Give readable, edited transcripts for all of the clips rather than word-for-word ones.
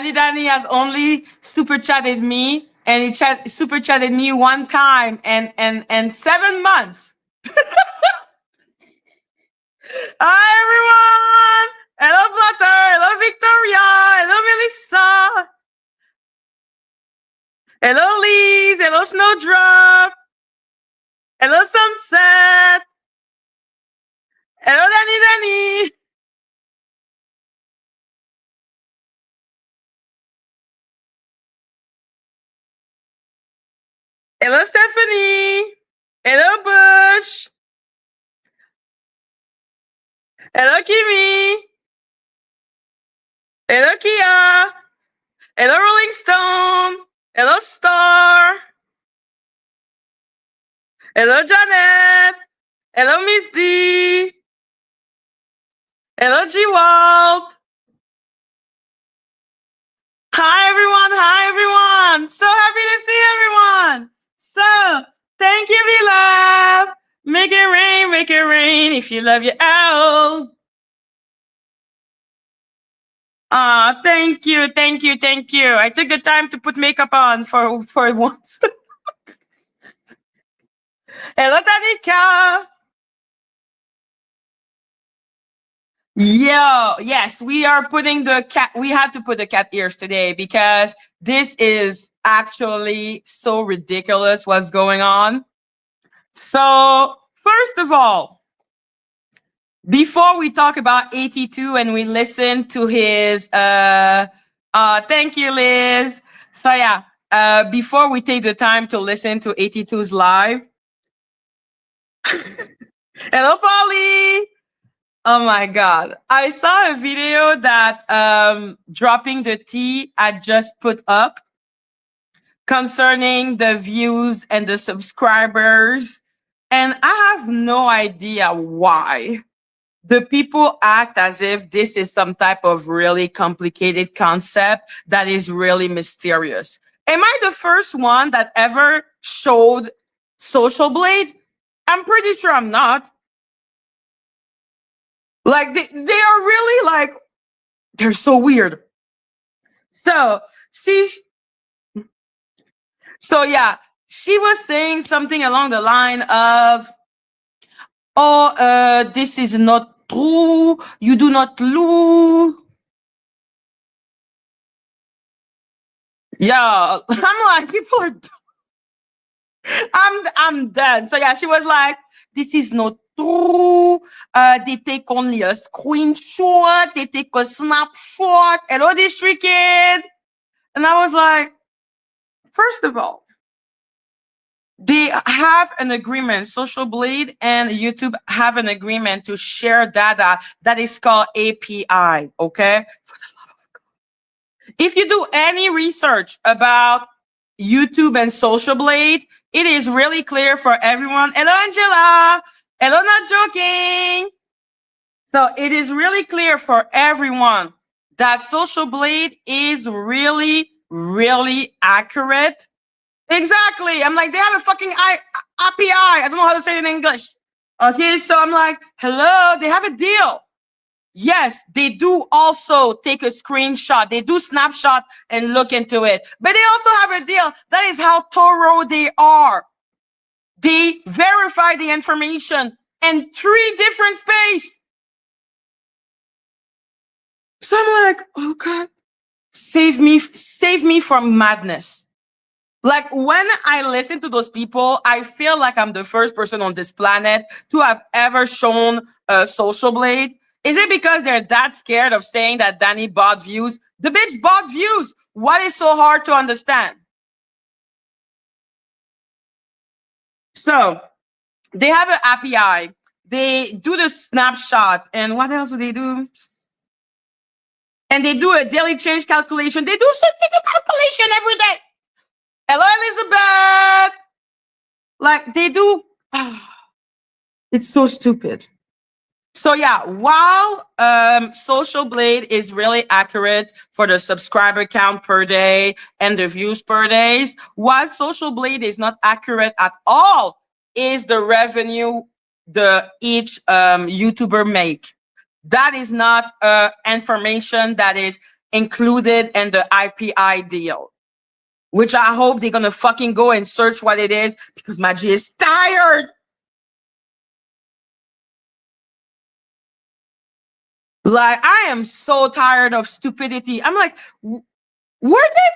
Danny has only super chatted me, and he super chatted me one time and 7 months. Hi everyone! Hello Flutter! Hello Victoria! Hello Melissa! Hello Lise! Hello Snowdrop! Hello Sunset! Hello Danny! Hello Stephanie! Hello Bush! Hello Kimmy! Hello Kia! Hello Rolling Stone! Hello Star! Hello Janet! Hello Miss D! Hello G Walt! Hi everyone! Hi everyone! So happy to see everyone! So, thank you, beloved! Make it rain if you love your owl. Thank you, thank you, thank you. I took the time to put makeup on for once. Hello, Tanika. Yes, we are putting the cat. We had to put the cat ears today because this is actually so ridiculous what's going on. So, first of all, before we talk about AT2 and we listen to his thank you, Liz. So yeah, before we take the time to listen to AT2's live. Hello, Polly. Oh my God. I saw a video that Dropping the Tea had just put up concerning the views and the subscribers. And I have no idea why the people act as if this is some type of really complicated concept that is really mysterious. Am I the first one that ever showed Social Blade? I'm pretty sure I'm not. Like they are really like, they're so weird. So yeah, she was saying something along the line of, oh, this is not true. You do not lose. Yeah, I'm like, people are. I'm done. So yeah, she was like, this is not true. They take only a screenshot. They take a snapshot. Hello, District Kid. And I was like, first of all, they have an agreement. Social Blade and YouTube have an agreement to share data that is called API. Okay. For the love of God. If you do any research about YouTube and Social Blade, it is really clear for everyone. Hello, Angela. Hello, not joking. So it is really clear for everyone that Social Blade is really, really accurate. Exactly. I'm like, they have a fucking API. I don't know how to say it in English. Okay, so I'm like, hello, they have a deal. Yes, they do also take a screenshot. They do snapshot and look into it. But they also have a deal. That is how thorough they are. They verify the information in 3 different spaces. So I'm like, oh God, save me from madness. Like when I listen to those people, I feel like I'm the first person on this planet to have ever shown a Social Blade. Is it because they're that scared of saying that Dani bought views? The bitch bought views. What is so hard to understand? So they have an API. They do the snapshot. And what else do they do? And they do a daily change calculation. They do some calculation every day. Hello, Elizabeth. Like they do. It's so stupid. So yeah, while Social Blade is really accurate for the subscriber count per day and the views per days, what Social Blade is not accurate at all is the revenue each YouTuber make. That is not information that is included in the IPI deal, which I hope they're going to fucking go and search what it is because Madgie is tired. Like, I am so tired of stupidity. I'm like, were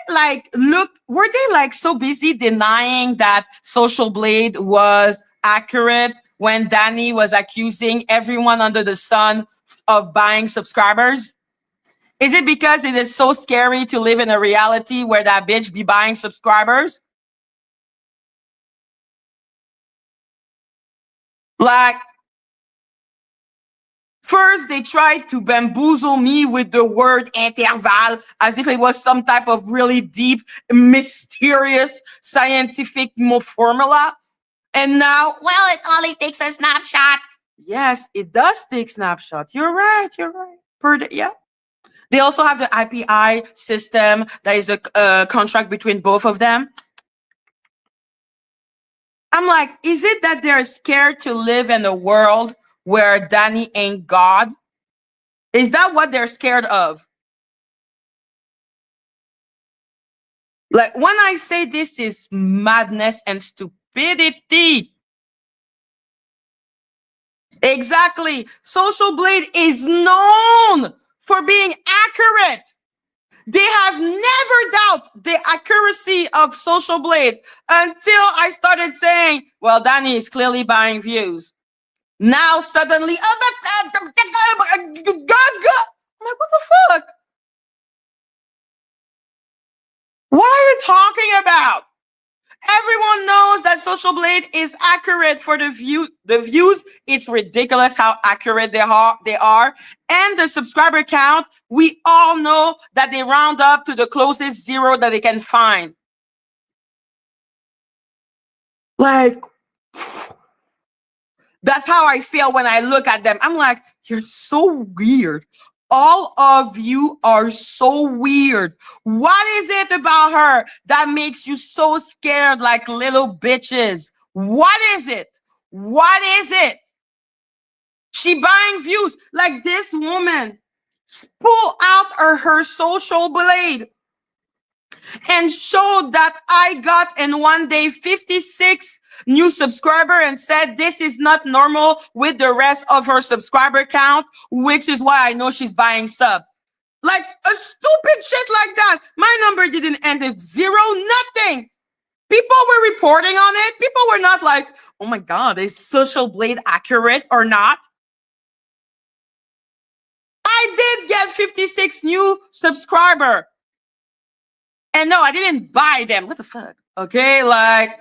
they like so busy denying that Social Blade was accurate when Dani was accusing everyone under the sun of buying subscribers? Is it because it is so scary to live in a reality where that bitch be buying subscribers? Like, first, they tried to bamboozle me with the word interval as if it was some type of really deep, mysterious scientific formula. And now, well, it only takes a snapshot. Yes, it does take snapshot. You're right. You're right. Yeah. They also have the IPI system that is a contract between both of them. I'm like, is it that they're scared to live in a world where Dani ain't God? Is that what they're scared of? Like, when I say this is madness and stupidity. Exactly. Social Blade is known for being accurate. They have never doubted the accuracy of Social Blade until I started saying, well, Dani is clearly buying views. Now suddenly, I'm like, what the fuck? What are you talking about? Everyone knows that Social Blade is accurate for the views. It's ridiculous how accurate they are. And the subscriber count, we all know that they round up to the closest zero that they can find. Like, that's how I feel when I look at them. I'm like, you're so weird. All of you are so weird. What is it about her that makes you so scared like little bitches? What is it? What is it? She buying views. Like, this woman pull out her Social Blade and showed that I got in one day 56 new subscriber and said this is not normal with the rest of her subscriber count, which is why I know she's buying sub. Like, a stupid shit like that. My number didn't end at zero, nothing. People were reporting on it. People were not like, oh my God, is Social Blade accurate or not? I did get 56 new subscriber. And no, I didn't buy them. What the fuck? Okay, like,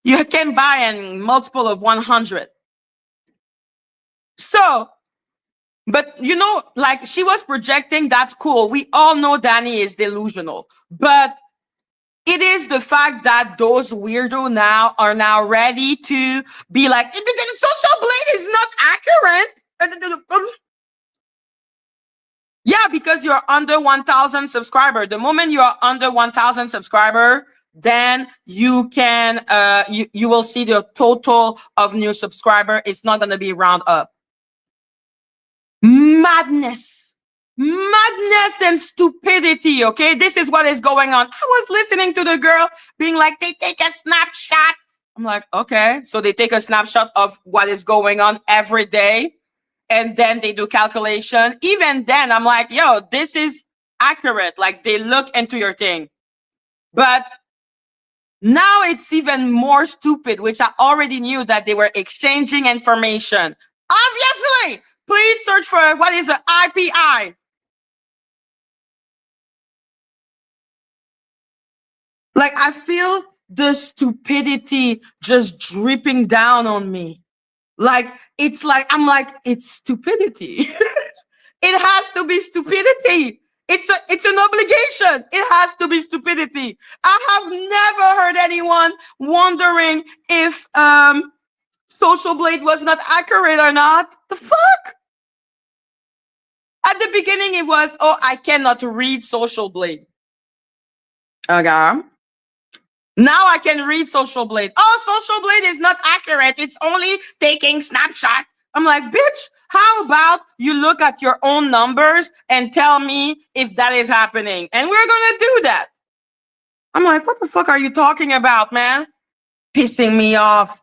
you can buy a multiple of 100. So, but you know, like, she was projecting, that's cool. We all know Dani is delusional. But it is the fact that those weirdos now are now ready to be like, Social Blade is not accurate. Yeah, because you're under 1,000 subscriber. The moment you are under 1,000 subscriber, then you can you will see the total of new subscriber. It's not going to be round up. Madness and stupidity. Okay, this is what is going on. I was listening to the girl being like, they take a snapshot. I'm like, okay, so they take a snapshot of what is going on every day, and then they do calculation. Even then, I'm like, yo, this is accurate. Like, they look into your thing. But now it's even more stupid, which I already knew that they were exchanging information. Obviously, please search for what is an IPI. Like, I feel the stupidity just dripping down on me. Like, it's like, I'm like, it's stupidity. It has to be stupidity. It's an obligation. It has to be stupidity. I have never heard anyone wondering if Social Blade was not accurate or not. The fuck? At the beginning, it was, oh, I cannot read Social Blade. Okay. Now I can read Social Blade. Oh, Social Blade is not accurate. It's only taking snapshot. I'm like, bitch, how about you look at your own numbers and tell me if that is happening? And we're going to do that. I'm like, what the fuck are you talking about, man? Pissing me off.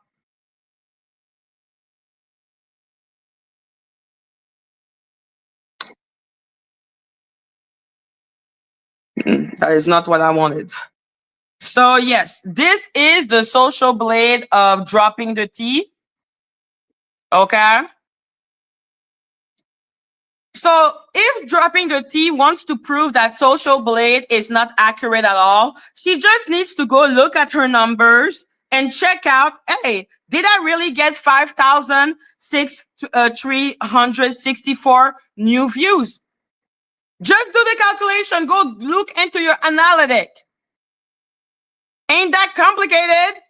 That is not what I wanted. So yes, this is the social blade of dropping the T. Okay. So if dropping the T wants to prove that social blade is not accurate at all, she just needs to go look at her numbers and check out, hey, did I really get 5,364 new views? Just do the calculation. Go look into your analytic. Ain't that complicated?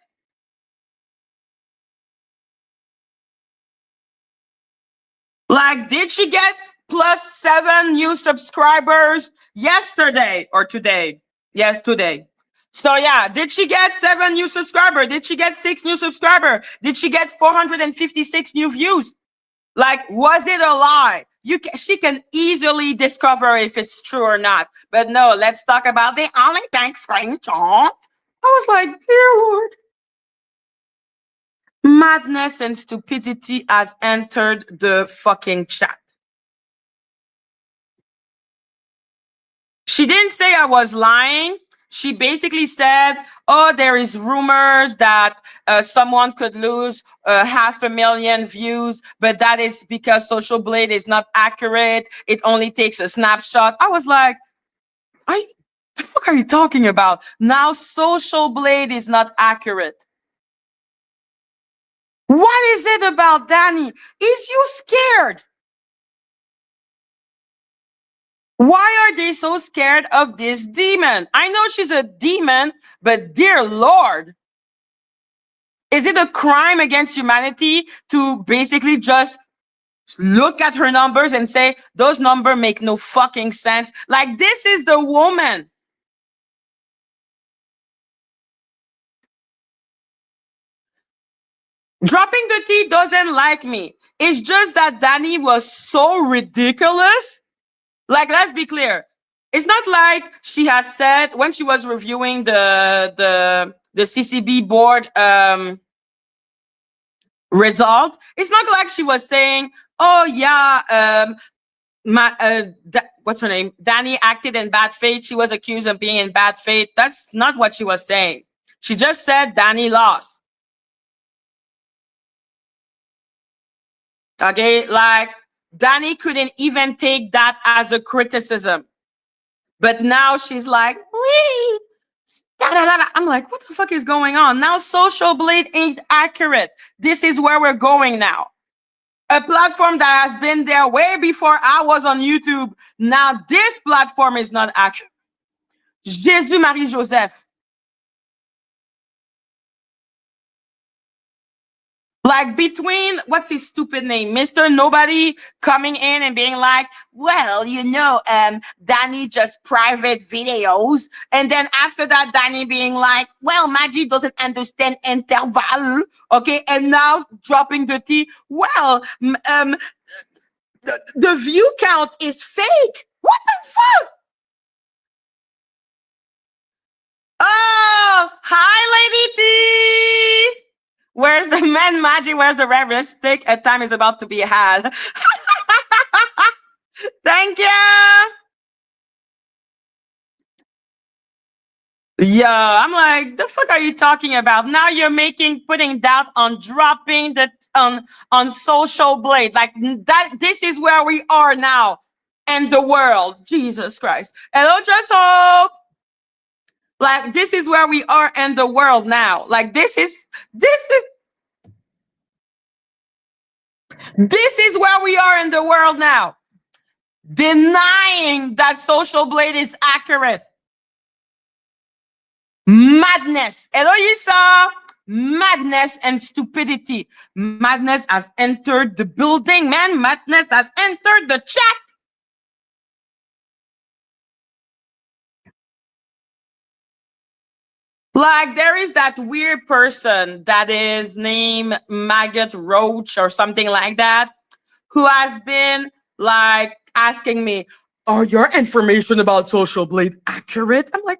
Like, did she get +7 new subscribers yesterday or today? Yes, today. So yeah, did she get 7 new subscribers? Did she get 6 new subscribers? Did she get 456 new views? Like, was it a lie? She can easily discover if it's true or not. But no, let's talk about the only thanks screenshot. I was like, dear Lord. Madness and stupidity has entered the fucking chat. She didn't say I was lying. She basically said, oh, there is rumors that someone could lose 500,000 views, but that is because Social Blade is not accurate. It only takes a snapshot. I was like, the fuck are you talking about? Now Social Blade is not accurate. What is it about Dani? Is you scared? Why are they so scared of this demon? I know she's a demon, but dear Lord, is it a crime against humanity to basically just look at her numbers and say, those numbers make no fucking sense? Like, this is the woman. Dropping the T doesn't like me. It's just that Dani was so ridiculous. Like, let's be clear. It's not like she has said when she was reviewing the CCB board result. It's not like she was saying, "Oh yeah, what's her name? Dani acted in bad faith. She was accused of being in bad faith." That's not what she was saying. She just said Dani lost. Okay, like Dani couldn't even take that as a criticism. But now she's like, wait, I'm like, what the fuck is going on? Now Social Blade ain't accurate. This is where we're going now. A platform that has been there way before I was on YouTube. Now this platform is not accurate. Jésus Marie Joseph. Like between, what's his stupid name? Mr. Nobody coming in and being like, well, Dani just private videos. And then after that, Dani being like, well, Madgie doesn't understand interval. Okay. And now dropping the T. Well, the view count is fake. What the fuck? Oh, hi, Lady T. Where's the man Madgie? Where's the reverend stick? A time is about to be had. Thank you. Yeah, I'm like, the fuck are you talking about? Now you're putting doubt on dropping the on Social Blade. Like that, this is where we are now in the world. Jesus Christ. Hello, Just Hope. Like this is where we are in the world now. Like this is where we are in the world now. Denying that Social Blade is accurate. Madness. Hello, Yisa. Madness and stupidity. Madness has entered the building, man. Madness has entered the chat. Like there is that weird person that is named Maggot Roach or something like that, who has been like asking me, "Are your information about Social Blade accurate?" I'm like,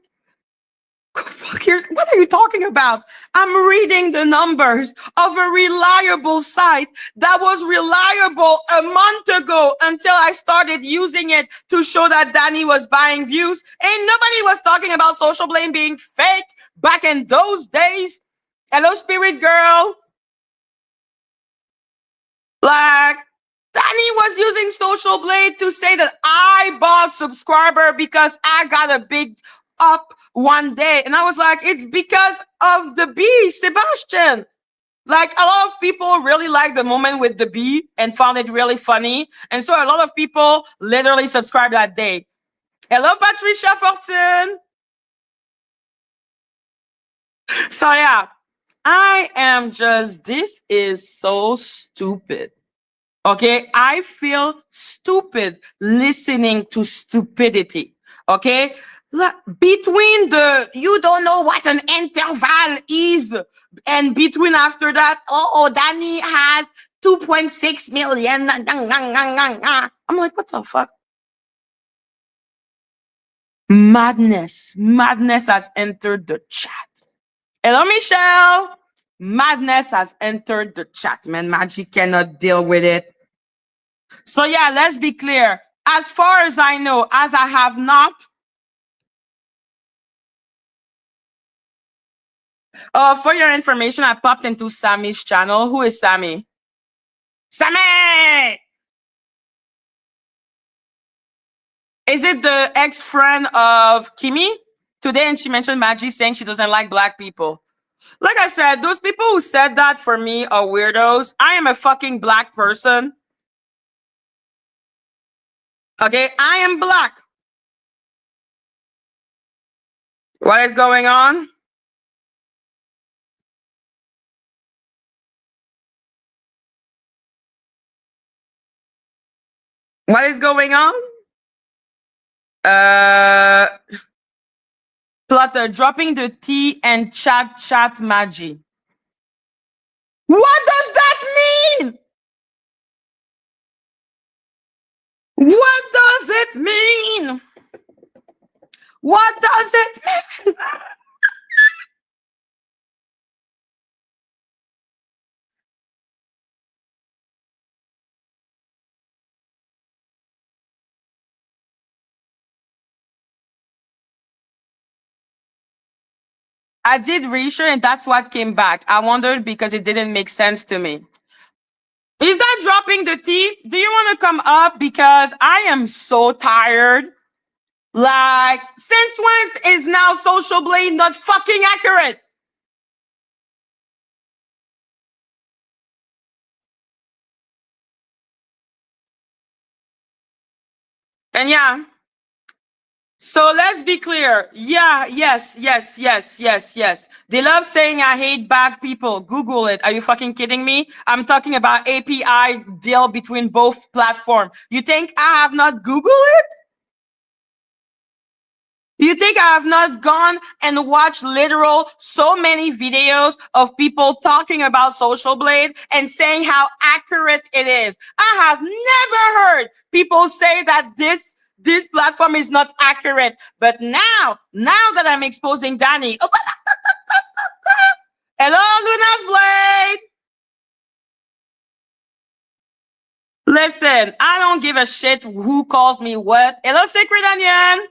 fuck, what are you talking about? I'm reading the numbers of a reliable site that was reliable a month ago until I started using it to show that Dani was buying views. Ain't nobody was talking about Social Blade being fake back in those days. Hello, Spirit Girl. Like, Dani was using Social Blade to say that I bought subscriber because I got a big up one day. And I was like, it's because of the bee, Sebastian. Like a lot of people really liked the moment with the bee and found it really funny. And so a lot of people literally subscribed that day. Hello, Patricia Fortune. So yeah, this is so stupid. Okay, I feel stupid listening to stupidity. Okay, between the you don't know what an interval is, and between after that, oh, Dani has 2.6 million. I'm like, what the fuck? Madness has entered the chat. Hello, Michelle. Madness has entered the chat, man. Madgie cannot deal with it. So yeah, let's be clear. As far as I know, as I have not. For your information, I popped into Sammy's channel. Who is Sammy? Sammy! Is it the ex-friend of Kimi? Today, and she mentioned Madgie saying she doesn't like black people. Like I said, those people who said that for me are weirdos. I am a fucking black person. Okay, I am black. What is going on? What is going on? Plotter dropping the T and chat Madgie. What does that mean? What does it mean? What does it mean? I did research and that's what came back. I wondered because it didn't make sense to me. Is that dropping the T? Do you want to come up? Because I am so tired. Like, since when is now Social Blade not fucking accurate? And yeah. So let's be clear. Yeah, yes. They love saying I hate bad people. Google it. Are you fucking kidding me? I'm talking about API deal between both platforms. You think I have not Googled it? You think I have not gone and watched literal so many videos of people talking about Social Blade and saying how accurate it is? I have never heard people say that this platform is not accurate. But now that I'm exposing Dani, hello, Luna's Blade. Listen, I don't give a shit who calls me what. Hello, Sacred Onion.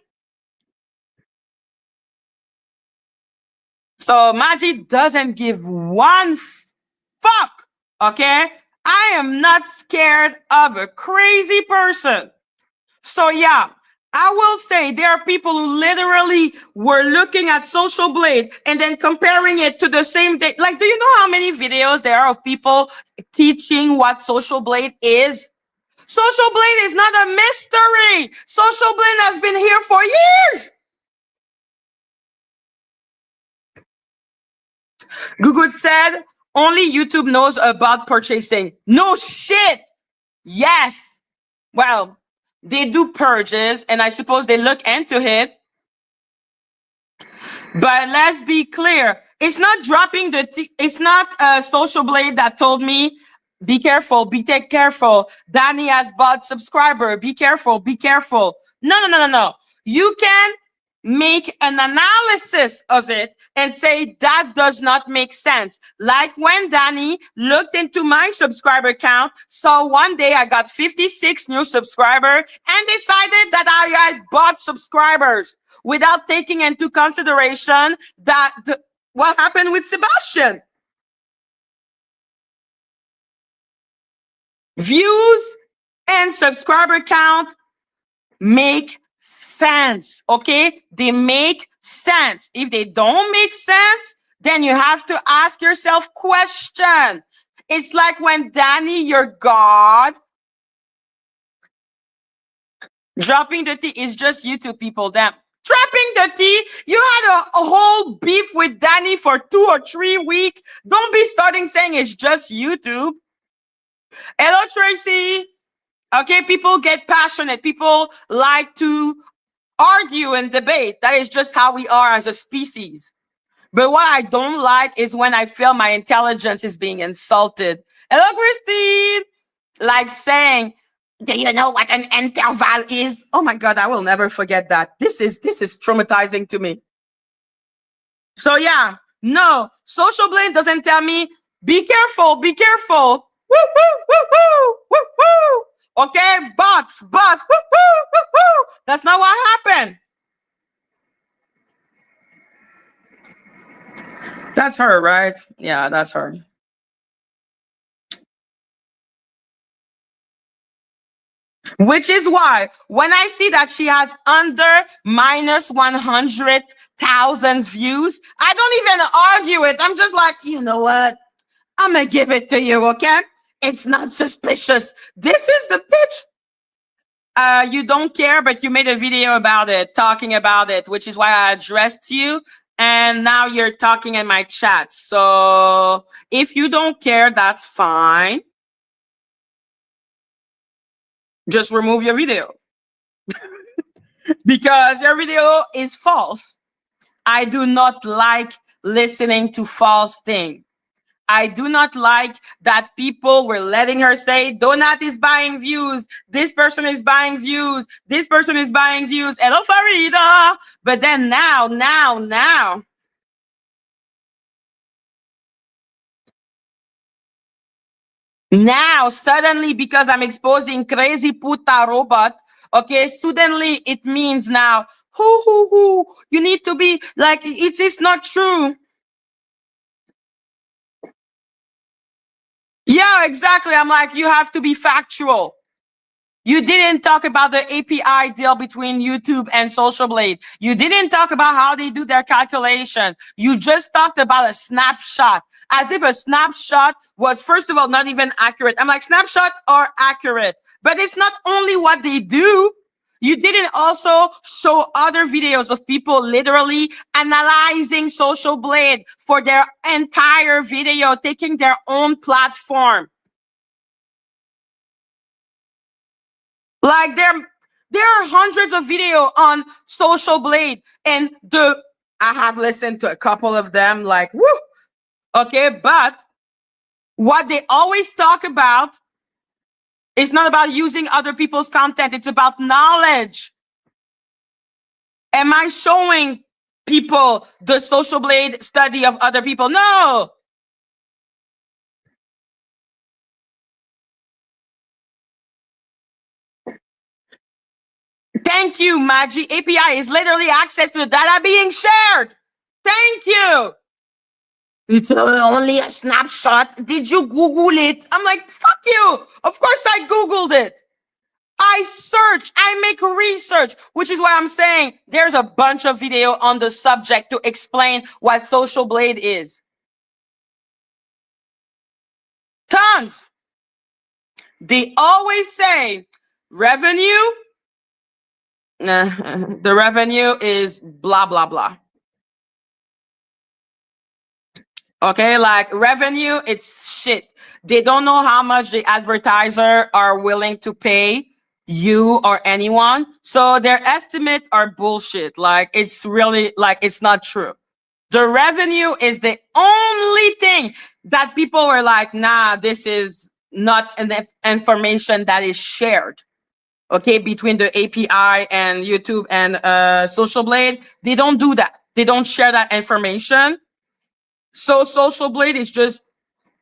So Madgie doesn't give one fuck, okay? I am not scared of a crazy person. So yeah, I will say there are people who literally were looking at Social Blade and then comparing it to the same day. Like, do you know how many videos there are of people teaching what Social Blade is? Social Blade is not a mystery. Social Blade has been here for years. Google said only YouTube knows about purchasing. No shit. Yes. Well, they do purges, and I suppose they look into it. But let's be clear. It's not dropping it's not Social Blade that told me, be careful, take careful. Dani has bought subscriber. Be careful, be careful. No. You can make an analysis of it and say that does not make sense. Like when Dani looked into my subscriber count, saw one day I got 56 new subscribers and decided that I had bought subscribers without taking into consideration that what happened with Sebastian. Views and subscriber count make sense, okay? They make sense. If they don't make sense, then you have to ask yourself question. It's like when Dani, your God, dropping the tea is just YouTube people. Them dropping the tea. You had a whole beef with Dani for 2 or 3 weeks. Don't be starting saying it's just YouTube. Hello, Tracy. Okay, people get passionate. People like to argue and debate. That is just how we are as a species. But what I don't like is when I feel my intelligence is being insulted. Hello, Christine. Like saying, do you know what an interval is? Oh my God, I will never forget that. This is traumatizing to me. So yeah, no, Social Blade doesn't tell me, be careful, be careful. Woo, woo, woo, woo, woo, woo. Okay, bots, woo, woo, woo, woo. That's not what happened. That's her, right? Yeah, that's her. Which is why when I see that she has under minus 100,000 views, I don't even argue it. I'm just like, you know what? I'm going to give it to you, okay? It's not suspicious. This is the pitch. You don't care, but you made a video about it, talking about it, which is why I addressed you. And now you're talking in my chat. So if you don't care, that's fine. Just remove your video. Because your video is false. I do not like listening to false things. I do not like that people were letting her say, Donut is buying views. This person is buying views. This person is buying views. Hello, Farida. But then now, suddenly, because I'm exposing crazy puta robot, okay, suddenly it means now, you need to be like, it's not true. Yeah, exactly. I'm like, you have to be factual. You didn't talk about the API deal between YouTube and Social Blade. You didn't talk about how they do their calculation. You just talked about a snapshot, as if a snapshot was, first of all, not even accurate. I'm like, snapshots are accurate, but it's not only what they do. You didn't also show other videos of people literally analyzing Social Blade for their entire video, taking their own platform. Like there are hundreds of videos on Social Blade, and I have listened to a couple of them. Like, woo, okay, but what they always talk about is not about using other people's content. It's about knowledge. Am I showing people the Social Blade study of other people? No. Thank you, Madgie. API is literally access to the data being shared. Thank you. It's only a snapshot. Did you Google it? I'm like, fuck you. Of course I Googled it. I search, I make research, which is why I'm saying there's a bunch of video on the subject to explain what Social Blade is. Tons. They always say revenue. The revenue is blah, blah, blah. Okay, like revenue, it's shit. They don't know how much the advertiser are willing to pay you or anyone. So their estimates are bullshit. Like, it's really, like, it's not true. The revenue is the only thing that people were like, nah, this is not enough information that is shared. Okay, between the API and YouTube and Social Blade, they don't do that. They don't share that information. So Social Blade is just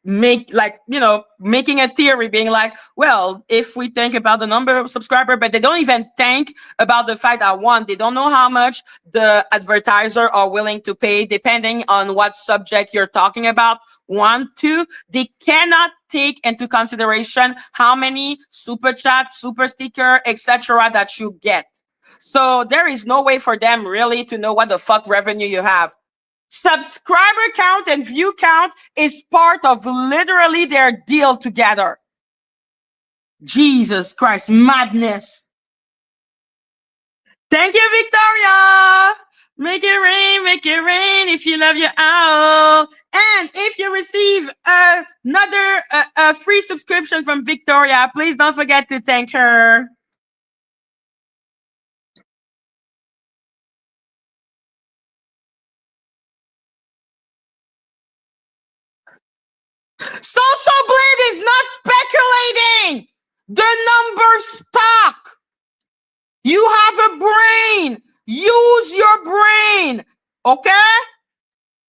making a theory, being like, well, if we think about the number of subscribers, but they don't even think about the fact that, one, they don't know how much the advertiser are willing to pay depending on what subject you're talking about. One, two, they cannot take into consideration how many super chats, super sticker, etc. that you get. So there is no way for them really to know what the fuck revenue you have. Subscriber count and view count is part of literally their deal together. Jesus Christ, madness. Thank you, Victoria. Make it rain if you love your owl. And if you receive another free subscription from Victoria, please don't forget to thank her. Social Blade is not speculating. The numbers talk. You have a brain. Use your brain. Okay?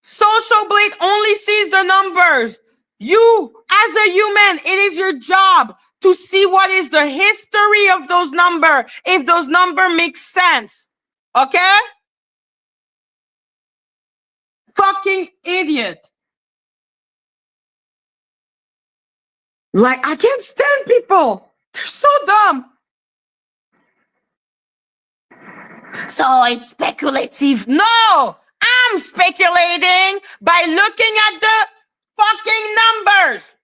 Social Blade only sees the numbers. You, as a human, it is your job to see what is the history of those numbers, if those numbers make sense. Okay? Fucking idiot. Like, I can't stand people. They're so dumb. So it's speculative. No, I'm speculating by looking at the fucking numbers.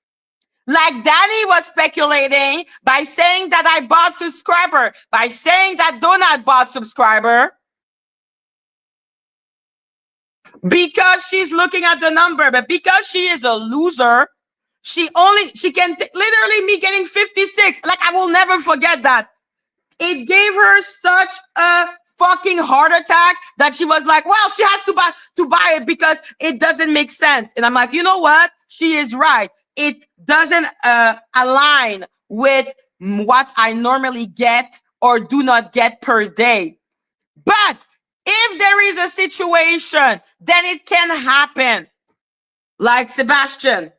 Like Dani was speculating by saying that I bought subscriber, by saying that Donut bought subscriber. Because she's looking at the number, but because she is a loser, she can literally me getting 56. Like, I will never forget that. It gave her such a fucking heart attack that she was like, well, she has to buy it because it doesn't make sense. And I'm like, you know what? She is right. It doesn't align with what I normally get or do not get per day. But if there is a situation, then it can happen. Like Sebastian.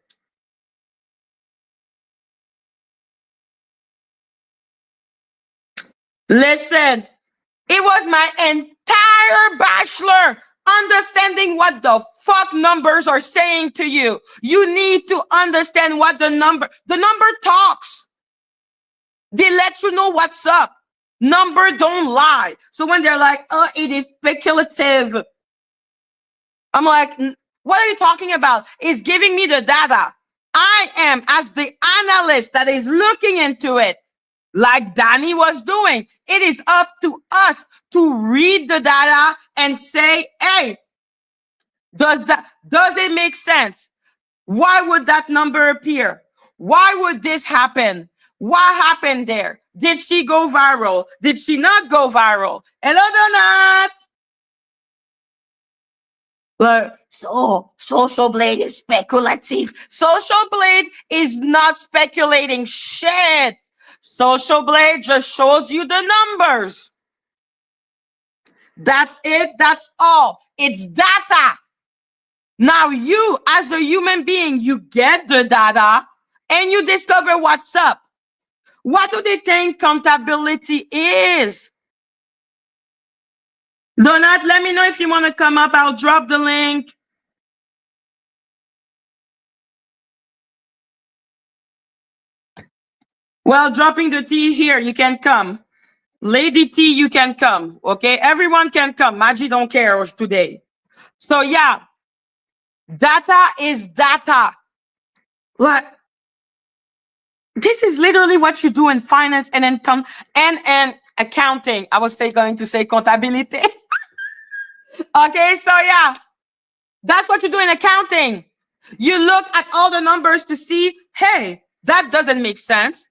Listen, it was my entire bachelor understanding what the fuck numbers are saying to you. You need to understand what the number talks. They let you know what's up. Number don't lie. So when they're like, oh, it is speculative. I'm like, what are you talking about? It's giving me the data. I am, as the analyst that is looking into it, like Dani was doing. It is up to us to read the data and say, hey, does it make sense? Why would that number appear? Why would this happen? What happened there? Did she go viral? Did she not go viral? Hello, Donut. But so Social Blade is speculative. Social Blade is not speculating shit. Social Blade just shows you the numbers. That's it. That's all. It's data. Now you, as a human being, you get the data and you discover what's up. What do they think accountability is? Donut, let me know if you want to come up. I'll drop the link. Well, dropping the T here, you can come. Lady T, you can come. Okay, everyone can come. Madgie don't care today. So yeah, data is data. Like, this is literally what you do in finance and income and accounting. I was going to say contabilité. Okay, so yeah, that's what you do in accounting. You look at all the numbers to see, hey, that doesn't make sense.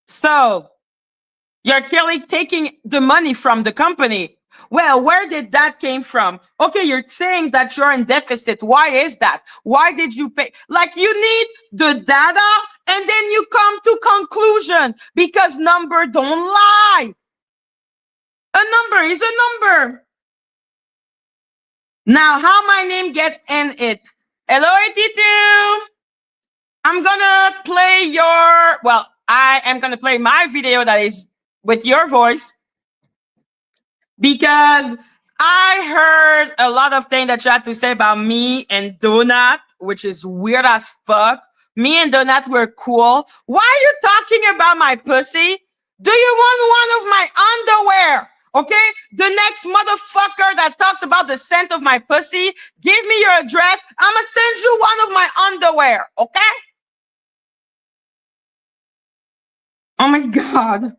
So You're clearly taking the money from the company. Well, where did that came from? Okay, you're saying that you're in deficit. Why is that? Why did you pay? Like, you need the data and then you come to conclusion, because number don't lie. A number is a number. Now, how my name get in it? Hello, AT2. I'm gonna play your, well, I am gonna play my video that is with your voice, because I heard a lot of things that you had to say about me and Donut, which is weird as fuck. Me and Donut were cool. Why are you talking about my pussy? Do you want one of my underwear? Okay? The next motherfucker that talks about the scent of my pussy, give me your address. I'm gonna send you one of my underwear. Okay? Oh my God.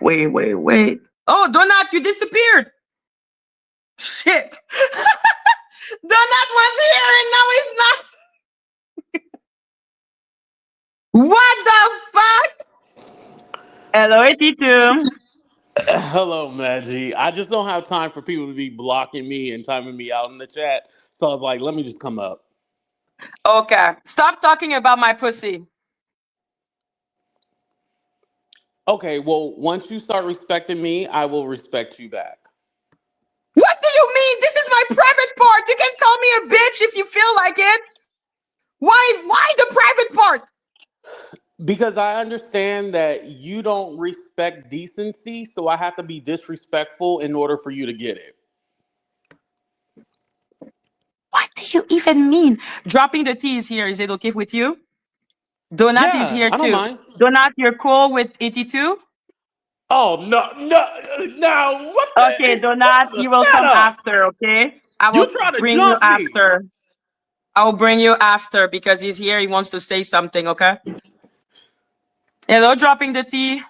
Wait. Oh, Donut, you disappeared. Shit. Donut was here and now he's not. What the fuck? Hello, AT2. Hello, Madgie. I just don't have time for people to be blocking me and timing me out in the chat. So I was like, let me just come up. Okay. Stop talking about my pussy. Okay, well, once you start respecting me, I will respect you back. What do you mean? This is my private part. You can call me a bitch if you feel like it. Why the private part? Because I understand that you don't respect decency, so I have to be disrespectful in order for you to get it. What do you even mean? Dropping the T is here. Is it okay with you? Donut is Yeah, here I don't too. mind. Donut, you're cool with AT2? Oh, no, what Okay, the? Donut, What's you the will come setup? after, okay? I You will try to bring you jump me. after. I'll bring you after because he's here. He wants to say something, okay? Hello, dropping the T.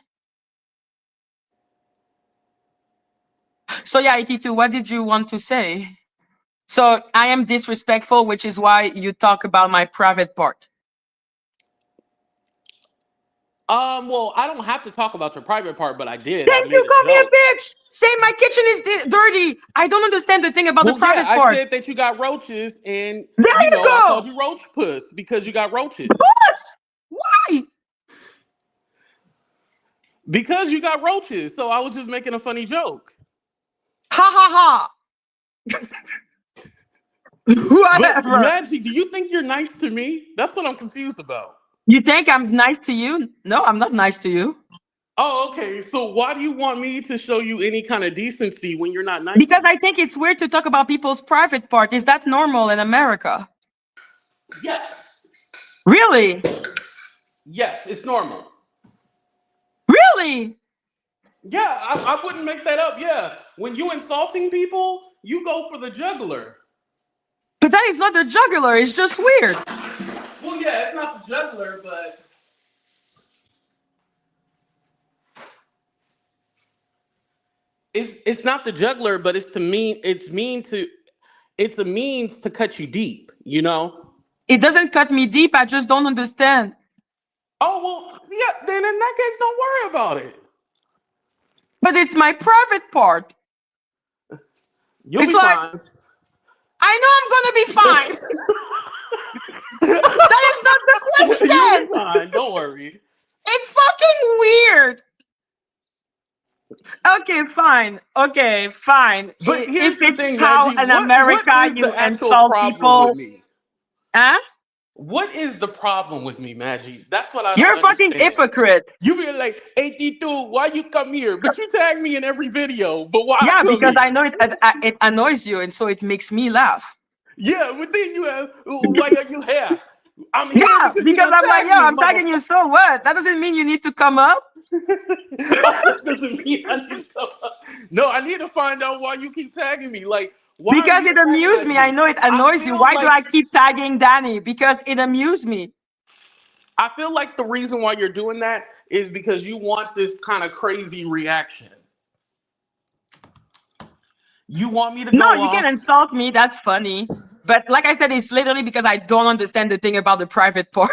So yeah, AT2, what did you want to say? So I am disrespectful, which is why you talk about my private part. Well, I don't have to talk about your private part, but I did. I Thank made you, a call me joke. a bitch. Say my kitchen is dirty. I don't understand the thing about the Well, yeah, private I part. said that you got roaches, and There you I go. called you roach puss because you got roaches. Boss, why? Because you got roaches, so I was just making a funny joke. Ha ha ha. But Whatever. Madgie, do you think you're nice to me? That's what I'm confused about. You think I'm nice to you? No, I'm not nice to you. Oh, okay. So why do you want me to show you any kind of decency when you're not nice Because to me? I think it's weird to talk about people's private part. Is that normal in America? Yes. Really? Yes, it's normal. Really? Yeah, I wouldn't make that up. Yeah. When you insulting people, you go for the juggler. But that is not the jugular. It's just weird. Well, yeah, it's not the juggler, but it's not the juggler, but it's a means to cut you deep, you know? It doesn't cut me deep. I just don't understand. Oh well, yeah, then in that case, don't worry about it. But it's my private part. You'll It's be like, fine. I know I'm gonna be fine. That is not the You'll be question. fine. Don't worry. It's fucking weird. Okay, fine. Okay, fine. But here's If the it's thing, how Maggie. in What America is you the actual insult problem with people, me? huh? What is the problem with me, Maggie? That's what I don't You're a fucking understand. hypocrite. You be like, AT2, why you come here? But you tag me in every video. But why I Yeah, come because I here? know it annoys you, and so it makes me laugh. Yeah, but then you have, why are you here? I'm here Yeah, because you because don't I'm like, tag yo, me, I'm tagging you. So what? That doesn't mean you need to come up. Oh, that doesn't mean I need to come up. No, I need to find out why you keep tagging me. Like, why are Because you it amused me. I antagonizing me? know it I annoys you. feel Why do like I keep tagging Dani? Because it amused me. I feel like the reason why you're doing that is because you want this kind of crazy reaction. You want me to No, go you can off? insult me. That's funny. But like I said, it's literally because I don't understand the thing about the private part.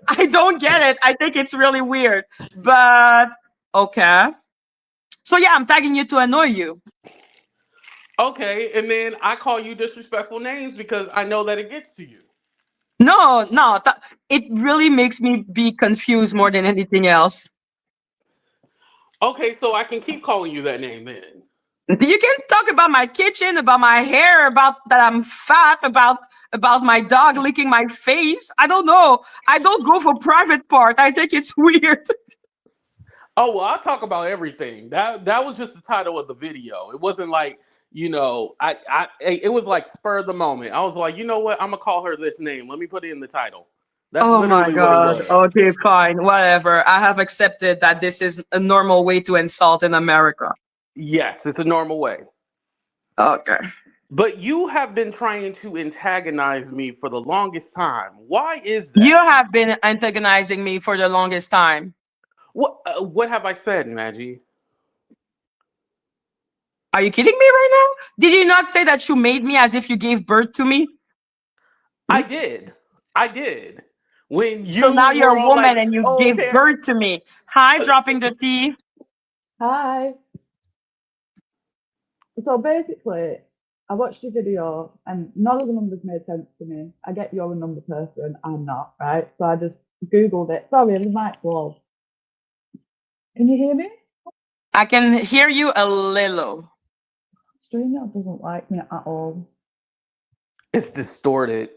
I don't get it. I think it's really weird. But okay. So yeah, I'm tagging you to annoy you. Okay, and then I call you disrespectful names because I know that it gets to you. No, no, it really makes me be confused more than anything else. Okay, so I can keep calling you that name then. You can talk about my kitchen, about my hair, about that I'm fat, about my dog licking my face. I don't know. I don't go for private part. I think it's weird. Oh well, I'll talk about everything. That was just the title of the video. It wasn't like, it was like spur of the moment. I was like, you know what? I'm gonna call her this name. Let me put it in the title. That's Oh my literally what it God. was. Okay, fine. Whatever. I have accepted that this is a normal way to insult in America. Yes, it's a normal way. Okay. But you have been trying to antagonize me for the longest time. Why is You that? have been antagonizing me for the longest time. What have I said, Madgie? Are you kidding me right now? Did you not say that you made me as if you gave birth to me? I did. I did. When So you now you're were a all woman like, and you "Oh, gave okay." birth to me. Hi, dropping the tea. Hi. So basically, I watched your video and none of the numbers made sense to me. I get you're a number person, I'm not, right? So I just Googled it. Sorry, the mic's low. Can you hear me? I can hear you a little. StreamYard doesn't like me at all. It's distorted.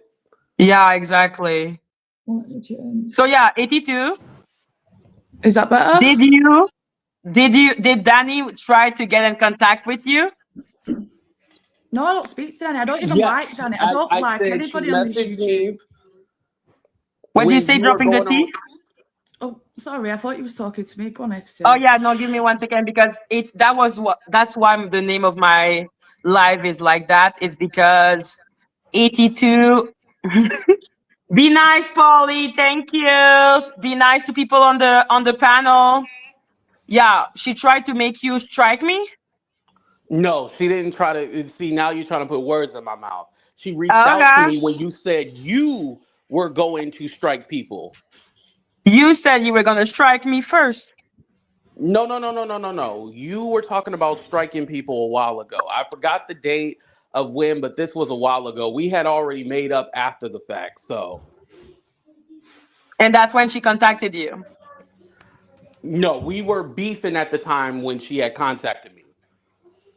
Yeah, exactly. Let me change. So yeah, AT2. Is that better? Did Dani try to get in contact with you? No, I don't speak to Dani. I don't even Yes, like Dani. I don't I like said she anybody on this messaged me YouTube. What did you when say, you were dropping the going on. tea? Oh, sorry, I thought you was talking to me. Go on, AT2. Oh yeah, no, give me 1 second because that's why the name of my live is like that. It's because AT2. Be nice, Polly. Thank you. Be nice to people on the panel. Yeah, she tried to make you strike me. No, she didn't try to. See, now you're trying to put words in my mouth. She reached out to Okay. me when you said you were going to strike people. You said you were gonna strike me first. No, no, no, no, no, no, no. You were talking about striking people a while ago. I forgot the date of when, but this was a while ago. We had already made up after the fact. So, And that's when she contacted you. no, we were beefing at the time when she had contacted me.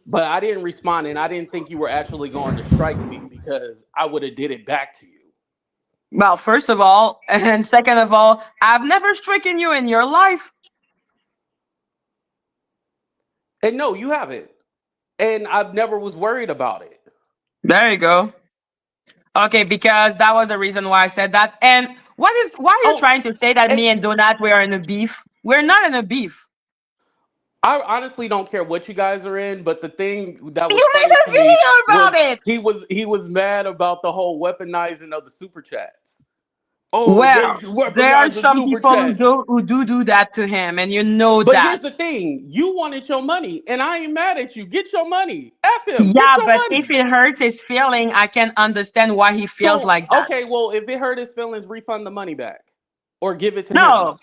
But I didn't respond, and I didn't think you were actually going to strike me because I would have did it back to you. Well, first of all, and second of all, I've never stricken you in your life. And no, you haven't. And I've never was worried about it. There you go. Okay, because that was the reason why I said that. And why are you Oh, trying to say that and me and Donut we are in a beef? We're not in a beef. I honestly don't care what you guys are in, but the thing that was You made funny a to me video was about it. he was mad about the whole weaponizing of the super chats. Oh, they Well, there are weaponize the some super people chats. who do that to him, and you know But that. here's the thing: you wanted your money, and I ain't mad at you. Get your money. F him. Get Yeah, your but if money. it hurts his feeling, I can understand why he feels So like that. okay, well, if it hurt his feelings, refund the money back or give it to him. No,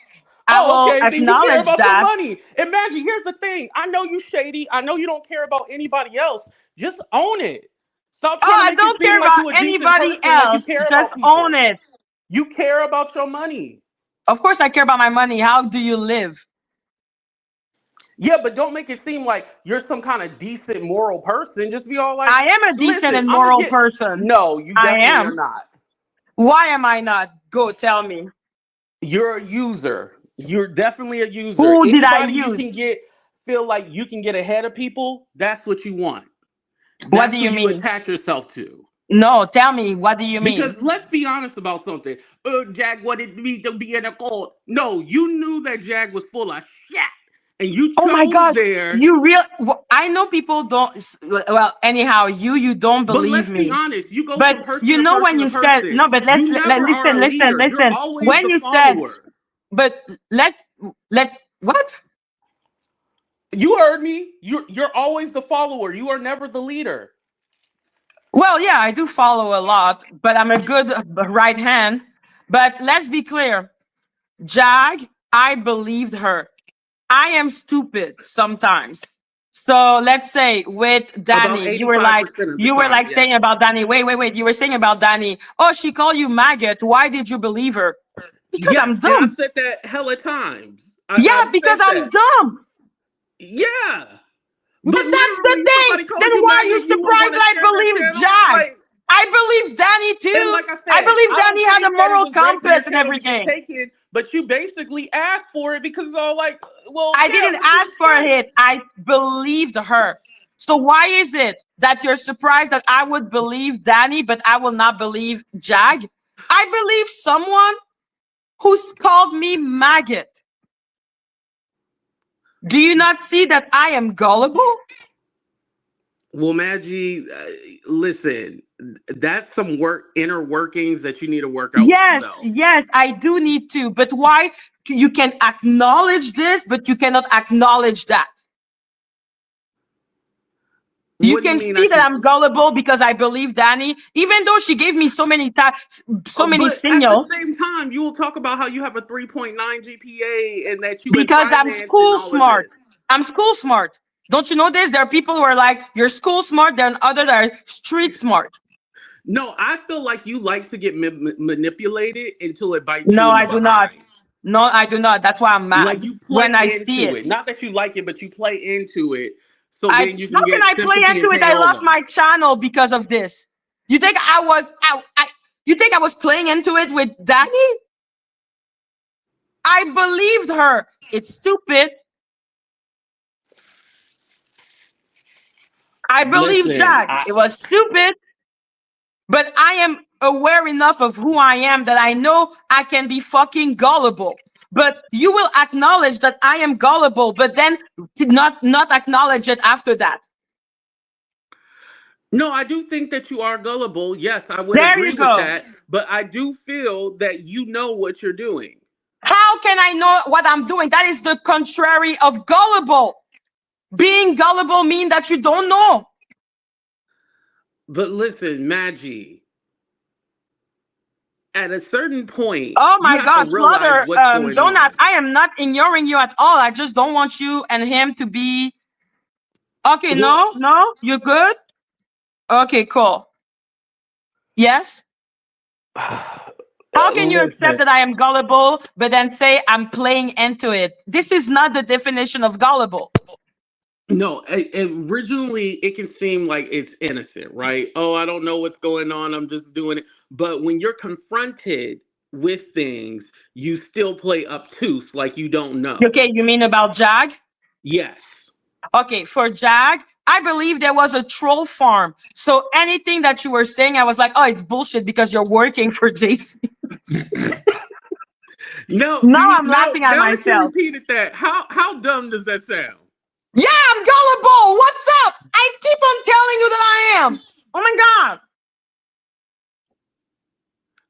I Oh, will okay. Then you care acknowledge about your that. money. Imagine, here's the thing. I know you shady. I know you don't care about anybody else. Just own it. Stop trying Oh, to I make it don't seem care like about you a decent anybody person, like you else. care about Just own people. it. You care about your money. Of course, I care about my money. How do you live? Yeah, but don't make it seem like you're some kind of decent moral person. Just be all like, I am a decent listen, and I'm gonna moral get. person. No, you I definitely are am. not. Why am I not? Go tell me. You're a user. You're definitely a user. Who did I Anybody you use? can feel like you can get ahead of people, that's what you want. What do That's who you you mean? attach yourself to. No, tell me. What do you mean? Because let's be honest about something. Jag wanted me to be in a cold. No, you knew that Jag was full of shit. And you Oh my chose God. there. You real I know people don't well anyhow you don't But believe let's be me. honest. You go But from person you to know person when to you said person. no, but You never are a leader. You're listen. always When the you said follower. but let what? You heard me. You're always the follower. You are never the leader. Well, yeah, I do follow a lot, but I'm a good right hand. But let's be clear. Jag, I believed her. I am stupid sometimes. So let's say with About Dani, 85% of the you were time, like saying yes. about Dani. Wait. You were saying about Dani. Oh, she called you maggot. Why did you believe her? Because I'm Yes, and I've dumb. said that hella times. Yeah, I've because said I'm that. dumb. Yeah. But But that's the literally, somebody thing. calls Then you why are you maggot, you would surprised want to that I share their believe channel. Jag? Like, I believe Dani and too. like I I said, believe I Dani don't had a think that it moral was right for your compass and channel to get everything. taken, but you basically asked for it because it's all like, well, I yeah, didn't what you ask for expect? it. I believed her. So why is it that you're surprised that I would believe Dani, but I will not believe Jag? I believe someone who's called me maggot. Do you not see that I am gullible? Well, Madgie, listen, that's some inner workings that you need to work out with yourself. Yes, I do need to. But why? You can acknowledge this, but you cannot acknowledge that. You What do you can mean I see that can? I'm gullible because I believe Dani, even though she gave me so many But at the signals. same time, you will talk about how you have a 3.9 GPA and that you in Because I'm finance and school all of smart. this. I'm school smart. Don't you know this? There are people who are like, you're school smart, there are others that are street smart. No, I feel like you like to get manipulated until it bites you No, in the I do not. behind. No, I do not. That's why I'm Like mad you when play I see into it. it. Not that you like it, but you play into it. So I then you can How can get I play sympathy and into it? take I lost over. my channel because of this. You think you think I was playing into it with Dani? I believed her. It's stupid. I believed Listen, Jack. It was stupid. But I am aware enough of who I am that I know I can be fucking gullible. But you will acknowledge that I am gullible, but then not acknowledge it after that. no, I do think that you are gullible. Yes, I would There you agree with go. that. But I do feel that you know what you're doing. How can I know what I'm doing? That is the contrary of gullible. Being gullible means that you don't know. But listen, Madgie, at a certain point, Oh you my have to God, realize Flutter, what's going Donut, on. I am not ignoring you at all. I just don't want you and him to be okay. Well, No, you're good. Okay, cool. Yes. How can you accept listen. that I am gullible, but then say I'm playing into it? This is not the definition of gullible. No, originally it can seem like it's innocent, right? Oh, I don't know what's going on. I'm just doing it. But when you're confronted with things, you still play obtuse like you don't know. Okay, you mean about Jag? Yes. Okay, for Jag, I believe there was a troll farm. So anything that you were saying, I was like, oh, it's bullshit because you're working for JC. No, Now see, I'm now laughing at now that you myself. repeated that, how dumb does that sound? Yeah, I'm gullible. What's up? I keep on telling you that I am. Oh my God.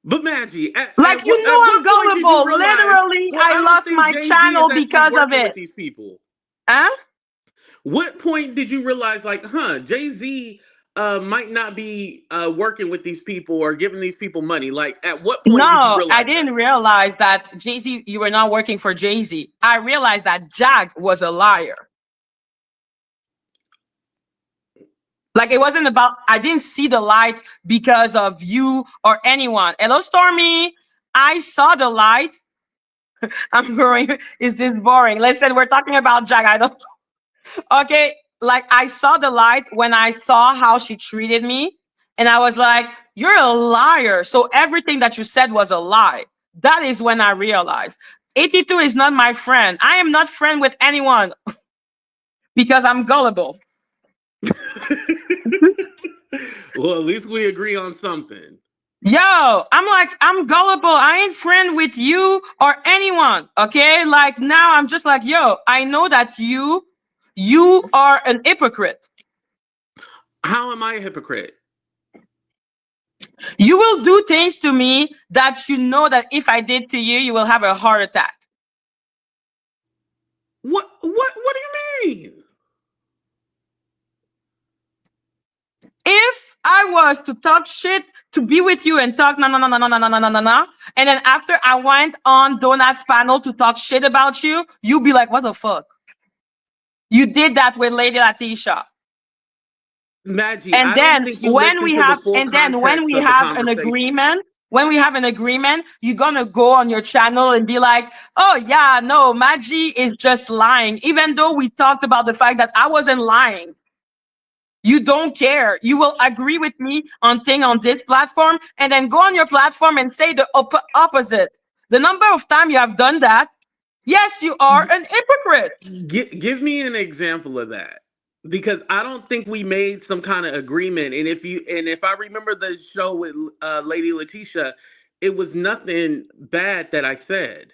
But Maggie, Like, you know at I'm what point did you gullible. realize, Literally, well, I I don't lost think my Jay-Z is channel actually because of working with it. these people? Huh? What point did you realize, like, Jay-Z might not be working with these people or giving these people money? Like, at what point did you No, I realize didn't that? realize that Jay-Z, you were not working for Jay-Z. I realized that Jag was a liar. Like, it wasn't about, I didn't see the light because of you or anyone. Hello, Stormy. I saw the light. I'm going, is this boring? Listen, we're talking about Jag. I don't, okay. Like, I saw the light when I saw how she treated me. And I was like, you're a liar. So everything that you said was a lie. That is when I realized AT2 is not my friend. I am not friend with anyone because I'm gullible. Well, at least we agree on something. Yo, I'm like, I'm gullible. I ain't friend with you or anyone. Okay. Like, now I'm just like, yo, I know that you are an hypocrite. How am I a hypocrite? You will do things to me that you know that if I did to you, you will have a heart attack. What do you mean? If I was to talk shit, to be with you and talk and then after I went on Donut's panel to talk shit about you, you'd be like, what the fuck? You did that with Lady Latisha. Madgie, And I don't then think you listened to the full context of the conversation. when we have an agreement, you're gonna go on your channel and be like, oh yeah, no, Madgie is just lying. Even though we talked about the fact that I wasn't lying. You don't care. You will agree with me on thing on this platform and then go on your platform and say the opposite. The number of times you have done that, yes, you are an hypocrite. Give me an example of that. Because I don't think we made some kind of agreement. And if I remember the show with Lady Letitia, it was nothing bad that I said.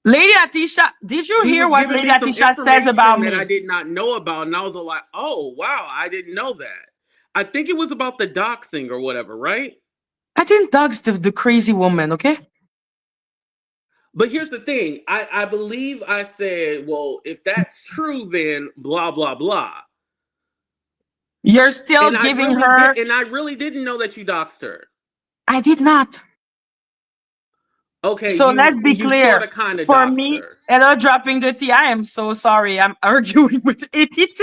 Lady Atisha, did you He hear was what giving Lady me some Atisha says about information that I me? did not know about, and I was like, "Oh wow, I didn't know that." I think it was about the doc thing or whatever, right? I didn't dox the crazy woman, okay? But here's the thing: I believe I said, "Well, if that's true, then blah blah blah." You're still And giving her. I really didn't know that you doxed her. I did not. Okay, So let's be you sort clear. of kind of For doxed me, her. hello, dropping the tea. I am so sorry. I'm arguing with AT2.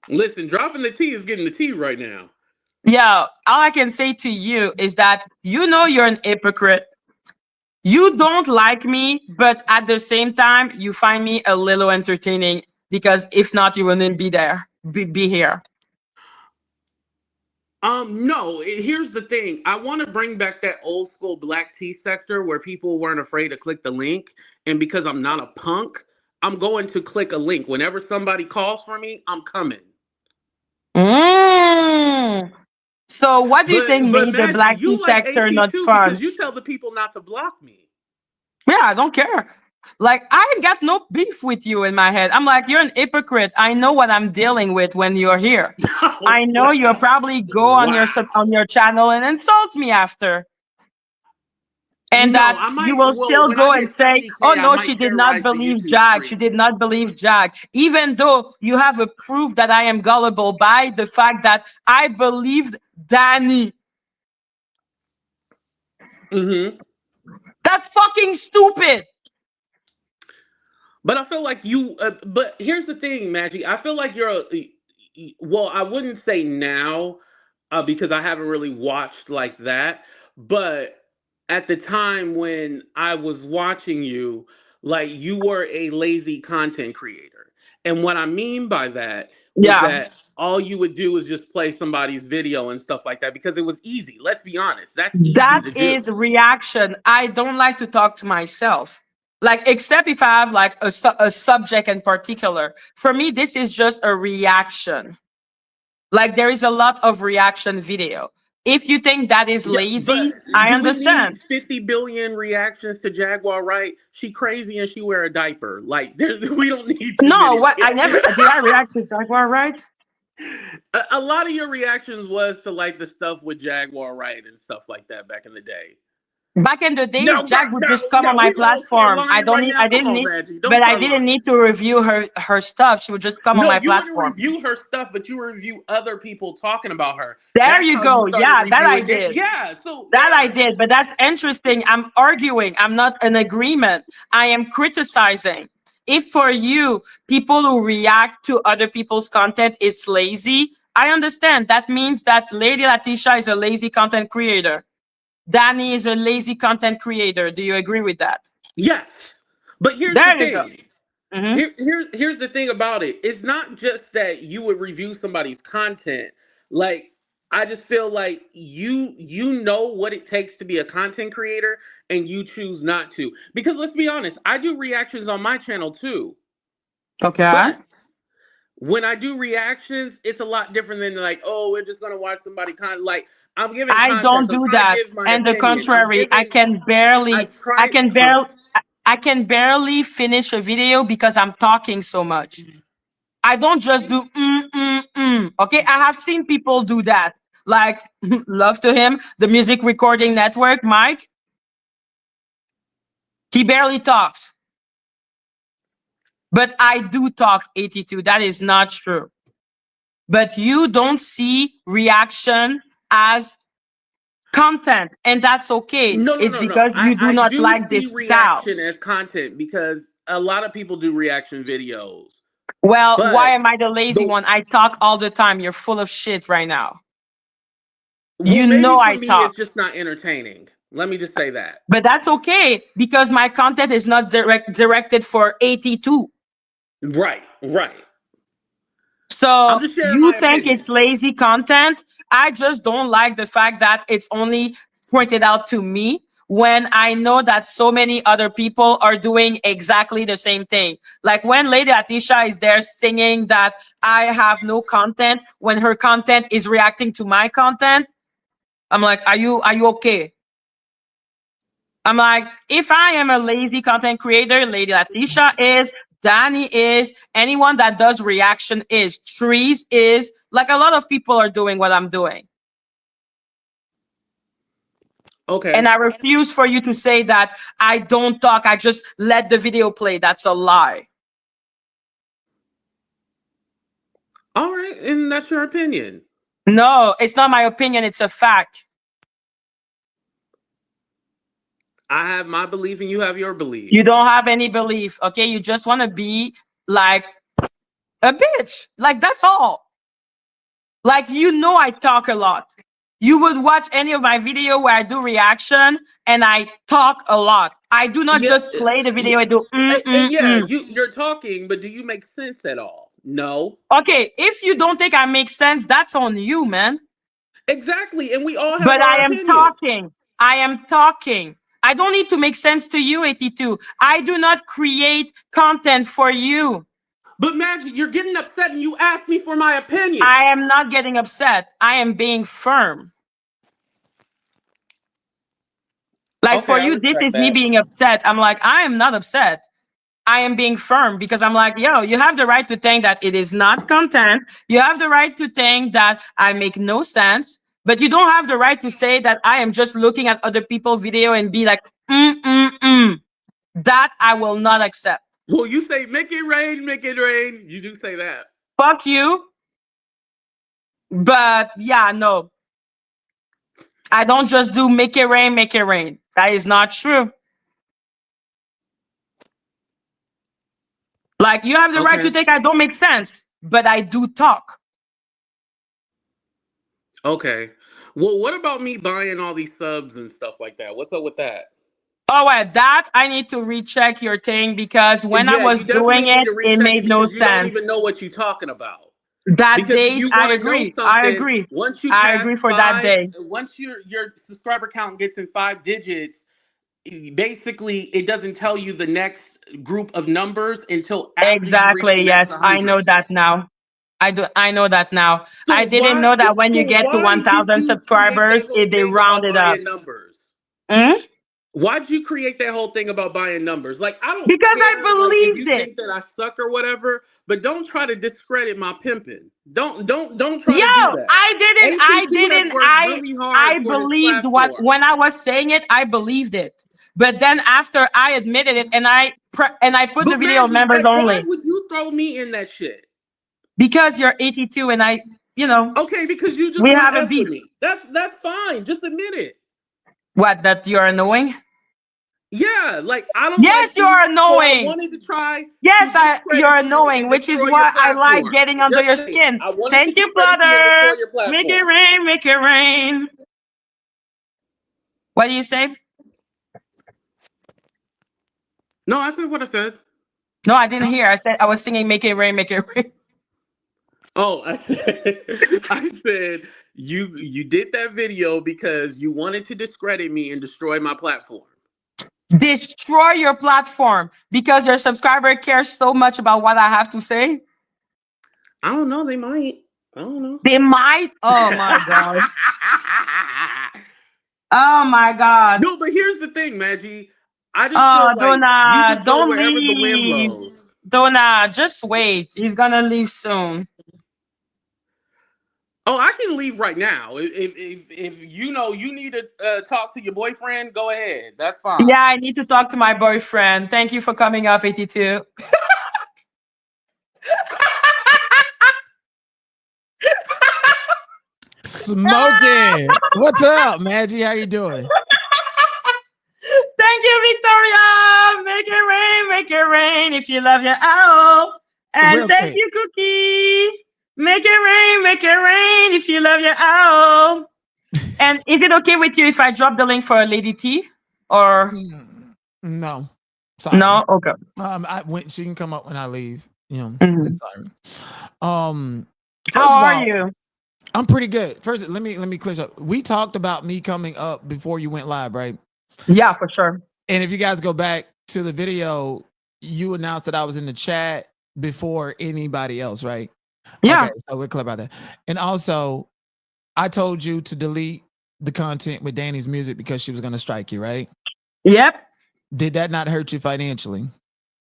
Listen, dropping the tea is getting the tea right now. Yeah, all I can say to you is that you know you're an hypocrite. You don't like me, but at the same time, you find me a little entertaining because if not, you wouldn't be there, be here. No, here's the thing. I want to bring back that old school black tea sector where people weren't afraid to click the link. And because I'm not a punk, I'm going to click a link. Whenever somebody calls for me, I'm coming. Mm. So what do you think But made the Maggie, black tea you like sector not AT2 fun? because you tell the people not to block me. Yeah, I don't care. Like, I ain't got no beef with you in my head. I'm like, you're an hypocrite. I know what I'm dealing with when you're here. I know you'll probably go on your channel and insult me after. And No, that I you might. will Well, still when I go and hit say, 70K, oh I no, she might did not terrorize the believe YouTube Jack. She streets. did not believe Jack. Even though you have a proof that I am gullible by the fact that I believed Dani. Mm-hmm. That's fucking stupid. But I feel like you. But here's the thing, Maggie. I feel like you're. Well, I wouldn't say now, because I haven't really watched like that. But at the time when I was watching you, like you were a lazy content creator, and what I mean by that was Yeah. that all you would do is just play somebody's video and stuff like that because it was easy. Let's be honest, that's easy That to do. is reaction. I don't like to talk to myself. Like, except if I have like a subject in particular. For me, this is just a reaction. Like, there is a lot of reaction video. If you think that is Yeah, but lazy, I do we understand. need 50 billion reactions to Jaguar Wright? She crazy and she wear a diaper. Like we don't need too No, many. what I never did I react to Jaguar, right? A lot of your reactions was to like the stuff with Jaguar Wright and stuff like that back in the day. Back in the days, No, Jack would just come no, on my we gonna start platform. lying right now. I Come didn't on, need, Madgie. Don't but I start didn't lying. need to review her stuff. She would just come on No, my you wouldn't platform. review her stuff, but you review other people talking about her. There That's you how you go. started Yeah, that I reviewing it. did. Yeah, so That I yeah. did, but that's interesting. I'm arguing. I'm not in agreement. I am criticizing. If for you, people who react to other people's content is lazy, I understand. That means that Lady Latisha is a lazy content creator. Dani is a lazy content creator. Do you agree with that? Yes. But here's the There you go. thing. Mm-hmm. Here's the thing about it. It's not just that you would review somebody's content. Like I just feel like you know what it takes to be a content creator and you choose not to. Because let's be honest, I do reactions on my channel too. Okay. But when I do reactions, it's a lot different than like, oh, we're just gonna watch somebody like I'm giving I don't context. I'm do trying to that. give my And the opinion. I'm contrary, giving I I try can barely, I can barely finish a video because I'm talking so much. I don't just do Okay, I have seen people do that. Like, love to him, the music recording network, Mike. He barely talks. But I do talk, AT2. That is not true. But you don't see reaction as content, and that's okay. No, no, It's no, no. because you do I not do like see this style. reaction as content because a lot of people do reaction videos. Well, why But am I the lazy one? I talk all the time. You're full of shit right now. well, You maybe know for I me, talk. it's just not entertaining. Let me just say that. But that's okay because my content is not directed for AT2. Right, right. So I'm just sharing you my think opinion. it's lazy content? I just don't like the fact that it's only pointed out to me when I know that so many other people are doing exactly the same thing. Like when Lady Atisha is there singing that I have no content when her content is reacting to my content. I'm like, are you okay? I'm like, if I am a lazy content creator, Lady Latisha is, Dani is, anyone that does reaction is, Trees is, like a lot of people are doing what I'm doing. Okay. And I refuse for you to say that I don't talk, I just let the video play. That's a lie. All right, and that's your opinion. No, it's not my opinion, it's a fact. I have my belief and you have your belief. You don't have any belief, okay? You just want to be like a bitch. Like, that's all. Like, you know, I talk a lot. You would watch any of my video where I do reaction and I talk a lot. I do not just play the video. I do yeah, you're talking, but do you make sense at all? No. Okay, if you don't think I make sense, that's on you, man. Exactly, and we all have But our I am opinion. talking. I am talking. I don't need to make sense to you, AT2. I do not create content for you. But Madgie, you're getting upset and you asked me for my opinion. I am not getting upset. I am being firm. Like, Okay, for I you, this respect is me that. being upset. I'm like, I am not upset. I am being firm because I'm like, yo, you have the right to think that it is not content. You have the right to think that I make no sense, but you don't have the right to say that I am just looking at other people's video and be like, That I will not accept. Well, you say, make it rain, make it rain. You do say that. Fuck you. But yeah, no. I don't just do make it rain, make it rain. That is not true. Like, you have the right to think I don't make sense, but I do talk. Okay. Well, what about me buying all these subs and stuff like that? What's up with that? Oh, well, that I need to recheck your thing because when I was you definitely doing need it, to it recheck it made no because you don't sense. even know what you're talking about. That Because if days, you I want to know agree. I something, agree. once you I pass agree for that day. once your subscriber count gets in 5 digits, basically it doesn't tell you the next group of numbers until after you reach the Exactly. next Yes, I 100. know that now. I know that now. So I didn't know that when you get to why did 1,000 you create that subscribers, whole they thing round about it up. buying numbers? Hmm? Why'd you create that whole thing about buying numbers? Like, I don't Because I care, like, if believed you it. think that I suck or whatever, but don't try to discredit my pimping. Don't try Yo, to do that. AT2 has worked really hard I for his believed what, platform. when I was saying it, I believed it. But then after I admitted it and I put the But video on Maggie, members why only would you throw me in that shit? because you're 82 and I, Okay, because you just we want have to a F with beef. me. That's fine. Just admit it. What, that you're annoying? Yeah, like, I don't Yes, like you, you're so I annoying. wanted to try Yes, to you're discredit you annoying, and which is destroy your why I like platform. getting under Just your saying. skin. I wanted to Thank you, discredit you and destroy brother. your Make it platform. rain, make it rain. What do you say? No, I said what I said. No, I didn't hear. I said I was singing "Make It Rain, Make It Rain." Oh, I said you did that video because you wanted to discredit me and destroy my platform. Destroy your platform because your subscriber cares so much about what I have to say. I don't know. They might. I don't know. They might. Oh my god. Oh my god. No, but here's the thing, Maggie. I just Oh, feel like you Donna, just go don't wherever the wind leave. blows. Donna, just wait. He's gonna leave soon. Oh, I can leave right now. If you know you need to talk to your boyfriend, go ahead. That's fine. Yeah, I need to talk to my boyfriend. Thank you for coming up, AT2. Smoking. What's up, Madgie? How you doing? Thank you, Victoria. Make it rain if you love your owl. And Real thank quick. you, Cookie. Make it rain if you love your owl. And is it okay with you if I drop the link for Lady T? Or No. Sorry. no? Okay. She can come up when I leave. You know, Mhm. sorry. First How of are all, you? I'm pretty good. First, let me clear up. We talked about me coming up before you went live, right? Yeah, for sure. And if you guys go back to the video, you announced that I was in the chat before anybody else, right? Yeah. Okay, so we're clear about that. And also, I told you to delete the content with Dani's music because she was going to strike you, right? Yep. Did that not hurt you financially?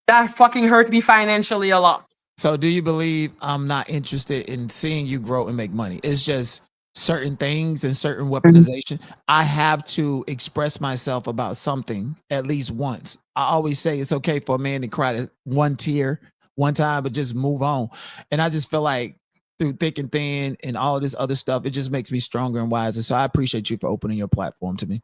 That fucking hurt me financially a lot. So do you believe I'm not interested in seeing you grow and make money? It's just certain things and certain weaponization. I have to express myself about something at least once. I always say it's okay for a man to cry to one tear one time, but just move on. And I just feel like through thick and thin and all this other stuff, it just makes me stronger and wiser. So I appreciate you for opening your platform to me.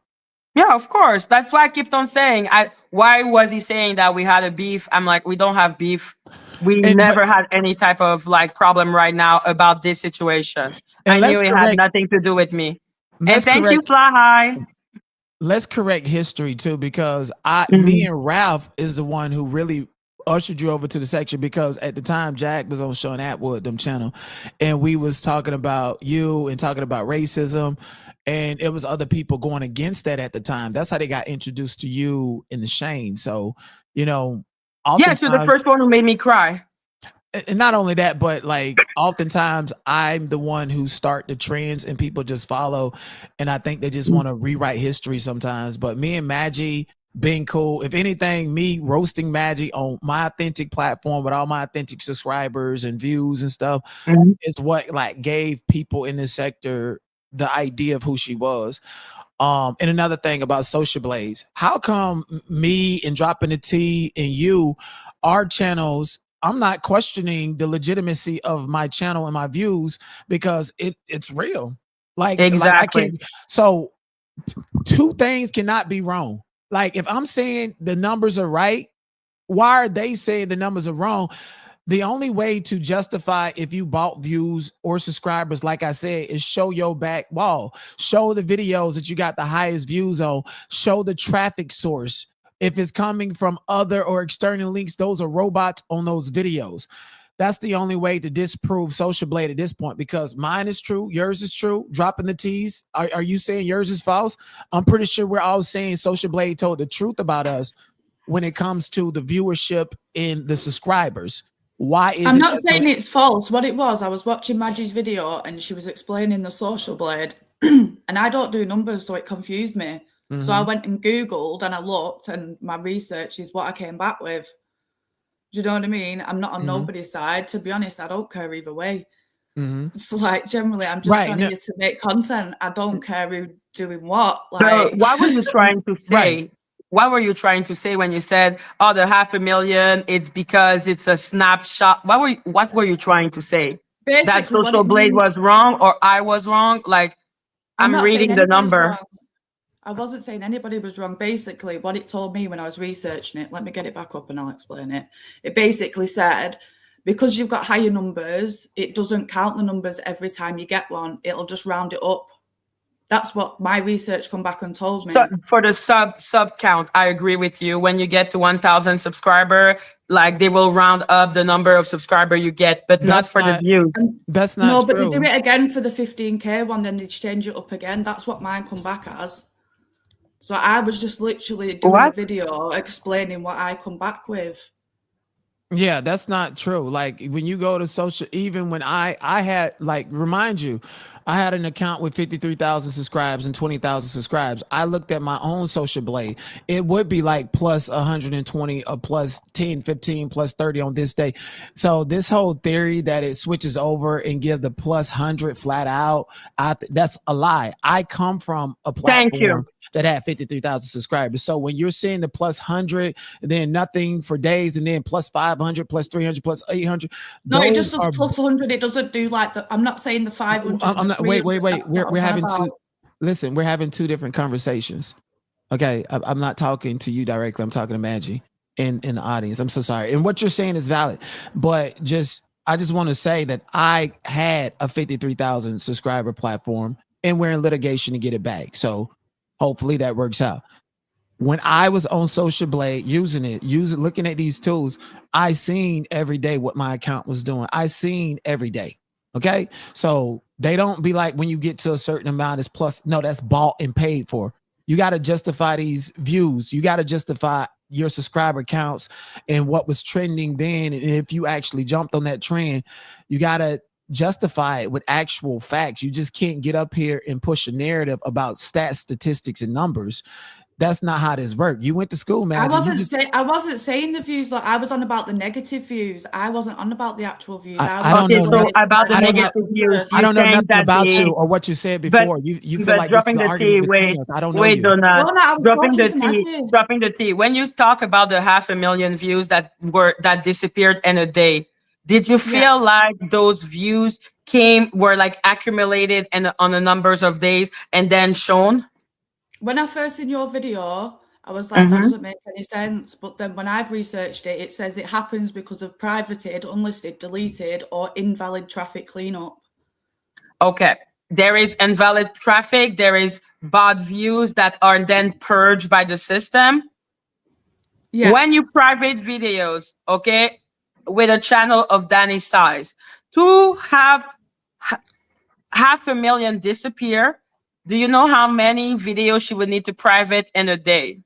Yeah, of course. That's why I kept on saying, why was he saying that we had a beef? I'm like, we don't have beef. We never had any type of like problem right now about this situation. I knew it had nothing to do with me. And thank you, Fly High. Let's correct history too, because Mhm. me and Ralph is the one who really ushered you over to the section, because at the time Jack was on Sean Atwood them channel, and we was talking about you and talking about racism, and it was other people going against that at the time. That's how they got introduced to you in the Shane. So, you know, Yes, you're the first one who made me cry. and not only that, but like oftentimes I'm the one who start the trends and people just follow. And I think they just want to rewrite history sometimes. But me and Madgie being cool, if anything, me roasting Madgie on my authentic platform with all my authentic subscribers and views and stuff is what like gave people in this sector the idea of who she was. And another thing about Social Blades, how come me and Dropping the T and you, our channels, I'm not questioning the legitimacy of my channel and my views because it's real. Like I can't. So two things cannot be wrong. Like if I'm saying the numbers are right, why are they saying the numbers are wrong? The only way to justify if you bought views or subscribers, like I said, is show your back wall. Show the videos that you got the highest views on. Show the traffic source. If it's coming from other or external links, those are robots on those videos. That's the only way to disprove Social Blade at this point, because mine is true, yours is true. Dropping the T's. Are you saying yours is false? I'm pretty sure we're all saying Social Blade told the truth about us when it comes to the viewership and the subscribers. Why is I'm not saying it's false. What it was, I was watching Maggie's video and she was explaining the Social Blade, and I don't do numbers, so it confused me. So I went and Googled and I looked, and my research is what I came back with. Do you know what I mean? I'm not on nobody's side. To be honest, I don't care either way. It's like generally I'm just on here to make content. I don't care who's doing what. Like, what were you trying to say? Right. What were you trying to say when you said, "Oh, the 500,000"? It's because it's a snapshot. What were you trying to say? That Social Blade was wrong, or I was wrong? Like, I'm not reading the number. wrong. I wasn't saying anybody was wrong. Basically, what it told me when I was researching it, let me get it back up and I'll explain it. It basically said, because you've got higher numbers, it doesn't count the numbers every time you get one. It'll just round it up. That's what my research come back and told me. So for the sub count, I agree with you. When you get to 1,000 subscriber, like they will round up the number of subscriber you get, but not for the views. That's not no, true. But they do it again for the 15K one, then they change it up again. That's what mine come back as. So I was just literally doing a video explaining what I come back with. Yeah, that's not true. Like when you go to social, even when I had like remind you, I had an account with 53,000 subscribers and 20,000 subscribers. I looked at my own Social Blade. It would be like plus 120 or plus 10, 15, plus 30 on this day. So this whole theory that it switches over and give the plus 100 flat out, that's a lie. I come from a platform that had 53,000 subscribers. So when you're seeing the plus 100, and then nothing for days, and then plus 500, plus 300, plus 800. No, it just does plus 100. It doesn't do like the. I'm not saying the 500. I'm not. Wait. We're having two. Listen, we're having two different conversations. Okay, I'm not talking to you directly. I'm talking to Madgie in the audience. I'm so sorry. And what you're saying is valid, but I just want to say that I had a 53,000 subscriber platform, and we're in litigation to get it back. So hopefully that works out. When I was on Social Blade looking at these tools, I seen every day what my account was doing. I seen every day. Okay. So they don't be like, when you get to a certain amount, it's plus. No, that's bought and paid for. You got to justify these views. You got to justify your subscriber counts and what was trending then. And if you actually jumped on that trend, you got to justify it with actual facts. You just can't get up here and push a narrative about stats, statistics, and numbers. That's not how this works. You went to school, man. I wasn't saying the views. Like, I was on about the negative views. I wasn't on about the actual views. I don't know. So about the negative views, I don't know nothing about you or what you said before. You feel like dropping the tea. Wait, I don't know. Wait, Donna. Dropping the tea. When you talk about the 500,000 views that disappeared in a day, did you feel like those views were like accumulated on the numbers of days and then shown? When I first seen your video, I was like, that doesn't make any sense. But then when I've researched it, it says it happens because of privated, unlisted, deleted, or invalid traffic cleanup. Okay. There is invalid traffic. There is bad views that are then purged by the system. Yeah. When you private videos, okay, with a channel of Dani's size, to have 500,000 disappear, do you know how many videos she would need to private in a day?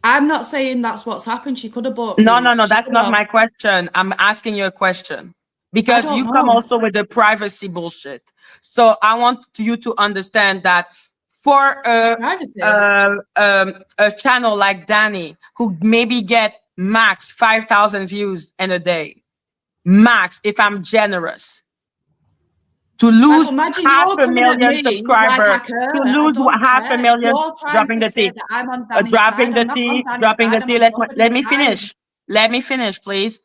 I'm not saying that's what's happened. She could have bought. No. That's not my question. I'm asking you a question because you come also with the privacy bullshit. So I want you to understand that for a channel like Dani, who maybe get max 5,000 views in a day, max, if I'm generous, to lose 500,000 subscribers, to lose 500,000, dropping the tea. Dropping the tea. Let me finish. Let me finish, please.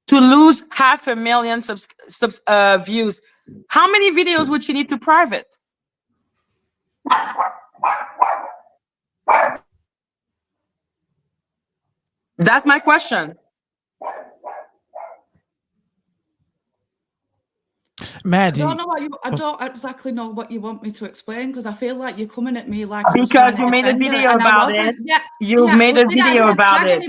To lose 500,000 views, how many videos would you need to private? That's my question. Madgie. I don't exactly know what you want me to explain, because I feel like you're coming at me like because you made a video about it. You made a video about it.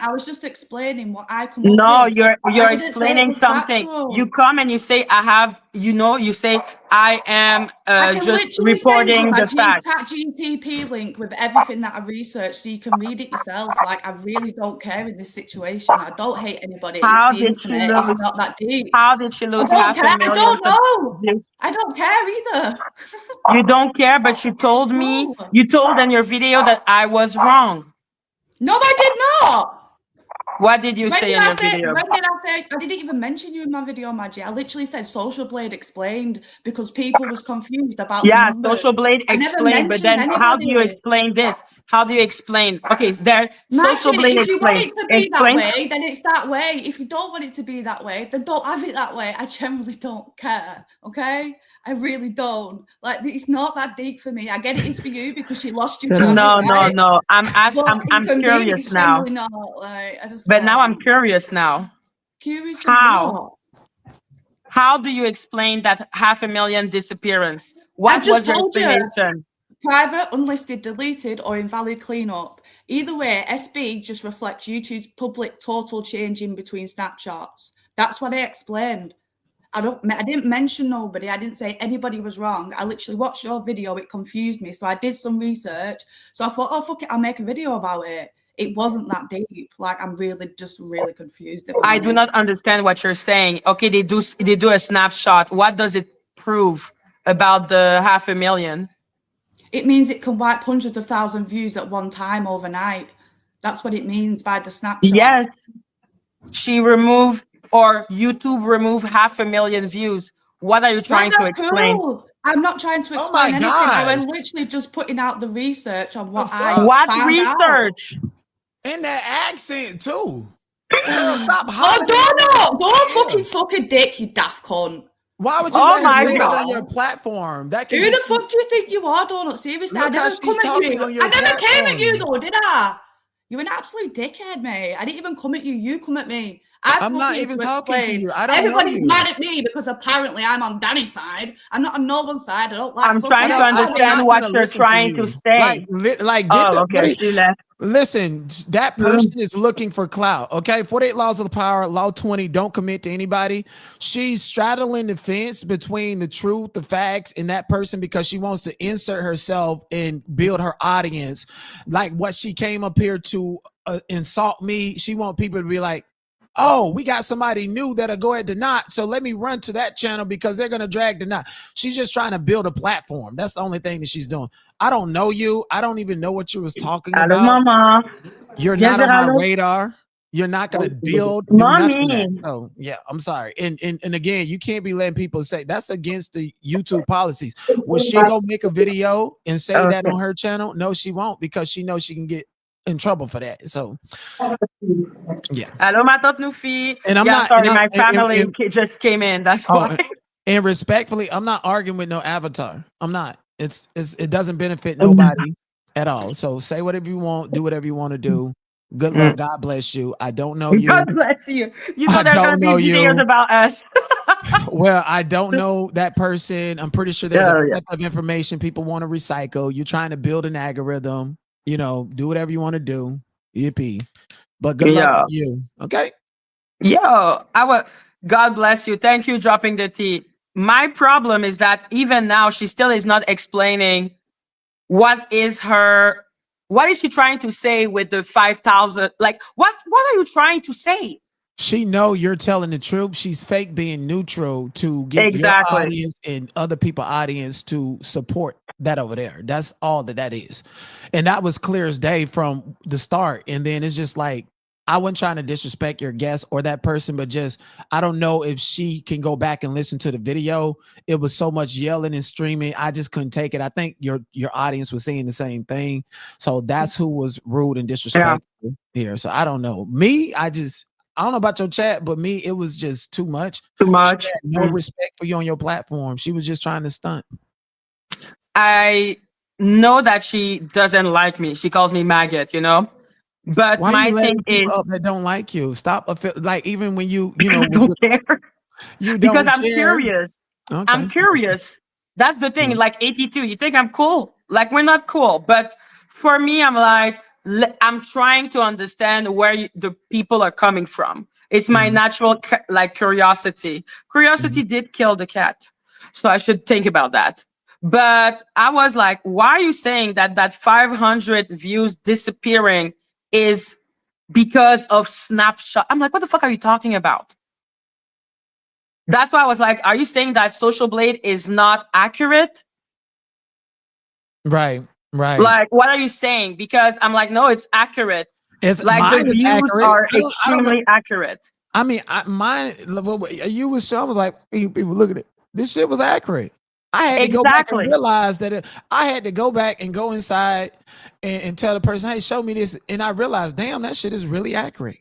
I was just explaining what I come up with. You're explaining something. You come and you say I have. You say I am just reporting the fact. ChatGPT link with everything that I researched, so you can read it yourself. Like, I really don't care in this situation. I don't hate anybody. How did she lose? It's not that deep. How did she lose 500,000? I don't know. I don't care either. You don't care, but you told me. You told in your video that I was wrong. No, I did not. What did you say in your video? When did I say? I didn't even mention you in my video, Madgie. I literally said Social Blade explained, because people was confused about. Yeah, Social Blade explained, but then how do you explain this? How do you explain? Okay, Social Blade explained. If you want it to be that way, then it's that way. If you don't want it to be that way, then don't have it that way. I generally don't care. Okay. I really don't. Like, it's not that deep for me. I get it is for you because you lost your channel. No. I'm curious now. Not, like, but now I'm curious now. Curious how do you explain that 500,000 disappearance? What was your explanation? Private, unlisted, deleted, or invalid cleanup. Either way, SB just reflects YouTube's public total change in between snapshots. That's what I explained. I didn't mention nobody. I didn't say anybody was wrong. I literally watched your video. It confused me. So I did some research. So I thought, oh, fuck it, I'll make a video about it. It wasn't that deep. Like, I'm really confused. I do not understand what you're saying. Okay, they do a snapshot. What does it prove? about the 500,000. It means it can wipe hundreds of thousands of views at one time overnight. That's what it means by the snapshot. Yes. She removed, or YouTube removed 500,000 views. What are you trying to explain? Cool. I'm not trying to Oh my explain anything. I gosh. was literally just putting out the research on what The I fuck? What found research? And that accent too. Girl, stop out. hollering. Oh, go fucking suck a dick, you daft cunt. Why would you Oh let her my say that on God. your platform? That can Who the get you- fuck do you think you are, Donut? Seriously, I Look how never she's come at talking you. on your I never came at you platform. though, did I? You're an absolute dickhead, mate. I didn't even come at you. You come at me. I've I'm come not here even to talking to explain. you. I don't know Everybody's you. mad at me because apparently I'm on Dani's side. I'm not on no one's side. I don't like. I'm fucking trying to hell. understand not what gonna you're listen trying to you. say. Like get Oh, the okay. She left. listen, that person is looking for clout. Okay, 48 laws of the power, law 20, don't commit to anybody. She's straddling the fence between the truth, the facts, and that person because she wants to insert herself and build her audience. Like what she came up here to insult me. She want people to be like, oh, we got somebody new that'll go ahead to not. So let me run to that channel because they're gonna drag the not. She's just trying to build a platform. That's the only thing that she's doing. I don't know you. I don't even know what you was talking Hello, about. mama. You're Yes, not on my hello. radar. You're not gonna do nothing. Mommy. That. So yeah, I'm sorry. And again, you can't be letting people say that's against the YouTube policies. Will she go make a video and say that Okay. on her channel? No, she won't because she knows she can get in trouble for that. So yeah. Hello, ma tante Nufi. And I'm Yeah, not. sorry, And my family just came in. That's why. and respectfully, I'm not arguing with no avatar. I'm not. It doesn't benefit nobody at all. So say whatever you want, do whatever you want to do. Good luck. God bless you. I don't know you. God bless you. You know I there's gonna don't be know videos you. about us. Well, I don't know that person. I'm pretty sure there's Yeah, a yeah. lot of information people want to recycle. You're trying to build an algorithm. You know, do whatever you want to do. Yippee. But good luck Yeah. with you. Okay. Yo, God bless you. Thank you, dropping the tea. My problem is that even now she still is not explaining what is she trying to say with the 5,000? Like, what are you trying to say? She know you're telling the truth. She's fake being neutral to get Exactly. your audience and other people's audience to support that over there. That's all that is. And that was clear as day from the start. And then it's just like, I wasn't trying to disrespect your guest or that person, but just, I don't know if she can go back and listen to the video. It was so much yelling and screaming. I just couldn't take it. I think your audience was saying the same thing. So that's who was rude and disrespectful here. So I don't know. Me, I don't know about your chat, but me, it was just too much. Too much. She had no respect for you on your platform. She was just trying to stunt. I know that she doesn't like me. She calls me maggot, you know? But Why my you letting thing is, people up that don't like you? Stop. Like even when you I know, don't care. you Because don't I'm care. curious. Okay. I'm curious. That's the thing. Mm. Like AT2, you think I'm cool? Like we're not cool. But for me, I'm like, I'm trying to understand where the people are coming from. It's my natural curiosity. Curiosity did kill the cat, so I should think about that. But I was like, why are you saying that 500 views disappearing is because of snapshot? I'm like, what the fuck are you talking about? That's why I was like, are you saying that Social Blade is not accurate? Right. Like, what are you saying? Because I'm like, no, it's accurate. It's Like mine the is views accurate. are I don't- extremely accurate. I mean, mine. You was showing. I was like, people, look at it. This shit was accurate. I had to go back and realize that I had to go back and go inside and tell the person, hey, show me this. And I realized, damn, that shit is really accurate.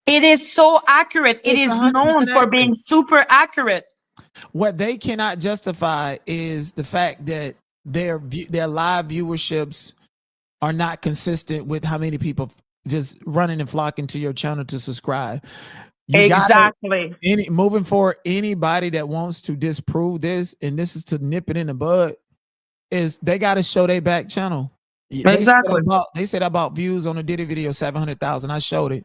It is so accurate. It It's is 100% known for being accurate. super accurate. What they cannot justify is the fact that their live viewerships are not consistent with how many people just running and flocking to your channel to subscribe. Exactly. Moving forward, anybody that wants to disprove this, and this is to nip it in the bud, is they got to show their back channel. Exactly. They said about views on a Diddy video 700,000. I showed it.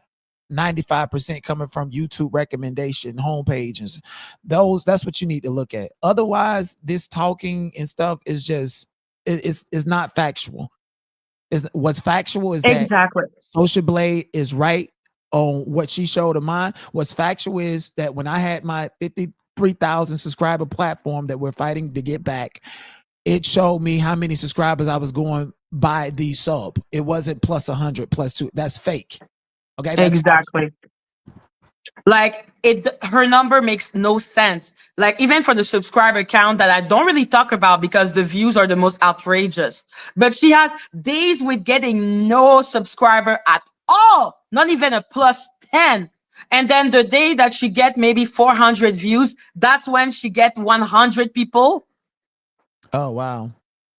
95% coming from YouTube recommendation homepages. That's what you need to look at. Otherwise, this talking and stuff is just it's not factual. What's factual is that Social Blade is right on what she showed of mine. What's factual is that when I had my 3,000 subscriber platform that we're fighting to get back, it showed me how many subscribers I was going by the sub. It wasn't plus 100, plus 2. That's fake. Okay. That's Exactly. Like her number makes no sense. Like even for the subscriber count that I don't really talk about because the views are the most outrageous. But she has days with getting no subscriber at all, not even a plus 10. And then the day that she get maybe 400 views, that's when she get 100 people. Oh, wow.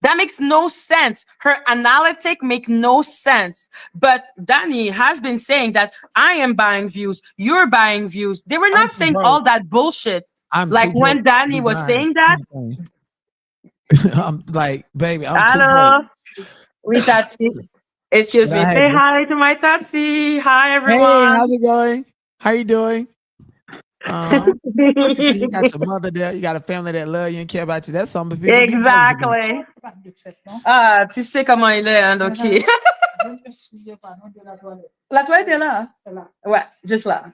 That makes no sense. Her analytic make no sense. But Dani has been saying that I am buying views. You're buying views. They were not saying all that bullshit. Like when Dani was saying that. I'm like, baby, I'm Hello. too Oui, Tati. Excuse me. Say hi to my Tati. Hi, everyone. Hey, how's it going? How you doing? Look at you. You got your mother there. You got a family that love you and care about you. That's something people Exactly. Ah, tu sais comment il est, hein, donc. La toilette est là. Ouais, juste là.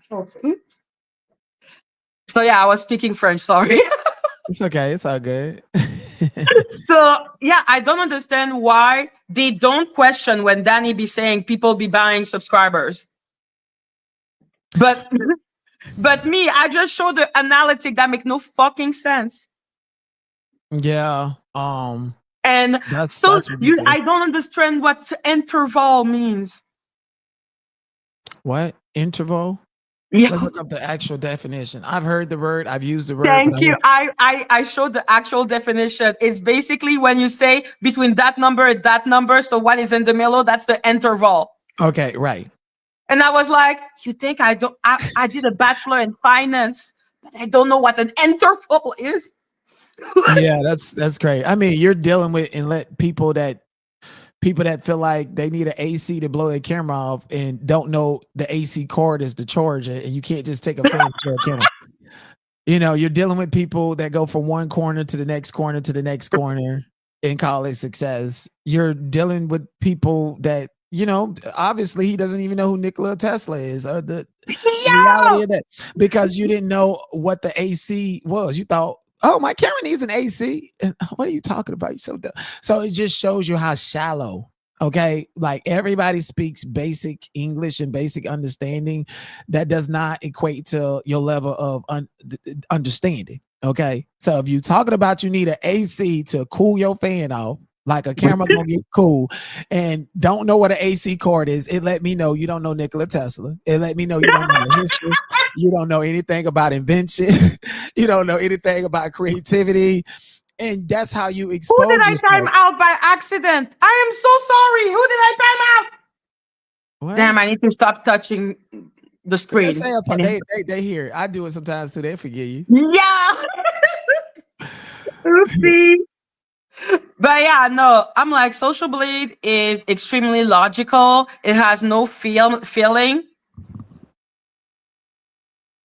So yeah, I was speaking French, sorry. It's okay. It's all good. So yeah, I don't understand why they don't question when Dani be saying people be buying subscribers. But me, I just show the analytic that make no fucking sense. Yeah. And I don't understand what interval means. What? Interval? Yeah. Let's look up the actual definition. I've heard the word. I've used the word. Thank you. I showed the actual definition. It's basically when you say between that number and that number. So what is in the middle? That's the interval. Okay, right. And I was like, you think I don't? I did a bachelor in finance, but I don't know what an interval is. Yeah, that's great. I mean, you're dealing with people that feel like they need an AC to blow their camera off and don't know the AC cord is the charger, and you can't just take a fan to a camera. You know, you're dealing with people that go from one corner to the next corner to the next corner in college success. You're dealing with people that, you know, obviously he doesn't even know who Nikola Tesla is or the reality of that, because you didn't know what the AC was. You thought, oh, my camera needs an AC. What are you talking about? You so dumb. So it just shows you how shallow. Okay, like everybody speaks basic English and basic understanding. That does not equate to your level of understanding. Okay, so if you're talking about you need an AC to cool your fan off, like a camera gonna get cool, and don't know what an AC cord is, it let me know you don't know Nikola Tesla. It let me know you don't know the history. You don't know anything about invention. You don't know anything about creativity. And that's how you expose Who did I yourself. time out by accident? I am so sorry. Who did I time out? What? Damn, I need to stop touching the screen. They hear. I do it sometimes too. They forget you. Yeah. Oopsie. But yeah, no, I'm like, Social Blade is extremely logical. It has no feeling.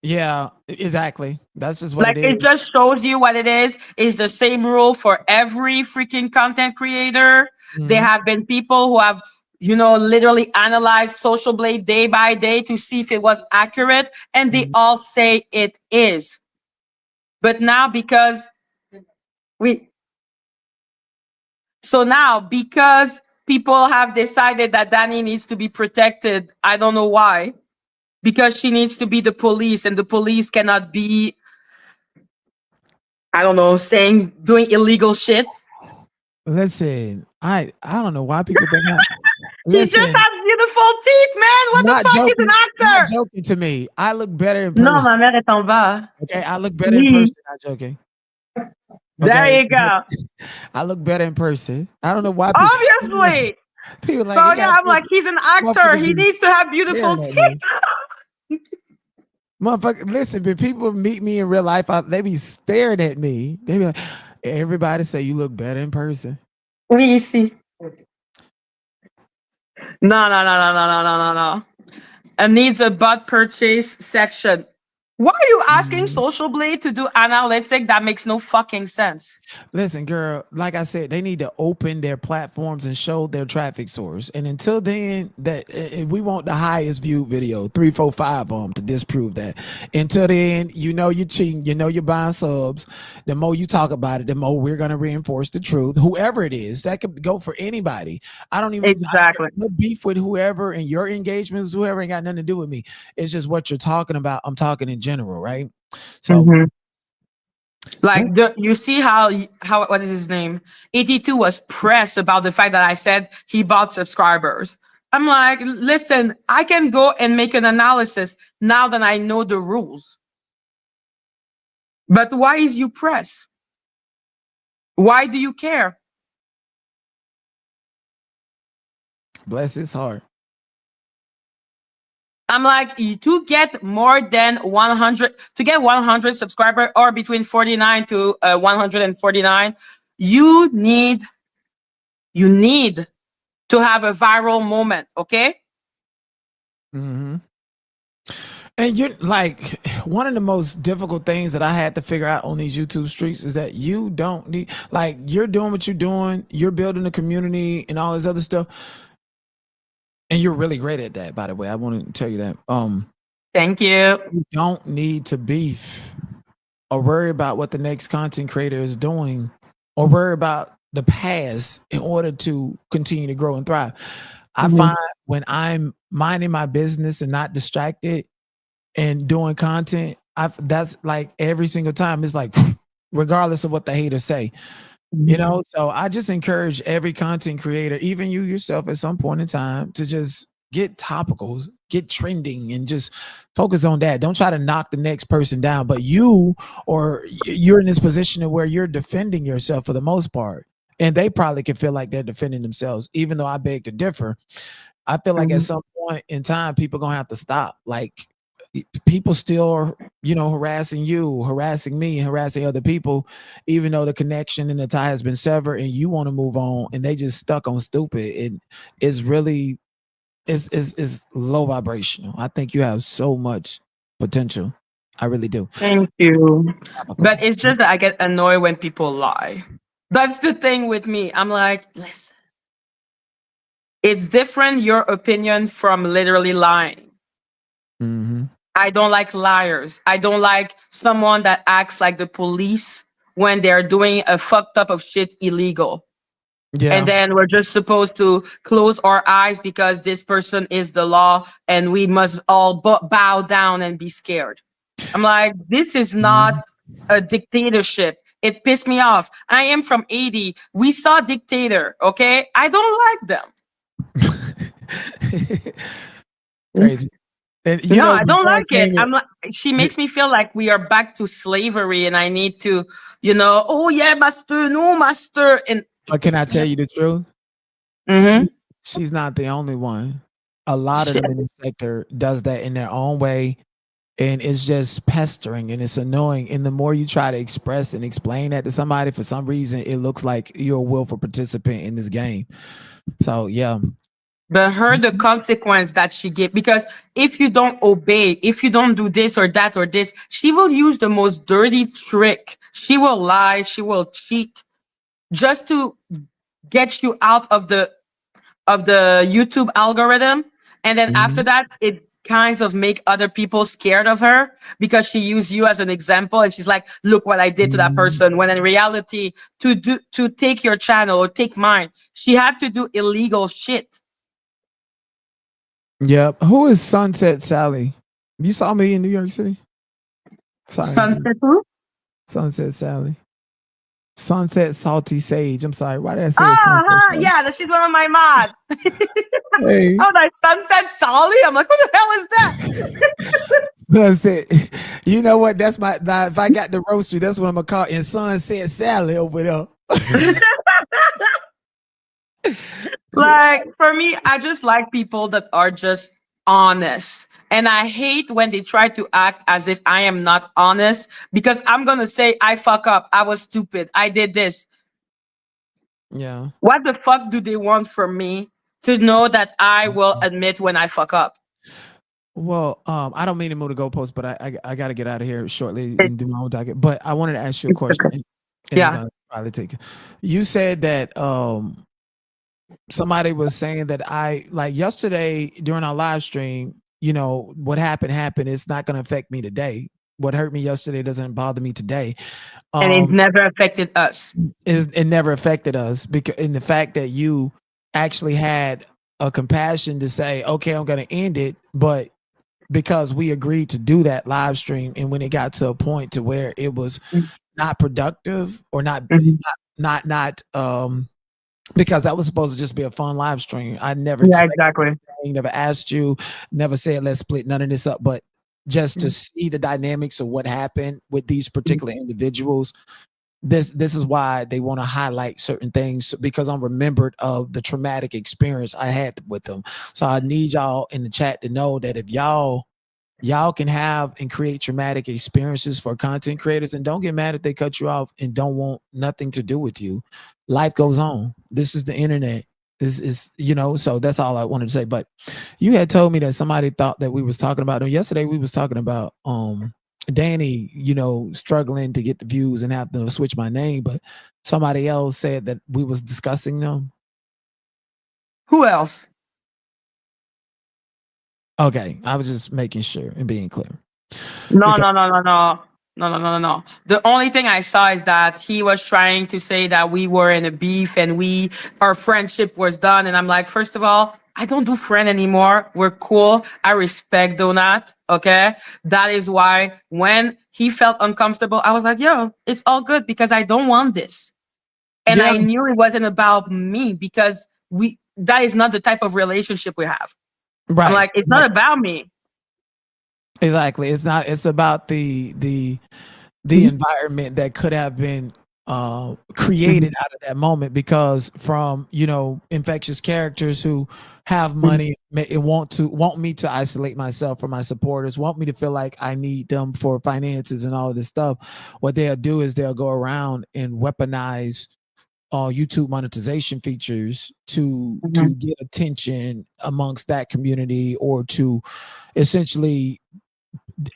Yeah, exactly. That's just what like it is. It just shows you what it is. It's the same rule for every freaking content creator. Mm-hmm. There have been people who have, you know, literally analyzed Social Blade day by day to see if it was accurate, and they all say it is. But now because people have decided that Dani needs to be protected, I don't know why. Because she needs to be the police, and the police cannot be, I don't know, doing illegal shit. Listen, I don't know why people think that. He just has beautiful teeth, man. What the fuck? He's an actor. Not joking to me. I look better in person. No, ma mère est en bas. Okay, I look better in person. Not joking. Okay. There you go. I look better in person. I don't know why. Obviously. People like, so yeah, I'm like, he's an actor. He needs to have beautiful teeth. Motherfucker, listen, but people meet me in real life, they be staring at me. They be like, everybody say you look better in person. Oui, ici. No. It needs a bot purchase section. Why are you asking Mhm. Social Blade to do analytic? That makes no fucking sense. Listen, girl, like I said, they need to open their platforms and show their traffic source. And until then, that we want the highest viewed video, 3, 4, 5 of them to disprove that. Until then, you know you're cheating, you know you're buying subs. The more you talk about it, the more we're gonna reinforce the truth. Whoever it is, that could go for anybody. I don't even Exactly. no beef with whoever, and your engagements, whoever ain't got nothing to do with me. It's just what you're talking about. I'm talking in general, right? So Mhm. Like you see how what is his name? AT2 was pressed about the fact that I said he bought subscribers. I'm like, listen, I can go and make an analysis now that I know the rules. But why is you press? Why do you care? bless his heart. I'm like, to get more than 100, to get 100 subscriber or between 49 to 149, you need to have a viral moment, okay? Mm-hmm. And you're like, one of the most difficult things that I had to figure out on these YouTube streets is that you don't need, like, you're doing what you're doing, you're building a community and all this other stuff, and you're really great at that. By the way, I want to tell you that. Thank you. You don't need to beef or worry about what the next content creator is doing, or worry about the past in order to continue to grow and thrive. I find when I'm minding my business and not distracted and doing content, that's like every single time it's like, regardless of what the haters say, you know. So I just encourage every content creator, even you yourself, at some point in time, to just get topicals, get trending, and just focus on that. Don't try to knock the next person down, but you're in this position where you're defending yourself for the most part, and they probably can feel like they're defending themselves, even though I beg to differ. I feel like at some point in time, people gonna have to stop. Like, people still are, harassing you, harassing me, harassing other people, even though the connection and the tie has been severed, and you want to move on, and they just stuck on stupid. It is really is low vibrational. I think you have so much potential. I really do. Thank you. But it's just that I get annoyed when people lie. That's the thing with me. I'm like, listen, it's different your opinion from literally lying. Mm-hmm. I don't like liars. I don't like someone that acts like the police when they're doing a fucked up of shit illegal. Yeah. And then we're just supposed to close our eyes because this person is the law and we must all bow down and be scared. I'm like, this is not a dictatorship. It pissed me off. I am from 80. We saw dictator, okay? I don't like them. Crazy. And No, I don't before I like it. came in, I'm like, she makes me feel like we are back to slavery and I need to, oh yeah, master, no master. And but can I tell you the truth? Mm-hmm. She's not the only one. A lot of them in this sector does that in their own way, and it's just pestering and it's annoying. And the more you try to express and explain that to somebody, for some reason, it looks like you're a willful participant in this game. So yeah. But her, the consequence that she gave, because if you don't obey, if you don't do this or that or this, she will use the most dirty trick. She will lie, she will cheat just to get you out of the YouTube algorithm. And then after that, it kinds of make other people scared of her because she used you as an example and she's like, look what I did to that person. When in reality, to take your channel or take mine, she had to do illegal shit. Yep. Who is Sunset Sally? You saw me in New York City? Sorry. Sunset who? Sunset Sally. Sunset Salty Sage. I'm sorry. Why did I say Uh-huh. Yeah, that she's one of my mods. Hey. Oh, that Sunset Solly. I'm like, who the hell is that? Sunset. You know what? That's my, if I got the roaster, that's what I'm going to call it. And Sunset Sally over there. Like, for me, I just like people that are just honest. And I hate when they try to act as if I am not honest because I'm going to say, I fuck up. I was stupid. I did this. Yeah. What the fuck do they want from me to know that I will admit when I fuck up? Well, I don't mean to move the goalpost, but I got to get out of here shortly and do my own docket. But I wanted to ask you a It's question, okay. and it's Yeah. gonna probably take. You said that somebody was saying that I like yesterday during our live stream. You know what happened. It's not going to affect me today. What hurt me yesterday doesn't bother me today. And it's never affected us. It never affected us because in the fact that you actually had a compassion to say, okay, I'm going to end it, but because we agreed to do that live stream, and when it got to a point to where it was not productive or not because that was supposed to just be a fun live stream. I never exactly. never asked you, never said let's split none of this up, but just to see the dynamics of what happened with these particular individuals. This is why they want to highlight certain things, because I'm remembered of the traumatic experience I had with them. So I need y'all in the chat to know that if y'all can have and create traumatic experiences for content creators, and don't get mad if they cut you off and don't want nothing to do with you. Life goes on. This is the internet. This is, so that's all I wanted to say. But you had told me that somebody thought that we was talking about them. Yesterday we was talking about Dani, struggling to get the views and have to switch my name, but somebody else said that we was discussing them. Who else? Okay, I was just making sure and being clear. No. The only thing I saw is that he was trying to say that we were in a beef and our friendship was done. And I'm like, first of all, I don't do friend anymore. We're cool. I respect Donut. Okay. That is why when he felt uncomfortable, I was like, yo, it's all good because I don't want this. And I knew it wasn't about me because that is not the type of relationship we have. Right. I'm like, it's not about me. Exactly. It's not. It's about the environment that could have been created out of that moment, because from infectious characters who have money and want me to isolate myself from my supporters, want me to feel like I need them for finances and all of this stuff. What they'll do is they'll go around and weaponize YouTube monetization features to get attention amongst that community, or to essentially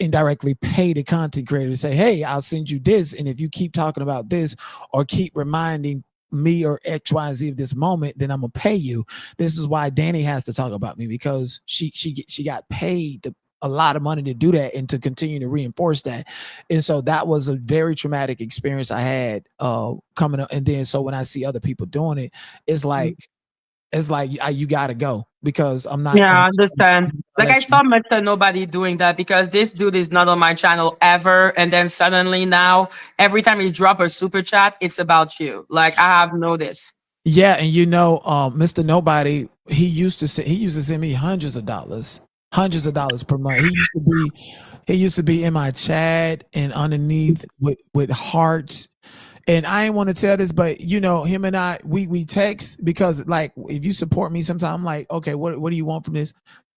indirectly pay the content creator to say, hey, I'll send you this, and if you keep talking about this or keep reminding me or X, Y, and Z of this moment, then I'm gonna pay you. This is why Dani has to talk about me, because she got paid a lot of money to do that and to continue to reinforce that. And so that was a very traumatic experience I had coming up. And then so when I see other people doing it, it's like you gotta go, because I'm not. Yeah, I understand. Like I saw Mr. Nobody doing that because this dude is not on my channel ever. And then suddenly now, every time he drop a super chat, it's about you. Like I have noticed. Yeah, and Mr. Nobody, he used to send me hundreds of dollars per month. He used to be in my chat and underneath with hearts. And I ain't want to tell this, but him and I, we text, because like if you support me sometime, I'm like, okay, what do you want from this?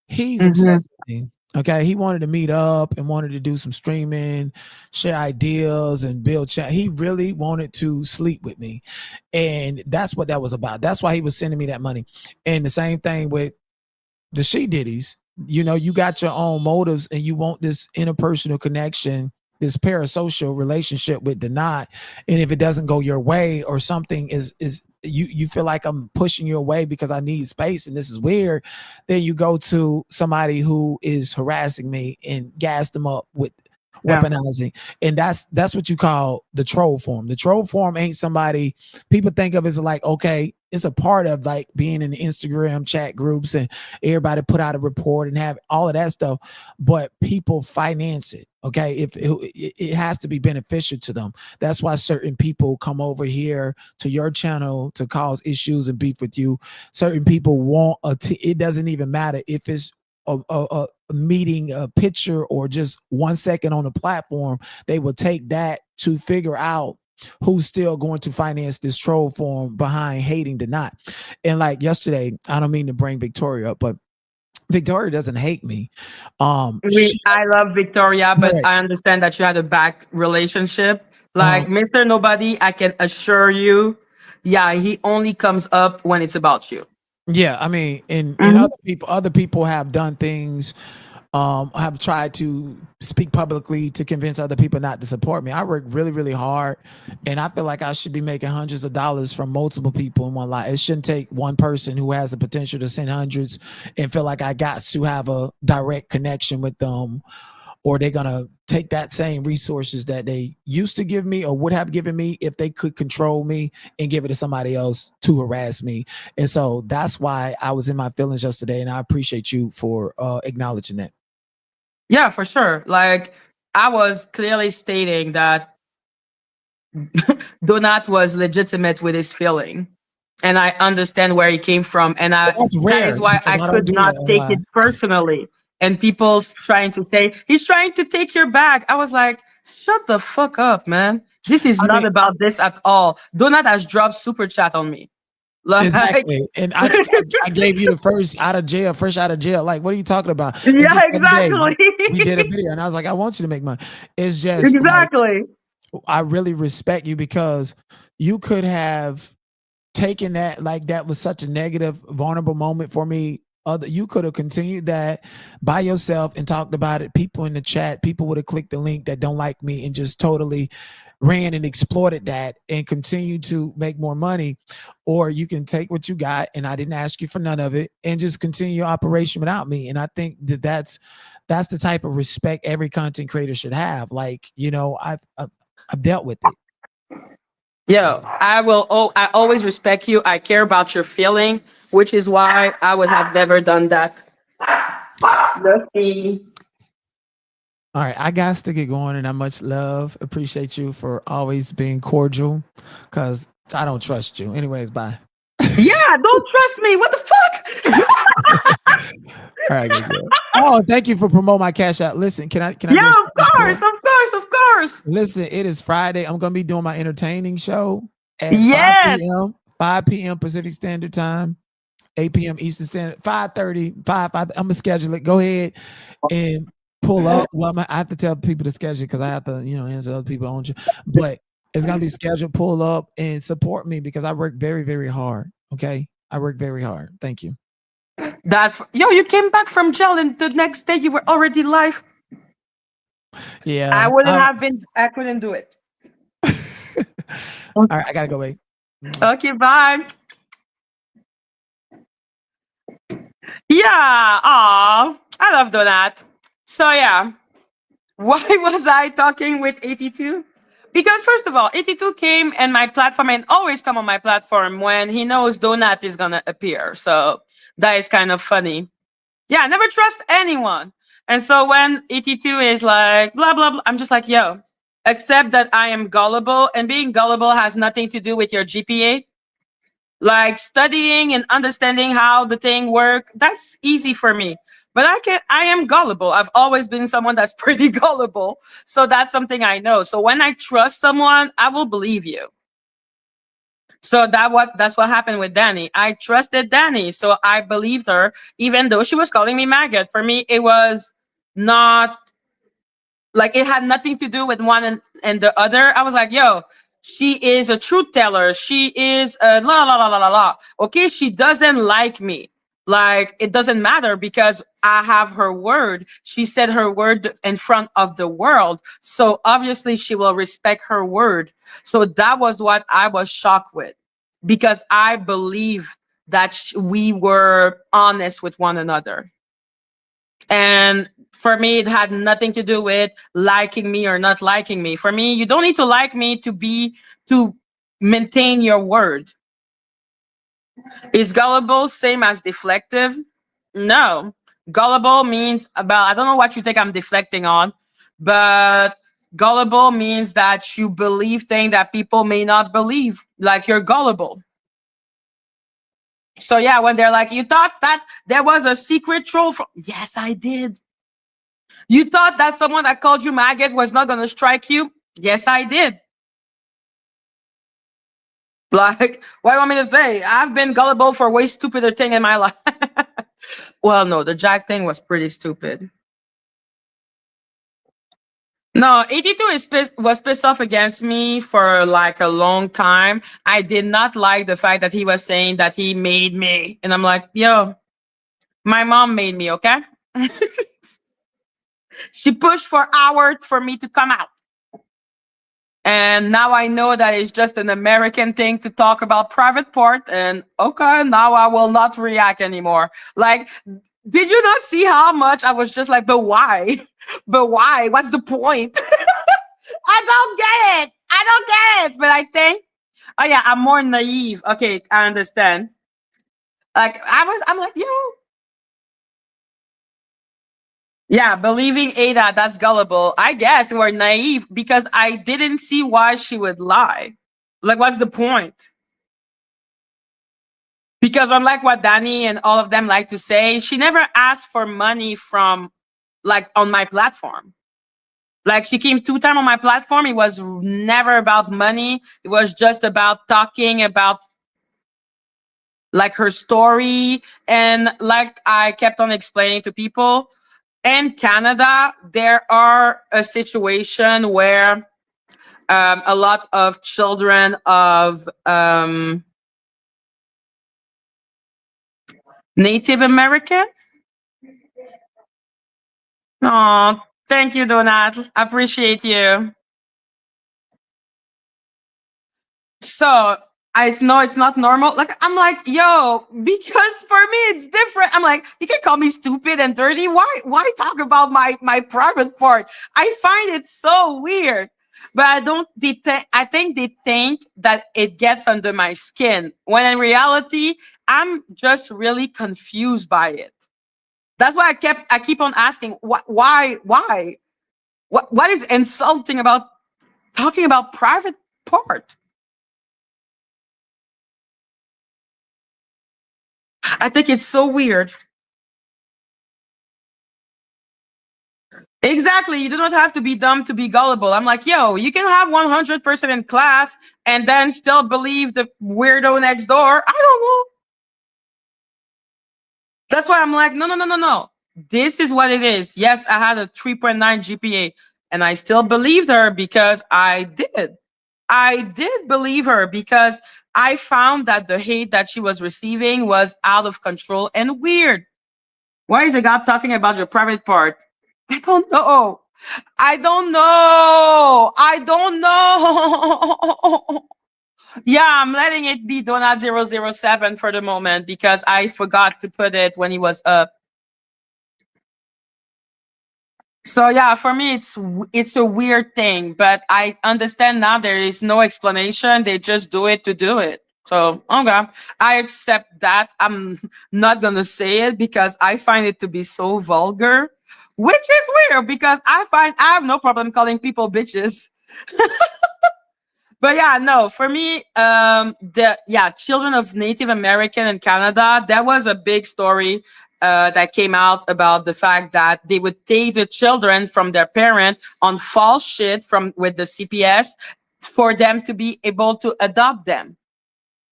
He's obsessed with me. Okay, he wanted to meet up and wanted to do some streaming, share ideas, and build chat. He really wanted to sleep with me, and that's what that was about. That's why he was sending me that money. And the same thing with the she diddies. You got your own motives, and you want this interpersonal connection, this parasocial relationship with Dani, and if it doesn't go your way, or something is you feel like I'm pushing you away because I need space and this is weird, then you go to somebody who is harassing me and gas them up with weaponizing. And that's what you call the troll form. The troll form ain't somebody people think of as like, okay, it's a part of like being in the Instagram chat groups and everybody put out a report and have all of that stuff, but people finance it. Okay, if it has to be beneficial to them. That's why certain people come over here to your channel to cause issues and beef with you. Certain people want it doesn't even matter if it's a meeting, a picture, or just 1 second on the platform. They will take that to figure out who's still going to finance this troll form behind hating to not. And like yesterday, I don't mean to bring Victoria up, but Victoria doesn't hate me. I love Victoria, but right. I understand that you had a back relationship. Like Mr. Nobody, I can assure you, yeah, he only comes up when it's about you. Yeah, I mean, and other people have done things have tried to speak publicly to convince other people not to support me. I work really, really hard, and I feel like I should be making hundreds of dollars from multiple people in one life. It shouldn't take one person who has the potential to send hundreds and feel like I got to have a direct connection with them, or they're gonna take that same resources that they used to give me or would have given me if they could control me and give it to somebody else to harass me. And so that's why I was in my feelings yesterday, and I appreciate you for acknowledging that. Yeah, for sure. Like, I was clearly stating that Donat was legitimate with his feeling. And I understand where he came from. And That's that rare is why because I I don't could do not that take online. it personally. And people's trying to say, he's trying to take your bag. I was like, shut the fuck up, man. This is I not mean, about this at all. Donat has dropped super chat on me. Like, exactly. And I gave you the fresh out of jail. Like, what are you talking about? And yeah, just the other day, exactly. we did a video, and I was like, I want you to make money. It's just like, Exactly. I really respect you because you could have taken that like that was such a negative, vulnerable moment for me. You could have continued that by yourself and talked about it. People in the chat, people would have clicked the link that don't like me and just totally ran and exploited that and continue to make more money. Or you can take what you got, and I didn't ask you for none of it, and just continue your operation without me. And I think that that's the type of respect every content creator should have. Like, you know, I've dealt with it. Yo, I will. Oh, I always respect you. I care about your feeling, which is why I would have never done that. Lucky. All right, I got to get going, and I much love, appreciate you for always being cordial, because I don't trust you. Anyways, bye. Yeah, don't trust me. What the fuck? All right, good. Oh, thank you for promoting my cash out. Listen, can I? Yeah, do a of course, of course, of course. Listen, it is Friday. I'm gonna be doing my entertaining show at Yes. 5 p.m. 5 p.m. Pacific Standard Time, 8 p.m. Eastern Standard, 5:30, 5. I'm gonna schedule it. Go ahead and pull up. Well, I have to tell people to schedule because I have to, answer other people on you. But it's gonna be scheduled. Pull up and support me because I work very, very hard. Okay, I work very hard. Thank you. You came back from jail and the next day you were already live. Yeah, I couldn't do it. All right, I gotta go. Wait. Okay, bye. Yeah, I love Donat. So yeah, why was I talking with AT2? Because first of all, AT2 came and my platform and always come on my platform when he knows Donat is gonna appear. So that is kind of funny. Yeah, I never trust anyone. And so when AT2 is like, blah, blah, blah, I'm just like, yo, except that I am gullible, and being gullible has nothing to do with your GPA. Like studying and understanding how the thing works, that's easy for me. But I am gullible. I've always been someone that's pretty gullible. So that's something I know. So when I trust someone, I will believe you. So that's what happened with Dani. I trusted Dani, so I believed her, even though she was calling me maggot. For me, it was not like it had nothing to do with one and the other. I was like, yo, she is a truth teller. She is a la la la la la la. Okay, she doesn't like me. Like, it doesn't matter because I have her word. She said her word in front of the world. So obviously she will respect her word. So that was what I was shocked with, because I believe that we were honest with one another. And for me, it had nothing to do with liking me or not liking me. For me, you don't need to like me to maintain your word. Is gullible same as deflective? No. Gullible means I don't know what you think I'm deflecting on, but gullible means that you believe things that people may not believe. Like, you're gullible. So yeah, when they're like, you thought that there was a secret troll from... Yes, I did. You thought that someone that called you maggot was not going to strike you? Yes, I did. Like, what do you want me to say? I've been gullible for way stupider thing in my life. Well, no, the Jack thing was pretty stupid. No, AT2 was pissed off against me for like a long time. I did not like the fact that he was saying that he made me. And I'm like, yo, my mom made me, okay? She pushed for hours for me to come out. And now I know that it's just an American thing to talk about private part. And okay, now I will not react anymore. Like, did you not see how much I was just like, but why? But why? What's the point? I don't get it. I don't get it. But I think, oh yeah, I'm more naive. Okay, I understand. Like I'm like, yo. Yeah, believing Ada, that's gullible. I guess we're naive because I didn't see why she would lie. Like, what's the point? Because unlike what Dani and all of them like to say, she never asked for money from, like, on my platform. Like, she came 2 times on my platform. It was never about money. It was just about talking about, like, her story. And like I kept on explaining to people, in Canada, there are a situation where a lot of children of Native American. Oh, thank you, Donat. Appreciate you. So I know it's not normal. Like, I'm like, yo, because for me it's different. I'm like, you can call me stupid and dirty. Why talk about my private part? I find it so weird. But I think they think that it gets under my skin. When in reality, I'm just really confused by it. That's why I keep on asking, why? What is insulting about talking about private part? I think it's so weird. Exactly. You do not have to be dumb to be gullible. I'm like, yo, you can have 100% in class and then still believe the weirdo next door. I don't know. That's why I'm like, no. This is what it is. Yes, I had a 3.9 GPA and I still believed her because I did. I did believe her because I found that the hate that she was receiving was out of control and weird. Why is a guy talking about your private part? I don't know. I don't know. I don't know. Yeah, I'm letting it be Donut 007 for the moment because I forgot to put it when he was up. So yeah, for me it's a weird thing, but I understand now there is no explanation. They just do it to do it. So okay, I accept that. I'm not gonna say it because I find it to be so vulgar, which is weird because I have no problem calling people bitches. But yeah, no, for me, children of Native American in Canada, that was a big story that came out about the fact that they would take the children from their parent on false shit with the CPS for them to be able to adopt them.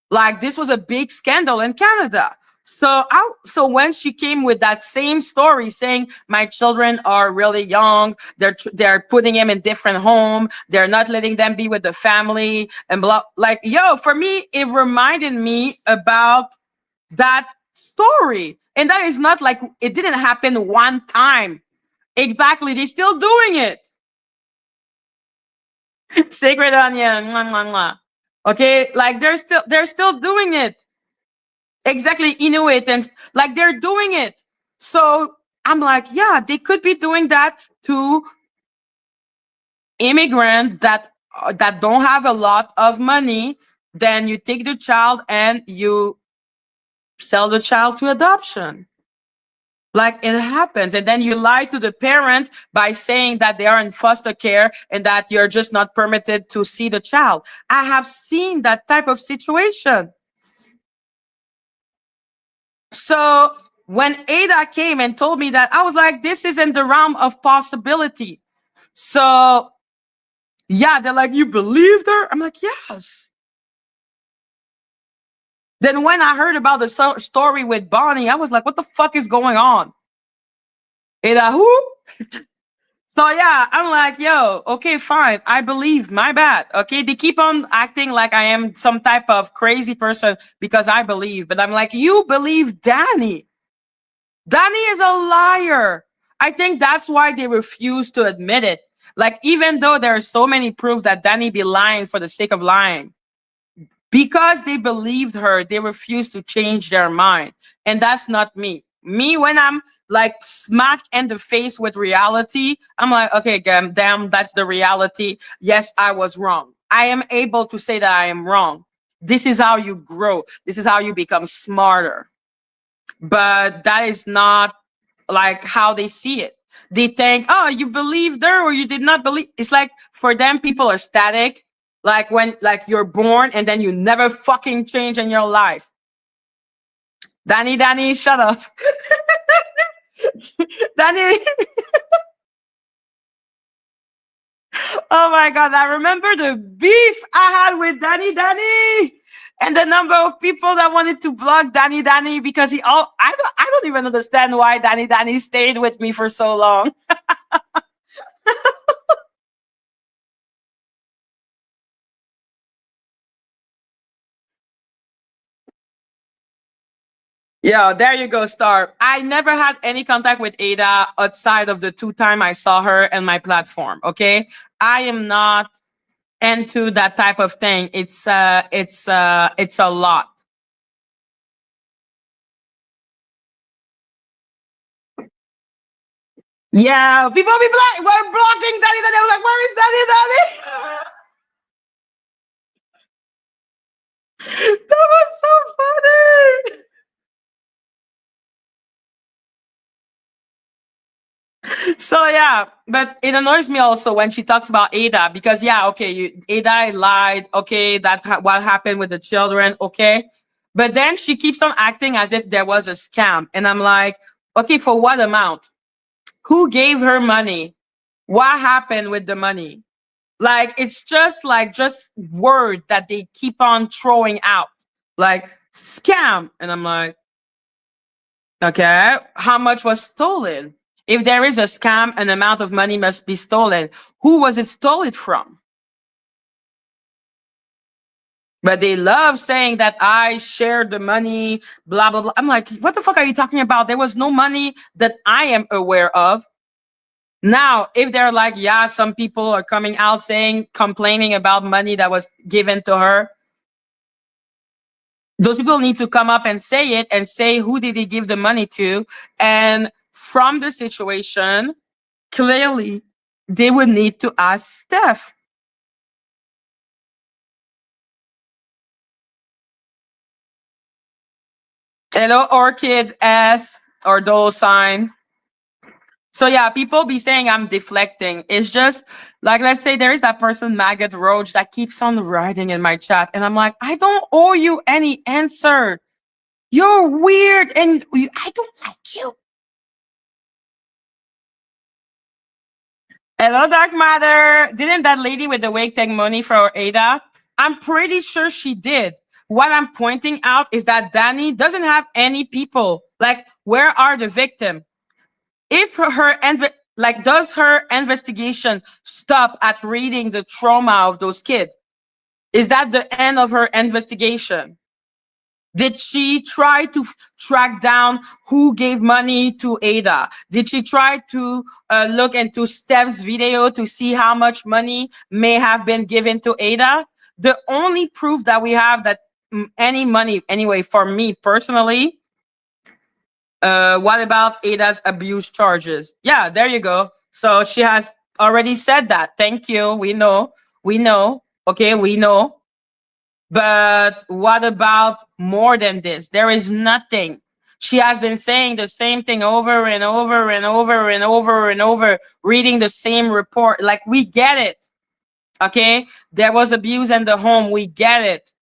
Like, this was a big scandal in Canada. So when she came with that same story saying my children are really young, they're putting them in different home, they're not letting them be with the family and blah, like, yo, for me, it reminded me about that story. And that is not like it didn't happen one time. Exactly. They're still doing it. Sacred onion. Mwah, mwah, mwah. Okay, like they're still doing it. Exactly, Inuit, and like they're doing it. So I'm like, yeah, they could be doing that to immigrants that don't have a lot of money. Then you take the child and you sell the child to adoption. Like, it happens. And then you lie to the parent by saying that they are in foster care and that you're just not permitted to see the child. I have seen that type of situation. So when Ada came and told me that, I was like, this is in the realm of possibility. So yeah, they're like, you believed her? I'm like, yes. Then when I heard about the story with Bonnie, I was like, what the fuck is going on? Ada who? So yeah, I'm like, yo, okay, fine. I believe, my bad. Okay, they keep on acting like I am some type of crazy person because I believe. But I'm like, you believe Dani. Dani is a liar. I think that's why they refuse to admit it. Like, even though there are so many proof that Dani be lying for the sake of lying, because they believed her, they refuse to change their mind. And that's not me. Me, when I'm like smacked in the face with reality, I'm like, okay, damn, that's the reality. Yes, I was wrong. I am able to say that I am wrong. This is how you grow. This is how you become smarter. But that is not like how they see it. They think, oh, you believed her or you did not believe. It's like for them, people are static. Like when like you're born and then you never fucking change in your life. Dani, shut up. Dani. Oh my God. I remember the beef I had with Dani. And the number of people that wanted to block Dani because I don't even understand why Dani stayed with me for so long. Yeah, there you go, Star. I never had any contact with Ada outside of the 2 times I saw her and my platform. Okay, I am not into that type of thing. It's a lot. Yeah, people be we're blocking Dani. I was like, where is Dani? That was so funny. So yeah, but it annoys me also when she talks about Ada because yeah, okay, Ada lied. Okay, that's what happened with the children. Okay, but then she keeps on acting as if there was a scam, and I'm like, okay, for what amount? Who gave her money? What happened with the money? Like it's just word that they keep on throwing out, like scam, and I'm like, okay, how much was stolen? If there is a scam, an amount of money must be stolen. Who was it stolen from? But they love saying that I shared the money, blah, blah, blah. I'm like, what the fuck are you talking about? There was no money that I am aware of. Now, if they're like, yeah, some people are coming out complaining about money that was given to her, those people need to come up and say it and say who did they give the money to. And from the situation, clearly, they would need to ask Steph. Hello, Orchid S or $. So yeah, people be saying I'm deflecting. It's just like, let's say there is that person, Maggot Roach, that keeps on writing in my chat. And I'm like, I don't owe you any answer. You're weird and I don't like you. Hello, Dark Matter. Didn't that lady with the wig take money for Ada? I'm pretty sure she did. What I'm pointing out is that Dani doesn't have any people. Like, where are the victims? If does her investigation stop at reading the trauma of those kids? Is that the end of her investigation? Did she try to track down who gave money to Ada? Did she try to look into Steph's video to see how much money may have been given to Ada? The only proof that we have that any money, anyway, for me personally, what about Ada's abuse charges? Yeah, there you go. So she has already said that. Thank you. We know. Okay, we know. But what about more than this? There is nothing. She has been saying the same thing over and over and over and over and over, reading the same report. Like, we get it. Okay? There was abuse in the home. We get it.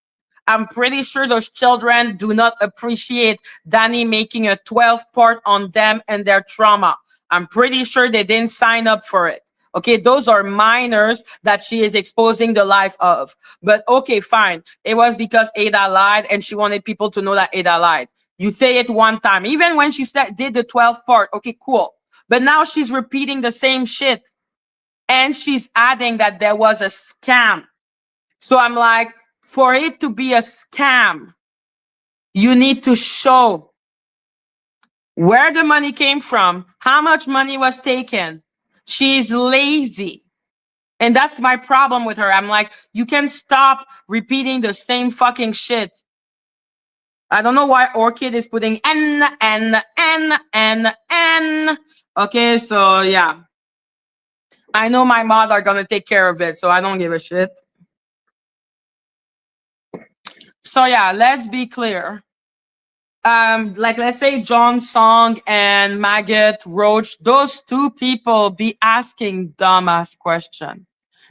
I'm pretty sure those children do not appreciate Dani making a 12-part on them and their trauma. I'm pretty sure they didn't sign up for it. Okay, those are minors that she is exposing the life of. But okay, fine. It was because Ada lied and she wanted people to know that Ada lied. You say it one time. Even when she did the 12th part, okay, cool. But now she's repeating the same shit. And she's adding that there was a scam. So I'm like, for it to be a scam, you need to show where the money came from, how much money was taken. She's lazy. And that's my problem with her. I'm like, you can stop repeating the same fucking shit. I don't know why Orchid is putting N. Okay, so yeah. I know my mod are gonna take care of it, so I don't give a shit. So yeah, let's be clear. Like let's say John Song and Maggot Roach, those two people be asking dumbass question,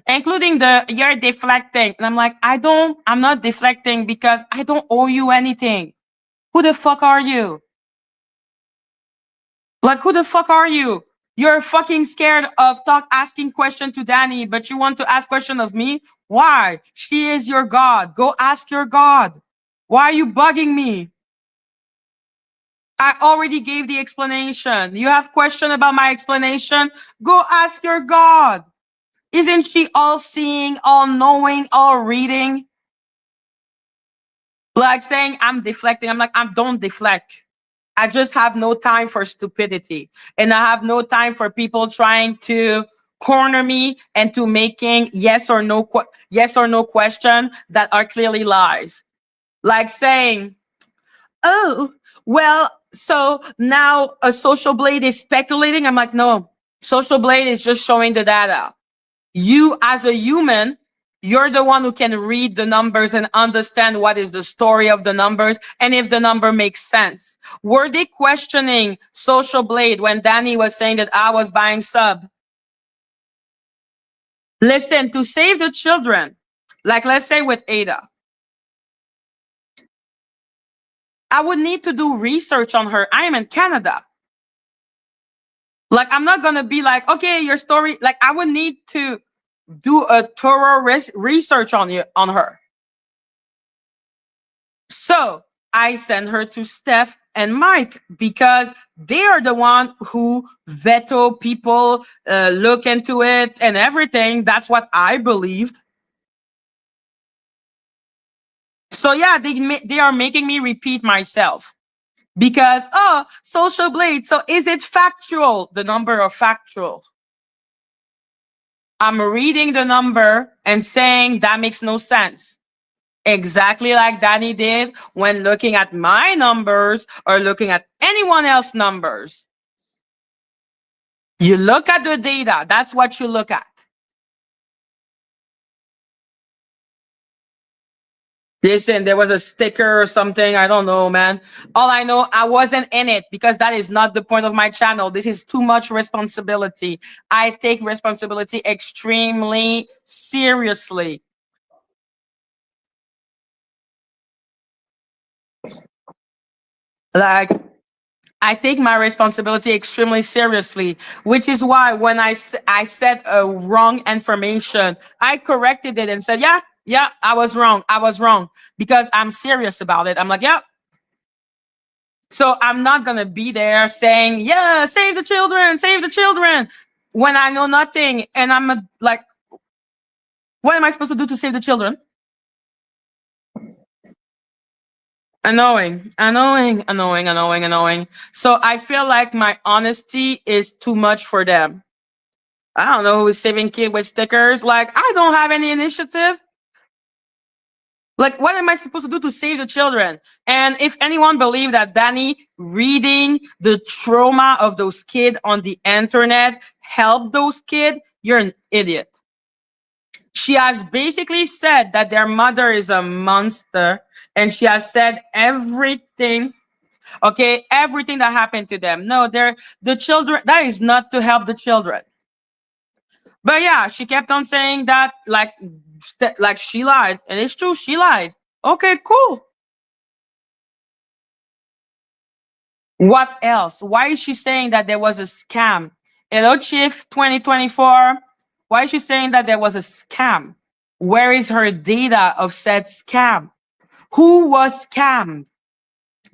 including the you're deflecting. And I'm like, I'm not deflecting because I don't owe you anything. Who the fuck are you? Like, who the fuck are you? You're fucking scared of asking question to Dani, but you want to ask question of me? Why? She is your God. Go ask your God. Why are you bugging me? I already gave the explanation. You have question about my explanation? Go ask your God. Isn't she all seeing, all knowing, all reading? Like saying I'm deflecting. I'm like, don't deflect. I just have no time for stupidity. And I have no time for people trying to corner me into making yes or no question that are clearly lies. Like saying, oh, well, so now a Social Blade is speculating. I'm like, no, Social Blade is just showing the data. You as a human, you're the one who can read the numbers and understand what is the story of the numbers and if the number makes sense. Were they questioning Social Blade when Dani was saying that I was buying sub? Listen, to save the children, like let's say with Ada, I would need to do research on her. I am in Canada. Like, I'm not going to be like, okay, your story, like I would need to do a thorough research on her. So I send her to Steph and Mike because they are the one who veto people, look into it and everything. That's what I believed. So yeah, they are making me repeat myself because, oh, Social Blade. So is it factual? The number of factual. I'm reading the number and saying that makes no sense. Exactly like Dani did when looking at my numbers or looking at anyone else's numbers. You look at the data. That's what you look at. Listen, there was a sticker or something. I don't know, man. All I know, I wasn't in it because that is not the point of my channel. This is too much responsibility. I take responsibility extremely seriously. Like, I take my responsibility extremely seriously, which is why when I said wrong information, I corrected it and said, yeah, I was wrong because I'm serious about it. I'm like, yeah. So I'm not going to be there saying, yeah, save the children when I know nothing. And I'm like, what am I supposed to do to save the children? Annoying. So I feel like my honesty is too much for them. I don't know who is saving kid with stickers. Like, I don't have any initiative. Like, what am I supposed to do to save the children? And if anyone believes that Dani reading the trauma of those kids on the internet helped those kids, you're an idiot. She has basically said that their mother is a monster, and she has said everything, okay, everything that happened to them. No, they're the children. That is not to help the children. But yeah, she kept on saying that like she lied, and it's true, she lied. Okay, cool. What else? Why is she saying that there was a scam? Hello, Chief 2024. Why is she saying that there was a scam? Where is her data of said scam? Who was scammed?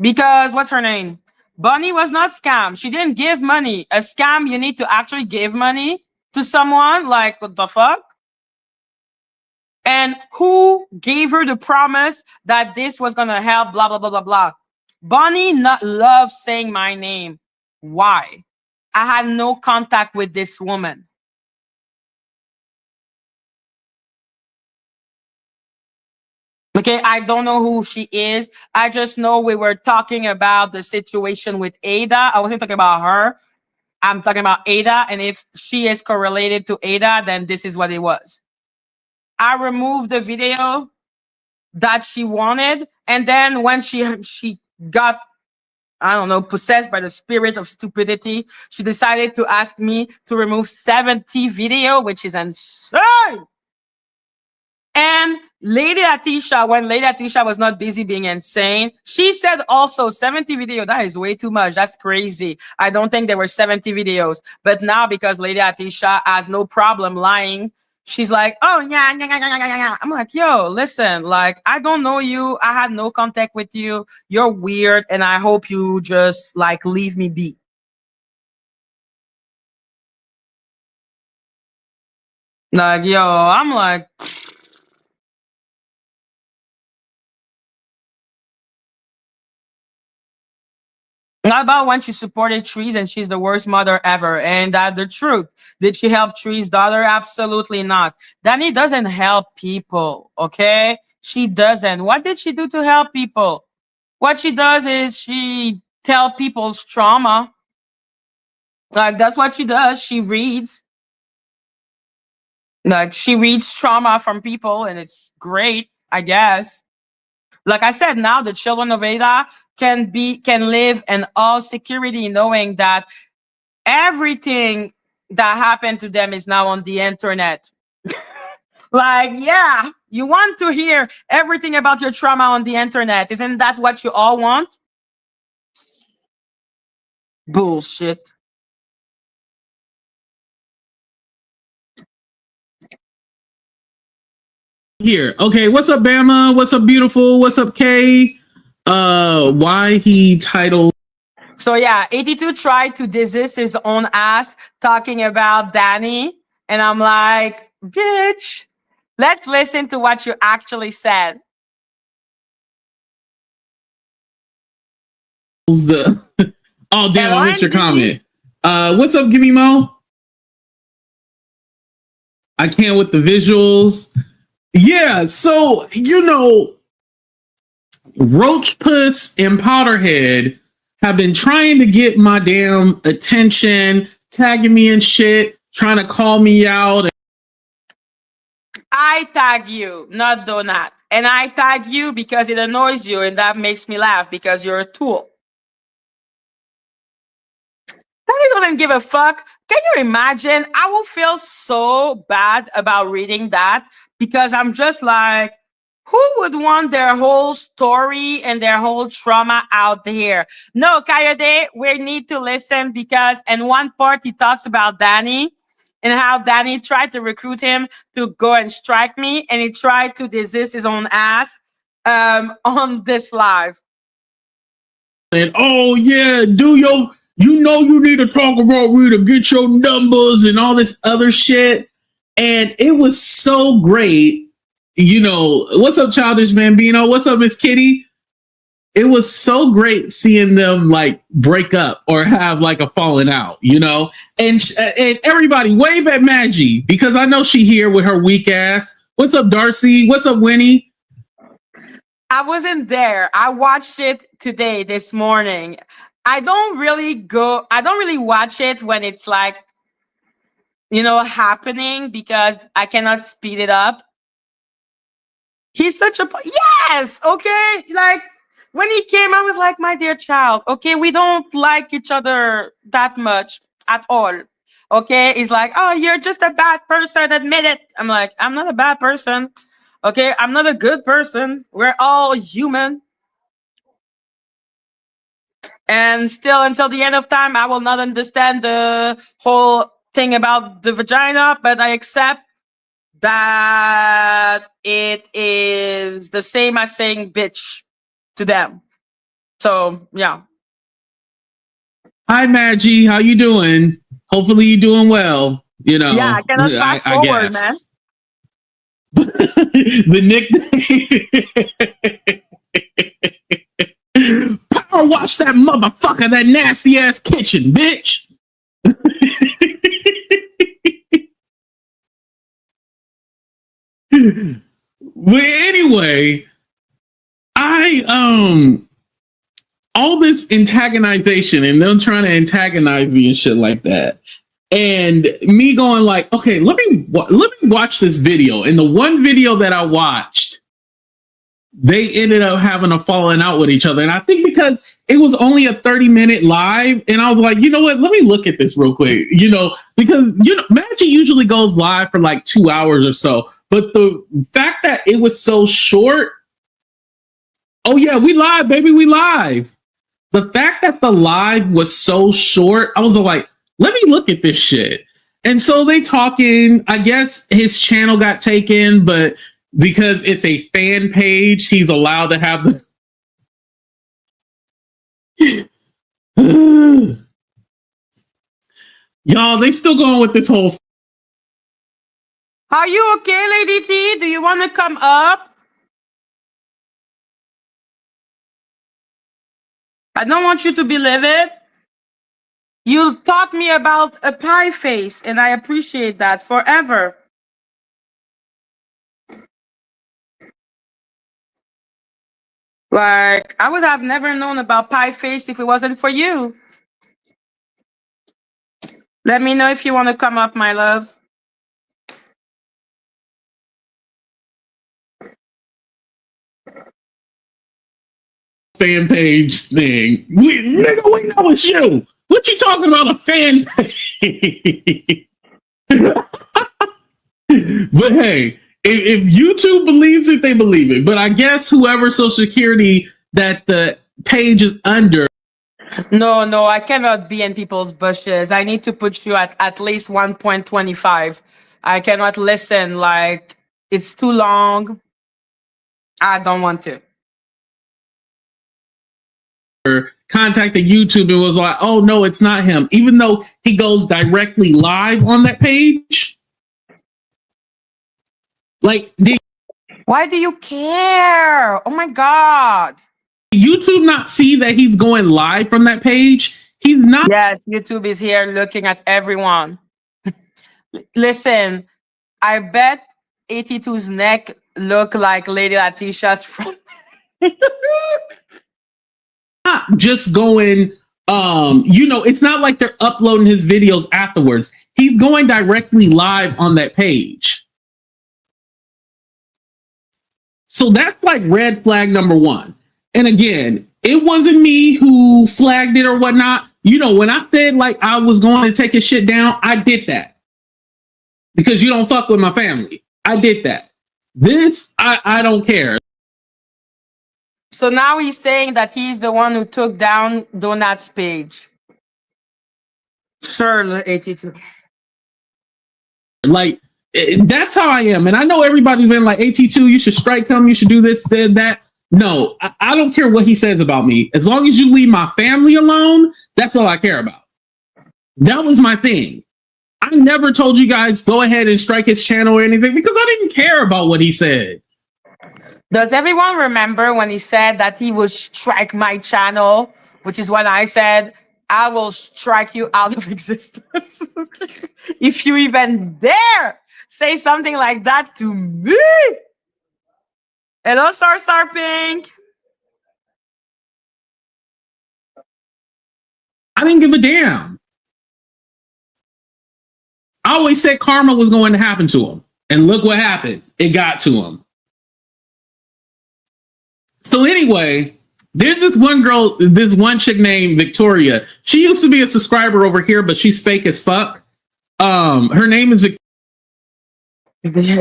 Because what's her name? Bunny was not scammed. She didn't give money. A scam, you need to actually give money to someone. Like, what the fuck? And who gave her the promise that this was going to help, blah, blah, blah, blah, blah. Bunny not loves saying my name. Why? I had no contact with this woman. Okay, I don't know who she is. I just know we were talking about the situation with Ada. I wasn't talking about her. I'm talking about Ada. And if she is correlated to Ada, then this is what it was. I removed the video that she wanted. And then when she got, I don't know, possessed by the spirit of stupidity, she decided to ask me to remove 70 video, which is insane. And Lady Atisha, when Lady Atisha was not busy being insane, she said also 70 video. That is way too much. That's crazy. I don't think there were 70 videos. But now because Lady Atisha has no problem lying, she's like, oh, yeah, yeah, yeah, yeah, yeah, yeah. I'm like, yo, listen, like, I don't know you. I had no contact with you. You're weird. And I hope you just like leave me be. Like, yo, I'm like, not about when she supported Trees and she's the worst mother ever. And that the truth. Did she help Trees' daughter? Absolutely not. Dani doesn't help people, okay? She doesn't. What did she do to help people? What she does is she tell people's trauma. Like, that's what she does. She reads. Like, she reads trauma from people, and it's great, I guess. Like I said, now the children of Ada can live in all security, knowing that everything that happened to them is now on the internet. Like, yeah, you want to hear everything about your trauma on the internet. Isn't that what you all want? Bullshit. Here. Okay, what's up, Bama? What's up, beautiful? What's up, Kay? Why he titled. So yeah, AT2 tried to diss his own ass talking about Dani. And I'm like, bitch, let's listen to what you actually said. Oh, damn, I missed your comment. What's up, Gimme Mo? I can't with the visuals. Yeah, so, you know, Roach Puss and Powderhead have been trying to get my damn attention, tagging me and shit, trying to call me out. I tag you, not Donut. And I tag you because it annoys you, and that makes me laugh because you're a tool. Daddy doesn't give a fuck. Can you imagine? I will feel so bad about reading that because I'm just like, who would want their whole story and their whole trauma out here? No, Kayode, we need to listen because in one part he talks about Dani and how Dani tried to recruit him to go and strike me, and he tried to desist his own ass on this live. And oh yeah, you need to talk about me to get your numbers and all this other shit. And it was so great. You know, what's up, Childish Bambino? What's up, Miss Kitty? It was so great seeing them like break up or have like a falling out, you know? And everybody wave at Madgie because I know she here with her weak ass. What's up, Darcy? What's up, Winnie? I wasn't there. I watched it today, this morning. I don't really watch it when it's like, you know, happening because I cannot speed it up. He's such a, yes, okay. Like when he came, I was like, my dear child, okay, we don't like each other that much at all. Okay. He's like, oh, you're just a bad person. Admit it. I'm like, I'm not a bad person. Okay. I'm not a good person. We're all human. And still until the end of time, I will not understand the whole thing about the vagina, but I accept that it is the same as saying bitch to them. So yeah. Hi Madgie, how you doing? Hopefully you're doing well. You know, Yeah, I cannot fast forward, man. The nickname I'll watch that motherfucker, that nasty ass kitchen, bitch. But anyway, all this antagonization and them trying to antagonize me and shit like that, and me going like, okay, let me watch this video. And the one video that I watched, they ended up having a falling out with each other. And I think because it was only a 30-minute live, and I was like, you know what? Let me look at this real quick. Because Madgie usually goes live for like 2 hours or so. But the fact that it was so short, oh yeah, we live, baby, we live. The fact that the live was so short, I was like, let me look at this shit. And so they talking, I guess his channel got taken, but because it's a fan page, he's allowed to have the... Y'all, they still going with this whole... Are you okay, Lady T? Do you want to come up? I don't want you to believe it. You taught me about a pie face, and I appreciate that forever. Like, I would have never known about pie face if it wasn't for you. Let me know if you want to come up, my love. Fan page thing. Nigga, we know it's you. What you talking about, a fan page? But hey, if YouTube believes it, they believe it. But I guess whoever Social Security that the page is under. No, I cannot be in people's bushes. I need to put you at least 1.25. I cannot listen. Like, it's too long. I don't want to. Contacted YouTube and was like, oh no, it's not him, even though he goes directly live on that page. Like, why do you care? Oh my God. YouTube not see that he's going live from that page? He's not. Yes, YouTube is here looking at everyone. Listen, I bet AT2's neck look like Lady Letitia's front. Not just going, it's not like they're uploading his videos afterwards. He's going directly live on that page. So that's like red flag number one. And again, it wasn't me who flagged it or whatnot. When I said like I was going to take his shit down, I did that. Because you don't fuck with my family. I did that. This, I don't care. So now he's saying that he's the one who took down Donat's page. Sure, AT2. Like, that's how I am. And I know everybody's been like, AT2, you should strike him. You should do this, that. No, I don't care what he says about me. As long as you leave my family alone, that's all I care about. That was my thing. I never told you guys go ahead and strike his channel or anything because I didn't care about what he said. Does everyone remember when he said that he would strike my channel, which is when I said, I will strike you out of existence. If you even dare say something like that to me. Hello, Star Pink. I didn't give a damn. I always said karma was going to happen to him. And look what happened. It got to him. So anyway, there's this one girl, this one chick named Victoria. She used to be a subscriber over here, but she's fake as fuck. Her name is Victoria.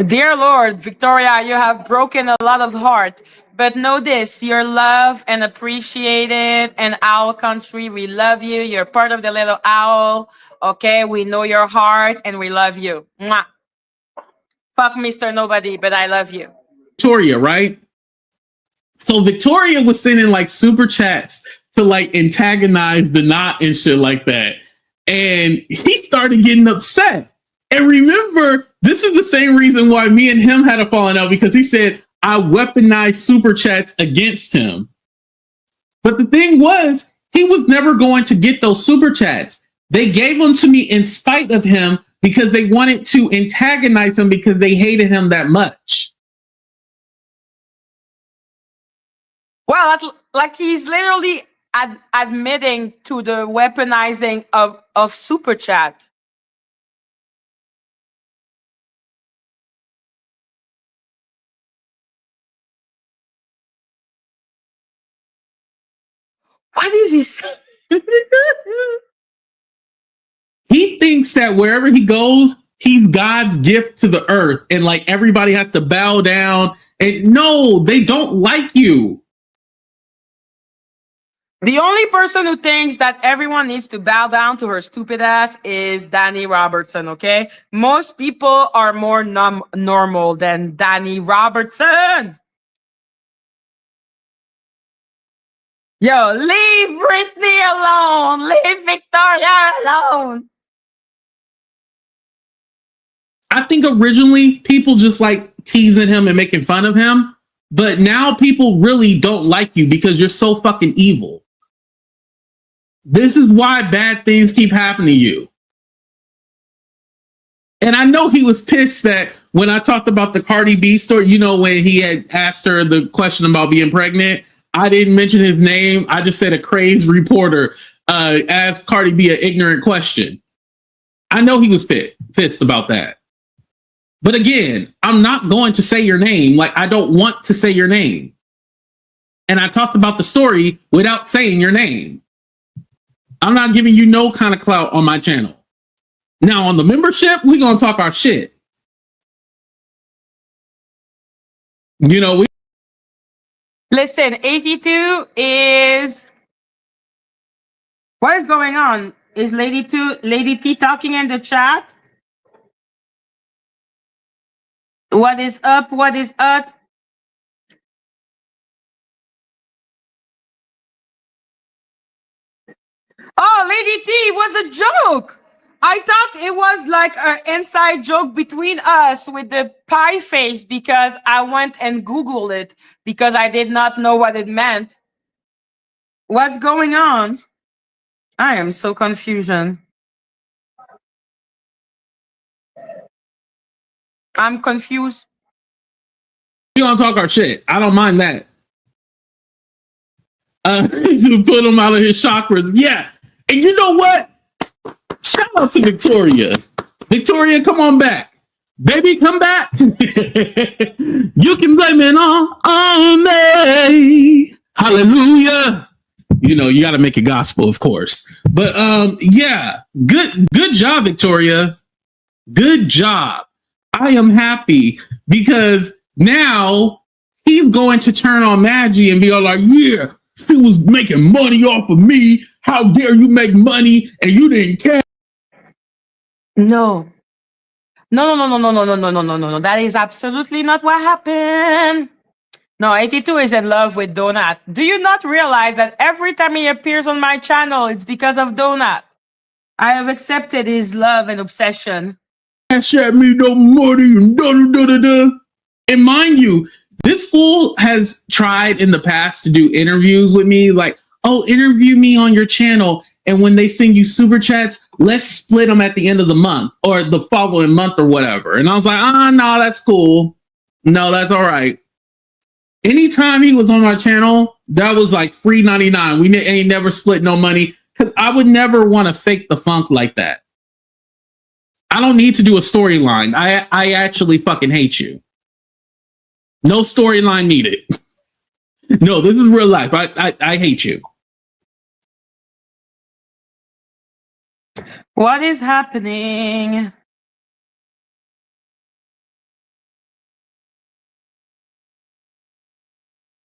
Dear Lord, Victoria, you have broken a lot of heart. But know this, you're loved and appreciated in our country. We love you. You're part of the little owl. Okay, we know your heart and we love you. Mwah. Fuck Mr. Nobody, but I love you. Victoria, right? So Victoria was sending like super chats to like antagonize the knot and shit like that. And he started getting upset. And remember, this is the same reason why me and him had a falling out, because he said I weaponized super chats against him. But the thing was, he was never going to get those super chats. They gave them to me in spite of him because they wanted to antagonize him because they hated him that much. Well, like he's literally admitting to the weaponizing of super chat. What is he saying? He thinks that wherever he goes, he's God's gift to the earth, and like everybody has to bow down. And no, they don't like you. The only person who thinks that everyone needs to bow down to her stupid ass is Dani Robotson, okay? Most people are more normal than Dani Robotson. Yo, leave Britney alone. Leave Victoria alone. I think originally people just like teasing him and making fun of him, but now people really don't like you because you're so fucking evil. This is why bad things keep happening to you. And I know he was pissed that when I talked about the Cardi B story, you know, when he had asked her the question about being pregnant, I didn't mention his name. I just said a crazed reporter asked Cardi B an ignorant question. I know he was pissed about that. But again, I'm not going to say your name. Like, I don't want to say your name. And I talked about the story without saying your name. I'm not giving you no kind of clout on my channel. Now, on the membership, we're going to talk our shit. You know, Listen, AT2 is... What is going on? Is Lady T talking in the chat? What is up? What is up? Oh, Lady T, it was a joke. I thought it was like an inside joke between us with the pie face because I went and Googled it because I did not know what it meant. What's going on? I am so confused. I'm confused. we're going to talk our shit. I don't mind that. To put him out of his chakras. Yeah. And you know what? Shout out to Victoria. Victoria, come on back. Baby, come back. You can blame it on me. Hallelujah. You know, you got to make it gospel, of course. But yeah, good job, Victoria. Good job. I am happy because now he's going to turn on Madgie and be all like, yeah, she was making money off of me. How dare you make money and you didn't care? No. No. That is absolutely not what happened. No, AT2 is in love with Donut. Do you not realize that every time he appears on my channel, it's because of Donut? I have accepted his love and obsession. Cash at me no money and da. And mind you, this fool has tried in the past to do interviews with me, like, oh, interview me on your channel. And when they send you super chats, let's split them at the end of the month or the following month or whatever. And I was like, no, that's cool. No, that's all right. Anytime he was on my channel, that was like free 99. We ain't never split no money because I would never want to fake the funk like that. I don't need to do a storyline. I actually fucking hate you. No storyline needed. No, this is real life. I hate you. What is happening?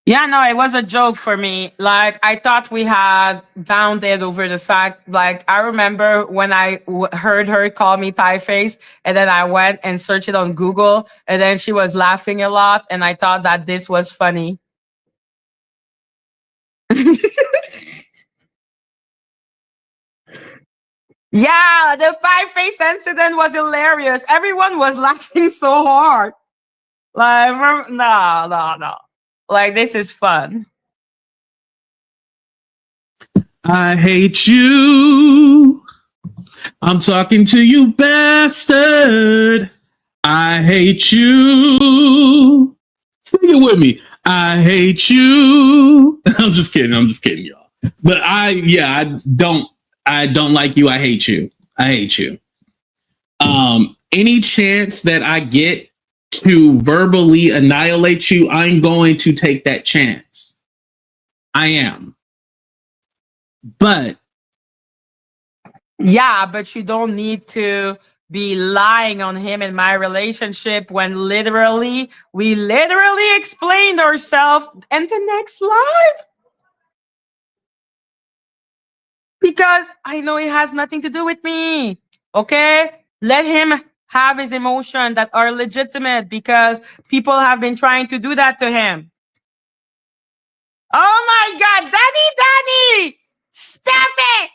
Yeah, no, it was a joke for me. Like, I thought we had bounded over the fact, like, I remember when I heard her call me pie face, and then I went and searched it on Google, and then she was laughing a lot, and I thought that this was funny. Yeah, the pie face incident was hilarious. Everyone was laughing so hard. Like, no. Like, this is fun. I hate you. I'm talking to you, bastard. I hate you. Sing it with me. I hate you. I'm just kidding, y'all. But I don't like you. I hate you. I hate you. Any chance that I get to verbally annihilate you, I'm going to take that chance. I am. But yeah, but you don't need to be lying on him in my relationship when we literally explained ourselves in the next live. Because I know it has nothing to do with me. Okay? Let him have his emotion that are legitimate because people have been trying to do that to him. Oh my God, Dani! Stop it!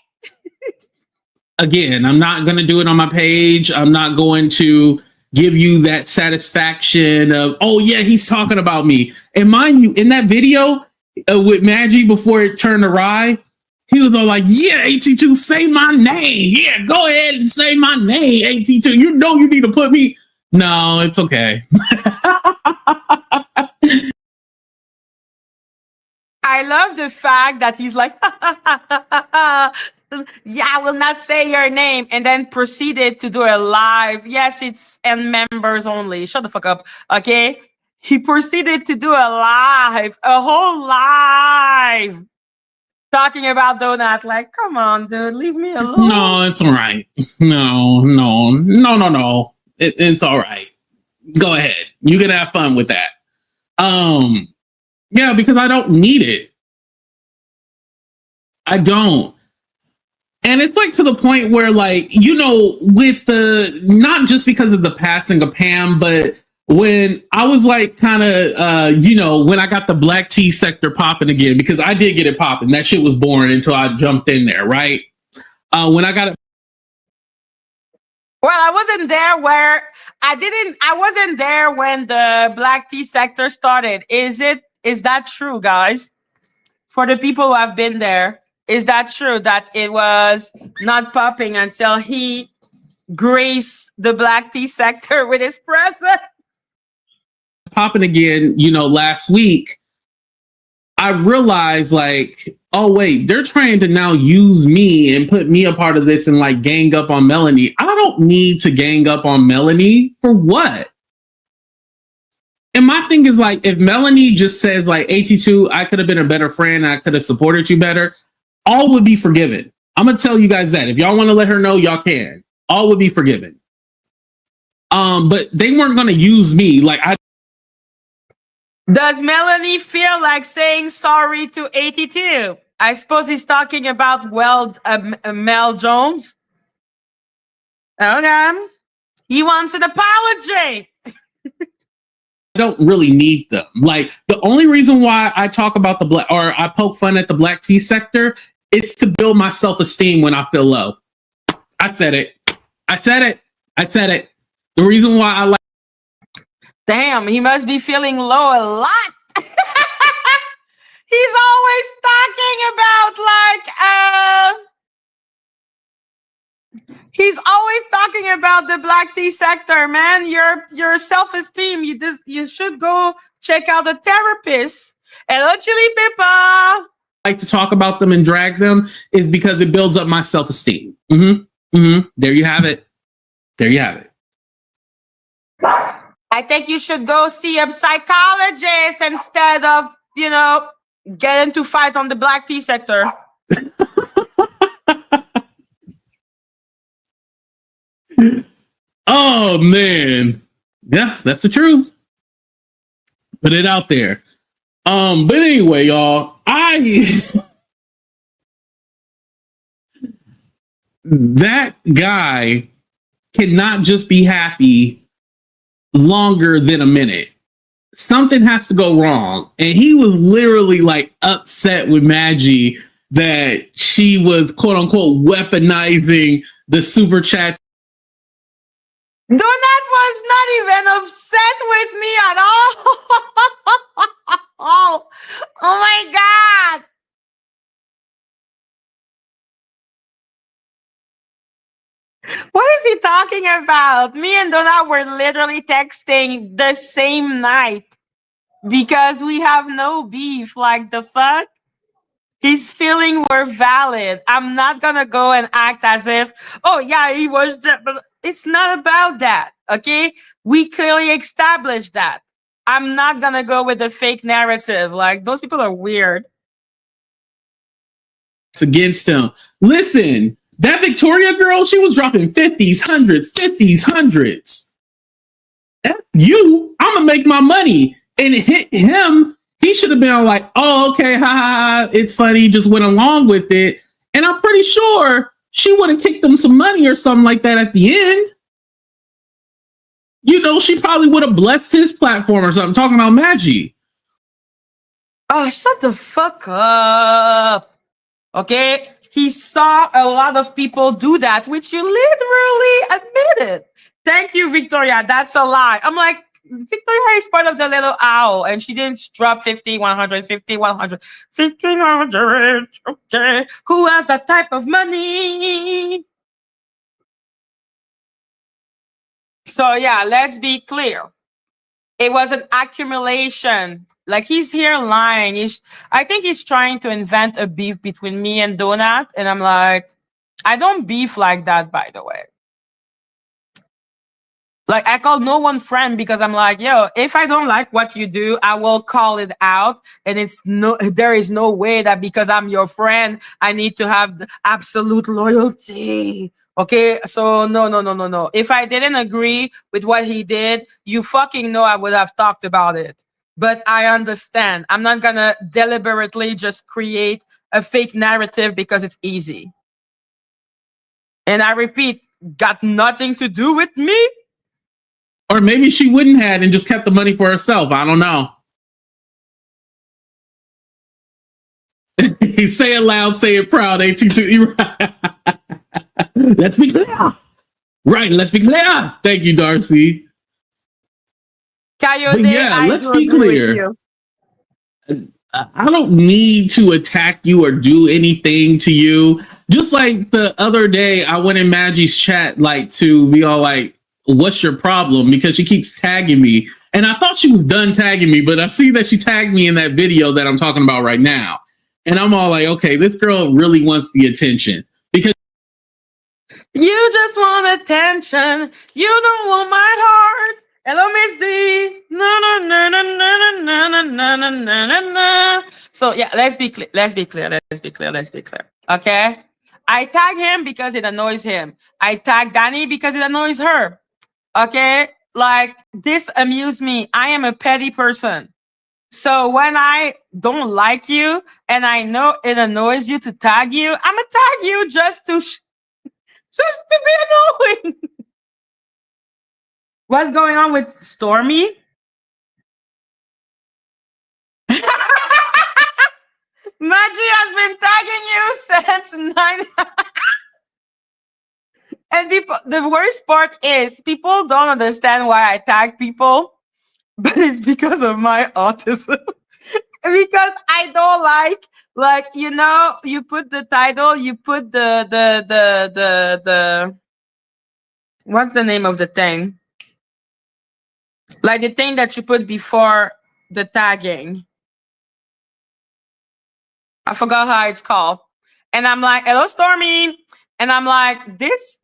again, I'm not going to do it on my page. I'm not going to give you that satisfaction of, oh yeah, he's talking about me. And mind you, in that video with Madgie before it turned awry, he was all like, yeah, AT2, say my name. Yeah, go ahead and say my name, AT2. You know you need to put me. No, it's okay. I love the fact that he's like, yeah, I will not say your name, and then proceeded to do a live. Yes, it's and members only. Shut the fuck up, okay? He proceeded to do a whole live, talking about Donut. Like, come on, dude, leave me alone. No, it's all right. No. It's all right. Go ahead. You can have fun with that. Yeah, because I don't need it. I don't. And it's like to the point where, like, you know, with the, not just because of the passing of Pam, but when I was like kind of, you know, when I got the black tea sector popping again, because I did get it popping. That shit was boring until I jumped in there, right? When I got it. Well, I wasn't there when the black tea sector started. Is that true, guys? For the people who have been there, is that true that it was not popping until he graced the black tea sector with his presence? Popping again, you know, last week, I realized like, oh wait, they're trying to now use me and put me a part of this and like gang up on Melanie. I don't need to gang up on Melanie for what? And my thing is like, if Melanie just says like, AT2, I could have been a better friend, I could have supported you better, all would be forgiven. I'm gonna tell you guys that. If y'all want to let her know, y'all can. All would be forgiven. But they weren't gonna use me. Like, Does Melanie feel like saying sorry to AT2? I suppose he's talking about, well, Mel Jones. Okay. He wants an apology. I don't really need them. Like, the only reason why I talk about the black, or I poke fun at the black tea sector, it's to build my self-esteem when I feel low. I said it. The reason why I like. Damn, he must be feeling low a lot. He's always talking about he's always talking about the black tea sector, man. Your self-esteem. You should go check out a therapist. Hello, Chili Pepper. Like to talk about them and drag them is because it builds up my self-esteem. There you have it. I think you should go see a psychologist instead of, you know, getting to fight on the black tea sector. Oh man. Yeah, that's the truth. Put it out there. But anyway, y'all, that guy cannot just be happy longer than a minute. Something has to go wrong. And he was literally like upset with Madgie that she was quote unquote weaponizing the super chat. Donut was not even upset with me at all. Oh my God. What is he talking about? Me and Donna were literally texting the same night because we have no beef. Like the fuck? His feelings were valid. I'm not gonna go and act as if, oh yeah, he was just, but it's not about that. Okay? We clearly established that. I'm not gonna go with the fake narrative. Like those people are weird. Against him. Listen, that Victoria girl, she was dropping 50s, 100s, 50s, 100s. F you, I'm gonna make my money. And it hit him. He should have been like, oh, okay, ha ha, it's funny, just went along with it. And I'm pretty sure she would have kicked him some money or something like that at the end. You know, she probably would have blessed his platform or something, talking about Madgie. Oh, shut the fuck up. Okay? He saw a lot of people do that, which you literally admitted. Thank you, Victoria. That's a lie. I'm like, Victoria is part of the little owl, and she didn't drop 50, 100, 50, 100, 50, 100. Okay. Who has that type of money? So, yeah, let's be clear. It was an accumulation. Like he's here lying. I think he's trying to invent a beef between me and Donut. And I'm like, I don't beef like that, by the way. Like I call no one friend because I'm like, yo, if I don't like what you do, I will call it out. And there is no way that because I'm your friend, I need to have the absolute loyalty. Okay. So no. If I didn't agree with what he did, you fucking know I would have talked about it. But I understand. I'm not gonna deliberately just create a fake narrative because it's easy. And I repeat, got nothing to do with me. Or maybe she wouldn't have and just kept the money for herself. I don't know. Say it loud, say it proud, AT2. Let's be clear. Right, let's be clear. Thank you, Darcy. Coyote, but yeah, let's be clear. I don't need to attack you or do anything to you. Just like the other day, I went in Maggie's chat like to be all like, what's your problem? Because she keeps tagging me. And I thought she was done tagging me, but I see that she tagged me in that video that I'm talking about right now. And I'm all like, okay, this girl really wants the attention. Because you just want attention. You don't want my heart. Hello, Miss D. No. So yeah, let's be clear. Okay. I tag him because it annoys him. I tag Dani because it annoys her. Okay. Like this amuses me. I am a petty person. So when I don't like you and I know it annoys you to tag you, I'm gonna tag you just to be annoying. What's going on with Stormy? Madgie has been tagging you since 9. And people, the worst part is people don't understand why I tag people, but it's because of my autism. Because I don't like, you know, you put the title, you put the what's the name of the thing? Like the thing that you put before the tagging. I forgot how it's called. And I'm like, hello, Stormy. And I'm like, this,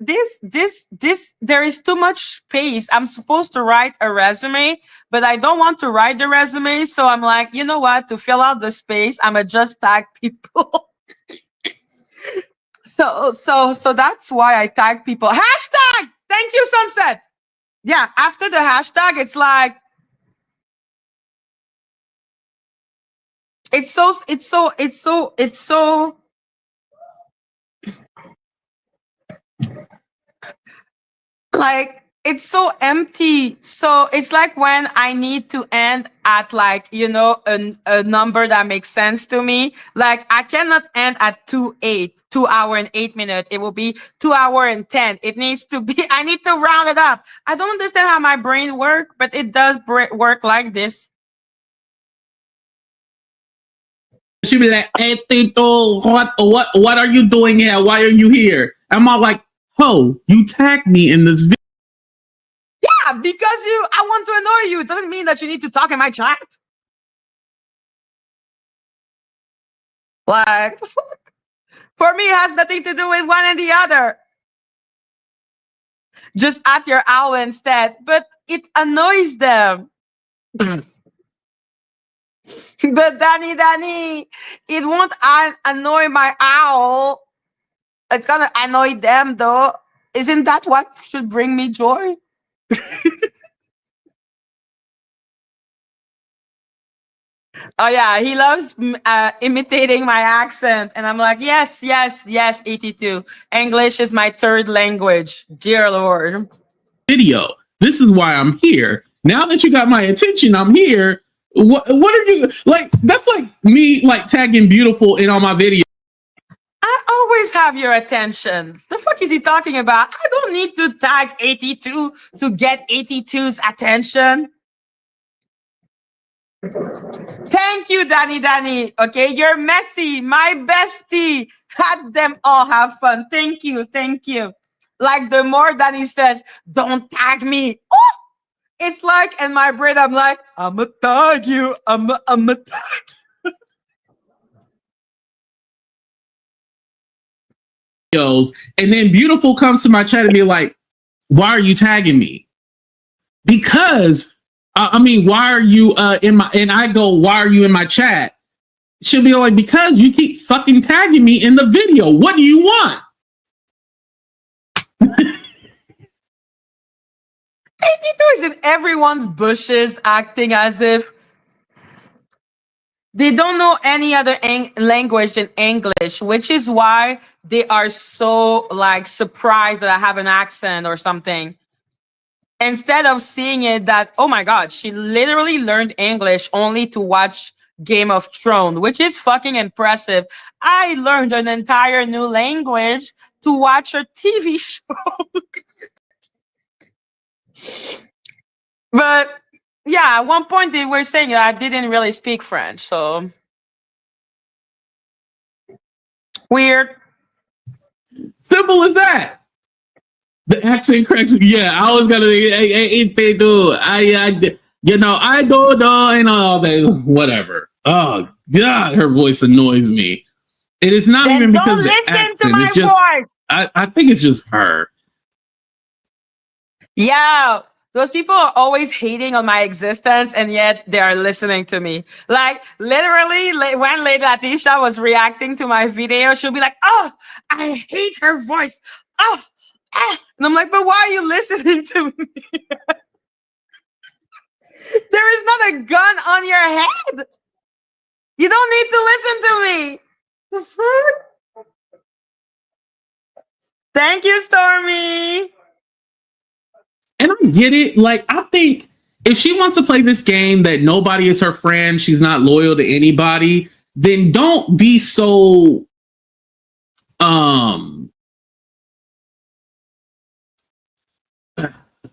there is too much space. I'm supposed to write a resume, but I don't want to write the resume. So I'm like, you know what? To fill out the space, I'm going to just tag people. So that's why I tag people. Hashtag! Thank you, Sunset. Yeah, after the hashtag, it's like, it's so like it's so empty. So it's like when I need to end at like, you know, a number that makes sense to me. Like I cannot end at 2 hour and 8 minutes. It will be 2 hour and 10. It needs to be, I need to round it up. I don't understand how my brain works, but it does work like this. she be like, hey, Tito, what are you doing here? Why are you here? I'm all like, Ho, you tagged me in this video. Yeah, because I want to annoy you. It doesn't mean that you need to talk in my chat. Like, for me, it has nothing to do with one and the other. Just at your owl instead. But it annoys them. But Dani, it won't annoy my owl. It's gonna annoy them though. Isn't that what should bring me joy? Oh yeah, he loves imitating my accent, and I'm like, yes, yes, yes. AT2. English is my third language. Dear Lord. Video. This is why I'm here. Now that you got my attention, I'm here. What are you like? That's like me like tagging beautiful in all my videos. I always have your attention. The fuck is he talking about? I don't need to tag AT2 to get AT2's attention. Thank you, Dani. Okay, you're messy, my bestie. Had them all have fun. Thank you. Like the more Dani says, don't tag me. Oh, it's like in my brain, I'm like, I'ma tag you. I'ma tag you. And then beautiful comes to my chat and be like, why are you tagging me? Because why are you in my, and I go, why are you in my chat? She'll be like, because you keep fucking tagging me in the video. What do you want? AT2 is in everyone's bushes acting as if they don't know any other language than English, which is why they are so like surprised that I have an accent or something. Instead of seeing it that, oh my God, she literally learned English only to watch Game of Thrones, which is fucking impressive. I learned an entire new language to watch a TV show. But yeah, at one point they were saying that I didn't really speak French, so weird. Simple as that. The accent cracks. Yeah, I was gonna. They do. I don't know, and all that. Whatever. Oh God, her voice annoys me. It is not Then even because don't of the listen accent. to my It's just. voice. I think it's just her. Yeah, those people are always hating on my existence, and yet they are listening to me. Like literally, when Lady Latisha was reacting to my video, she'll be like, "Oh, I hate her voice. Oh, and I'm like, but why are you listening to me? There is not a gun on your head. You don't need to listen to me." The fuck? Thank you, Stormy. And I get it. Like, I think if she wants to play this game that nobody is her friend, she's not loyal to anybody, then don't be so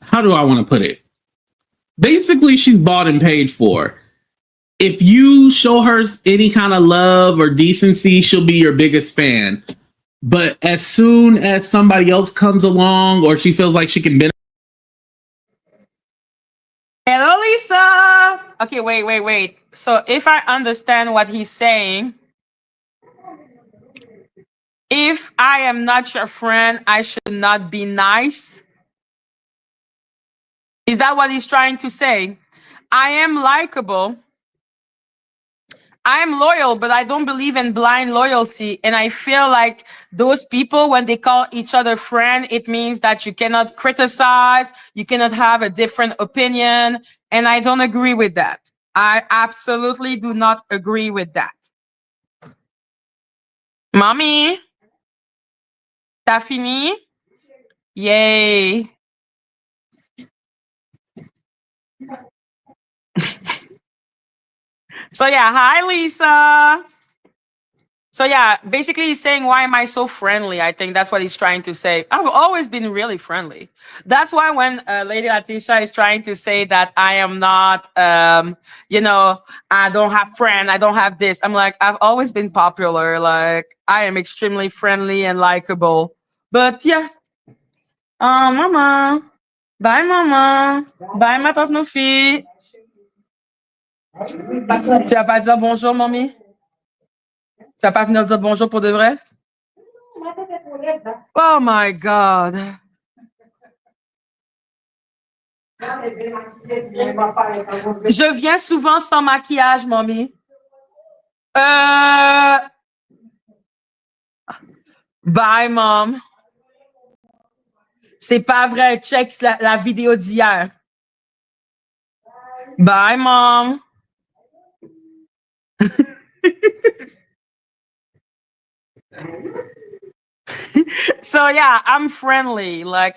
how do I want to put it? Basically, she's bought and paid for. If you show her any kind of love or decency, she'll be your biggest fan. But as soon as somebody else comes along or she feels like she can benefit. Hello, Lisa. Okay, wait. So if I understand what he's saying, if I am not your friend, I should not be nice. Is that what he's trying to say? I am likable. I'm loyal, but I don't believe in blind loyalty. And I feel like those people, when they call each other friend, it means that you cannot criticize, you cannot have a different opinion. And I don't agree with that. I absolutely do not agree with that. Mommy, t'as fini? Yay. So yeah, hi Lisa. So yeah, basically he's saying, why am I so friendly? I think that's what he's trying to say. I've always been really friendly. That's why when Lady Latisha is trying to say that I am not, I don't have friend, I don't have this. I'm like, I've always been popular. Like I am extremely friendly and likable. But yeah, Oh, maman. Bye, maman. Bye, ma tante Noufi. Tu vas pas dire bonjour, mamie? Tu vas pas venir dire bonjour pour de vrai? Oh my God. Je viens souvent sans maquillage, mamie. Bye, mom. C'est pas vrai. Check la vidéo d'hier. Bye, mom. So yeah, I'm friendly. Like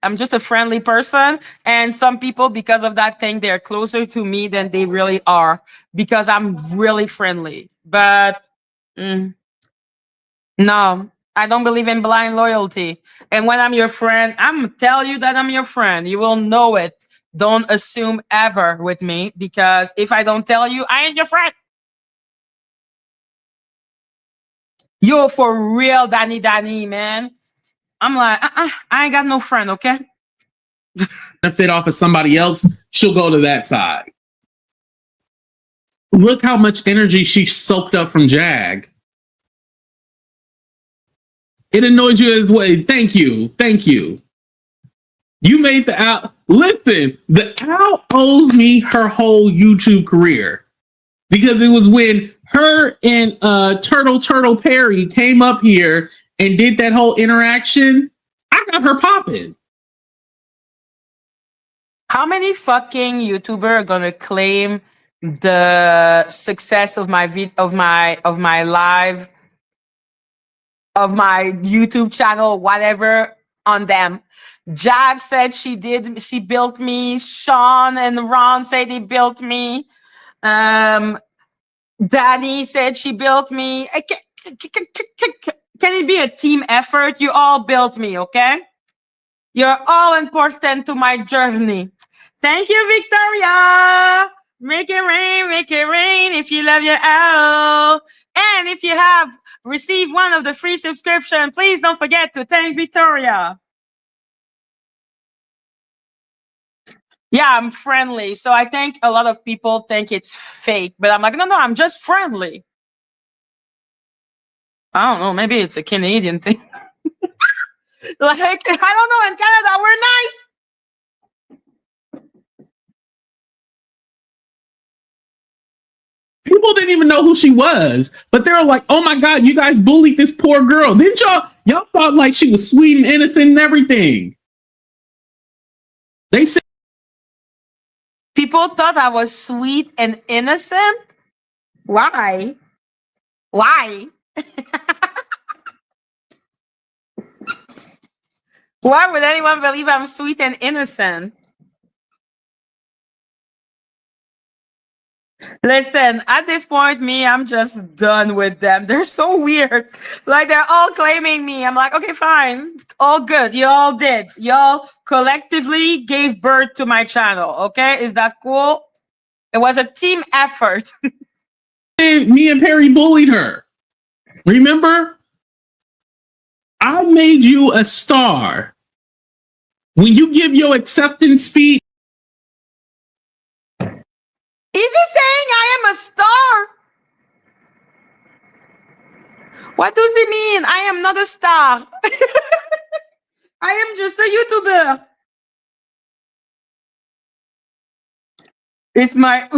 I'm just a friendly person. And some people, because of that thing, they're closer to me than they really are because I'm really friendly. But no, I don't believe in blind loyalty. And when I'm your friend, I'm tell you that I'm your friend. You will know it. Don't assume ever with me because if I don't tell you, I ain't your friend. Yo, for real, Dani, man. I'm like, I ain't got no friend, okay? Benefit off of somebody else, she'll go to that side. Look how much energy she soaked up from Jag. It annoys you as well. Thank you. Thank you. You made the owl. Listen, the owl owes me her whole YouTube career because it was when her and Turtle Perry came up here and did that whole interaction. I got her popping. How many fucking YouTuber are gonna claim the success of my live, of my YouTube channel, whatever, on them? Jag said she built me. Sean and Ron said they built me. Dani said she built me. Can it be a team effort? You all built me, okay? You're all important to my journey. Thank you, Victoria. Make it rain if you love your owl. And if you have received one of the free subscription, please don't forget to thank Victoria. Yeah, I'm friendly. So I think a lot of people think it's fake, but I'm like, no, I'm just friendly. I don't know. Maybe it's a Canadian thing. Like, I don't know. In Canada, we're nice. People didn't even know who she was, but they were like, "Oh my God, you guys bullied this poor girl." Didn't y'all thought like she was sweet and innocent and everything? They said people thought I was sweet and innocent. Why? Why? Why would anyone believe I'm sweet and innocent? Listen, at this point, I'm just done with them. They're so weird. Like, they're all claiming me. I'm like, okay, fine. All good. You all did. Y'all collectively gave birth to my channel. Okay? Is that cool? It was a team effort. me and Perry bullied her. Remember? I made you a star. When you give your acceptance speech, Is he saying I am a star? What does he mean? I am not a star. I am just a YouTuber. It's my...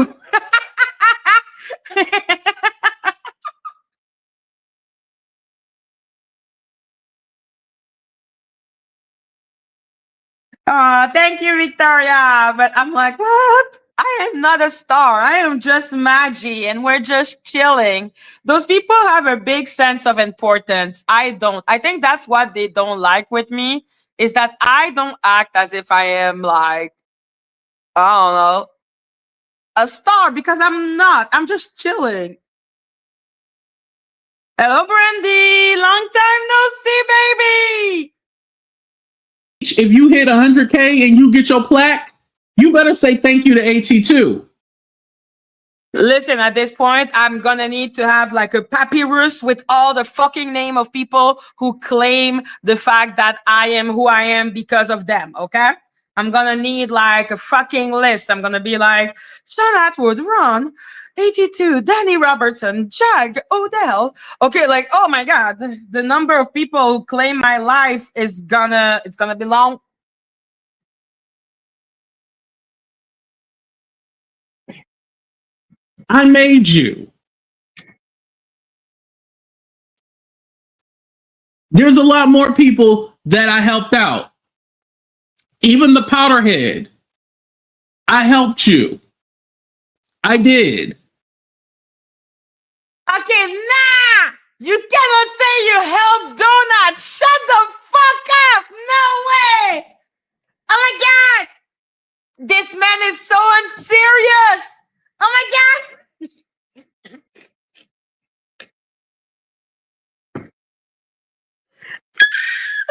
thank you, Victoria. But I'm like, what? I am not a star. I am just Madgie, and we're just chilling. Those people have a big sense of importance. I don't. I think that's what they don't like with me, is that I don't act as if I am like, I don't know, a star, because I'm not. I'm just chilling. Hello, Brandy. Long time no see, baby. if you hit 100K and you get your plaque, you better say thank you to AT2. Listen, at this point, I'm gonna need to have like a papyrus with all the fucking name of people who claim the fact that I am who I am because of them, okay? I'm gonna need like a fucking list. I'm gonna be like, Sean Atwood, Ron, AT2, Dani Robotson, Jag, Odell. Okay, like, oh my God, the number of people who claim my life is gonna be long. I made you. There's a lot more people that I helped out. Even the powderhead. I helped you. I did. Okay, nah! You cannot say you helped Donut. Shut the fuck up! No way! Oh my God! This man is so unserious! Oh my God!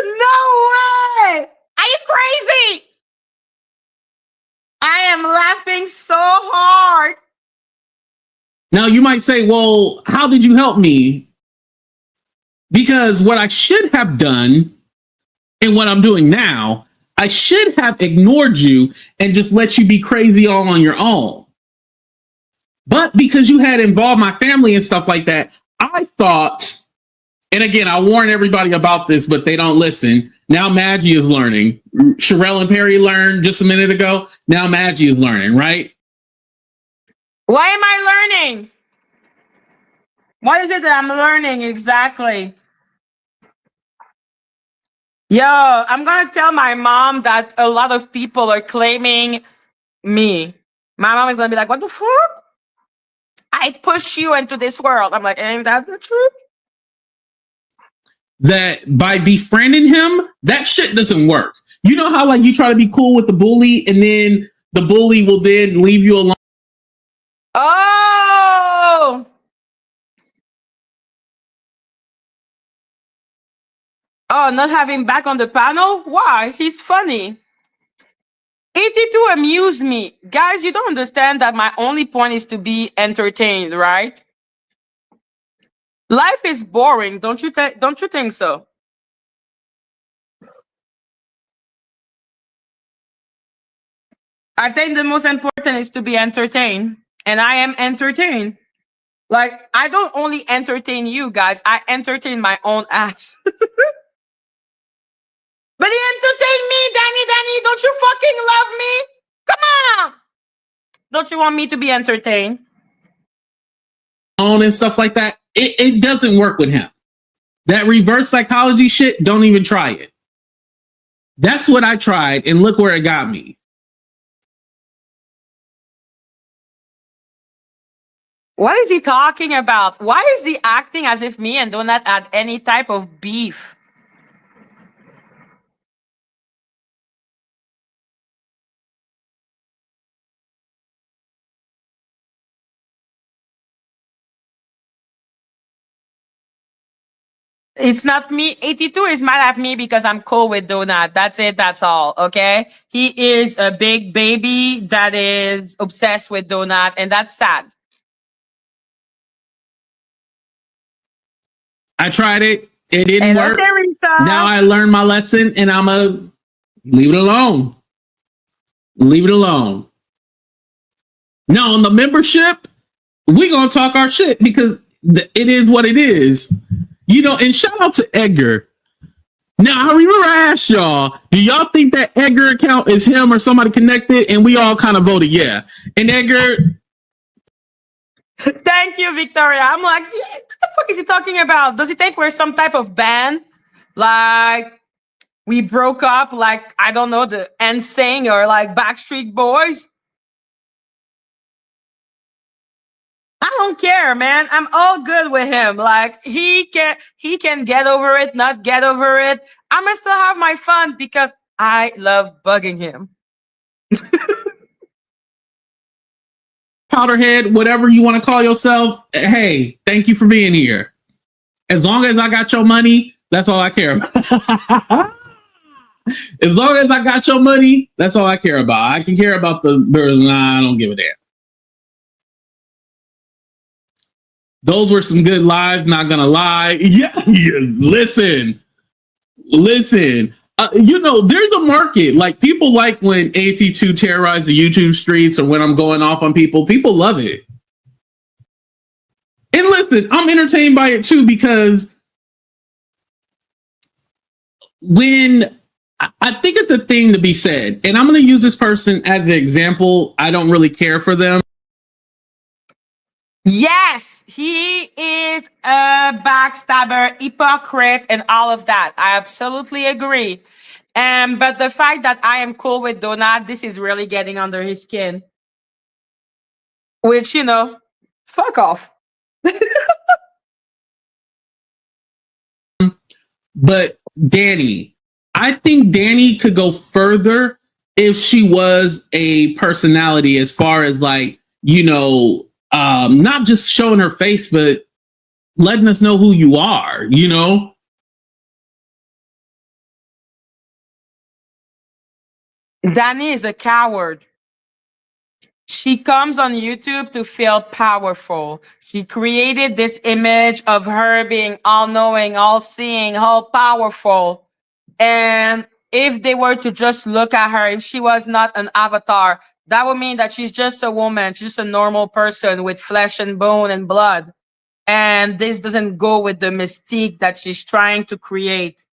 No way! Are you crazy? I am laughing so hard. Now you might say, well, how did you help me? Because what I should have done and what I'm doing now, I should have ignored you and just let you be crazy all on your own. But because you had involved my family and stuff like that, I thought, and again, I warn everybody about this, but they don't listen. Now Madgie is learning. Sherelle and Perry learned just a minute ago. Now Madgie is learning, right? Why am I learning? What is it that I'm learning exactly? Yo, I'm gonna tell my mom that a lot of people are claiming me. My mom is gonna be like, what the fuck? I push you into this world. I'm like, ain't that the truth? That by befriending him, that shit doesn't work. You know how like you try to be cool with the bully and then the bully will then leave you alone? Oh! Oh, not having back on the panel? Why? He's funny. AT2 amused me. Guys, you don't understand that my only point is to be entertained, right? Life is boring, don't you think so? I think the most important is to be entertained, and I am entertained. Like, I don't only entertain you guys, I entertain my own ass. But he entertained me, Dani, don't you fucking love me? Come on! Don't you want me to be entertained? And stuff like that. It doesn't work with him. That reverse psychology shit, don't even try it. That's what I tried, and look where it got me. What is he talking about? Why is he acting as if me and Donut had any type of beef? It's not me. AT2 is mad at me because I'm cool with Donut. That's it. That's all. Okay. He is a big baby that is obsessed with Donut, and that's sad. I tried it. It didn't Hello, work. Teresa. Now I learned my lesson, and I'm going to leave it alone. Leave it alone. Now, on the membership, we're going to talk our shit because it is what it is. You know, and shout out to Edgar. Now, I remember I asked y'all, do y'all think that Edgar account is him or somebody connected? And we all kind of voted yeah. And Edgar... Thank you, Victoria. I'm like, yeah, what the fuck is he talking about? Does he think we're some type of band? Like, we broke up, like, I don't know, the NSYNC or like Backstreet Boys? I don't care, man. I'm all good with him. Like, he can get over it, not get over it. I'm gonna still have my fun because I love bugging him. Powderhead, whatever you want to call yourself, hey, thank you for being here. As long as I got your money, that's all I care about. As long as I got your money, that's all I care about. I can care about the nah, I don't give a damn. Those were some good lives, not gonna lie. Yeah, listen. You know, there's a market. Like, people like when AT2 terrorize the YouTube streets, or when I'm going off on people. People love it. And listen, I'm entertained by it too, because when I think it's a thing to be said, and I'm going to use this person as an example. I don't really care for them. Yes, he is a backstabber, hypocrite, and all of that. I absolutely agree. But the fact that I am cool with Donut, this is really getting under his skin. Which, you know, fuck off. But Dani, I think Dani could go further if she was a personality, as far as, like, you know, not just showing her face, but letting us know who you are, you know? Dani is a coward. She comes on YouTube to feel powerful. She created this image of her being all-knowing, all-seeing, all-powerful. And if they were to just look at her, if she was not an avatar, that would mean that she's just a woman. She's just a normal person with flesh and bone and blood. And this doesn't go with the mystique that she's trying to create.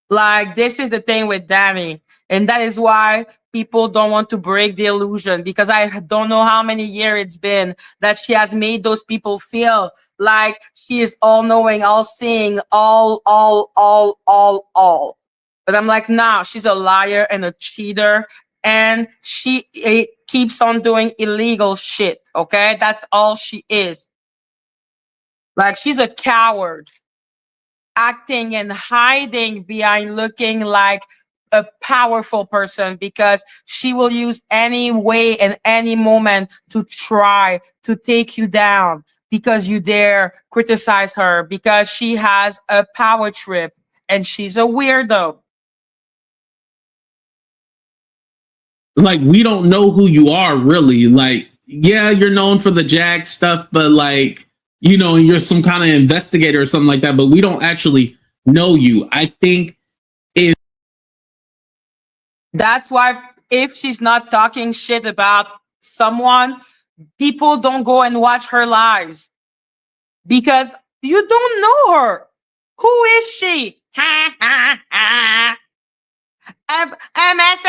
Like, this is the thing with Dani. And that is why people don't want to break the illusion, because I don't know how many years it's been that she has made those people feel like she is all-knowing, all-seeing, all. But I'm like, nah, she's a liar and a cheater. And she keeps on doing illegal shit, okay? That's all she is. Like, she's a coward, acting and hiding behind looking like a powerful person, because she will use any way and any moment to try to take you down because you dare criticize her, because she has a power trip and she's a weirdo. Like, we don't know who you are, really. Like, yeah, you're known for the Jag stuff, but, like, you know, you're some kind of investigator or something like that, but we don't actually know you. I think that's why if she's not talking shit about someone, people don't go and watch her lives, because you don't know her. Who is she? Ha ha ha. MS,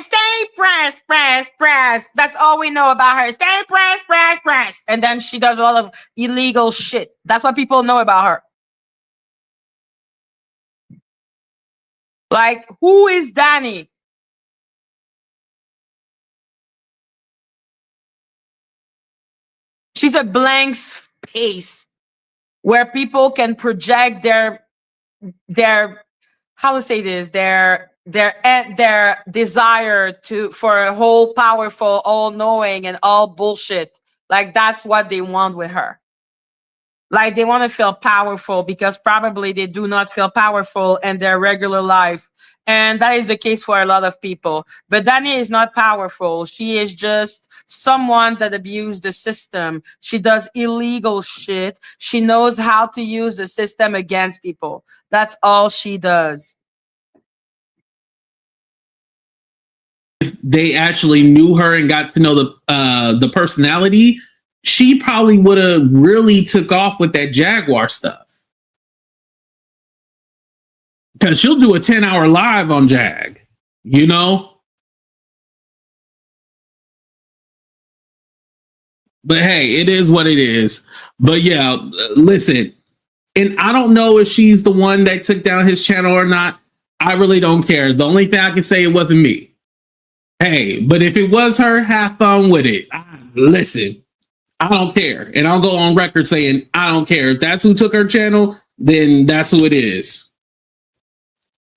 stay press. That's all we know about her. Stay press. And then she does a lot of illegal shit. That's what people know about her. Like, who is Dani? She's a blank space where people can project their how to say this, their desire for a whole powerful, all-knowing, and all bullshit. Like, that's what they want with her. Like, they want to feel powerful because probably they do not feel powerful in their regular life. And that is the case for a lot of people. But Dani is not powerful. She is just someone that abused the system. She does illegal shit. She knows how to use the system against people. That's all she does. if they actually knew her and got to know the personality, she probably would have really took off with that Jaguar stuff. Because she'll do a 10-hour live on Jag, you know? But hey, it is what it is. But yeah, listen, and I don't know if she's the one that took down his channel or not. I really don't care. The only thing I can say, it wasn't me. Hey, but if it was her, have fun with it. Listen, I don't care. And I'll go on record saying, I don't care. If that's who took her channel, then that's who it is.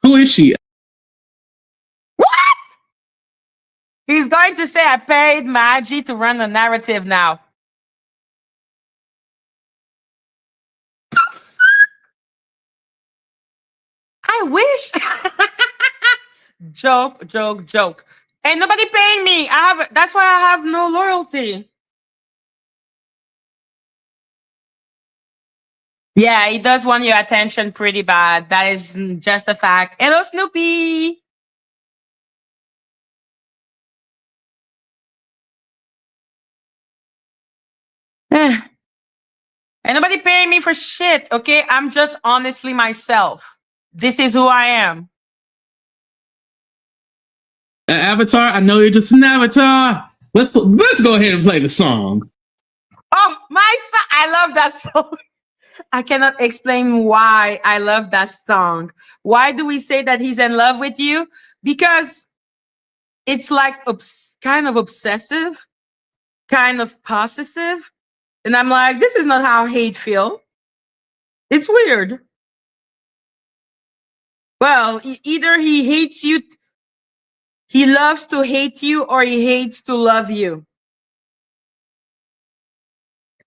Who is she? What? He's going to say, I paid Madgie to run the narrative now. I wish. Joke. Ain't nobody paying me. That's why I have no loyalty. Yeah, he does want your attention pretty bad. That is just a fact. Hello, Snoopy. Eh. Ain't nobody paying me for shit, okay? I'm just honestly myself. This is who I am. Avatar, I know you're just an avatar. Let's go ahead and play the song. Oh, my son. I love that song. I cannot explain why I love that song. Why do we say that he's in love with you? Because it's like kind of obsessive, kind of possessive. And I'm like, this is not how hate feel. It's weird. Well, either he hates you, he loves to hate you, or he hates to love you.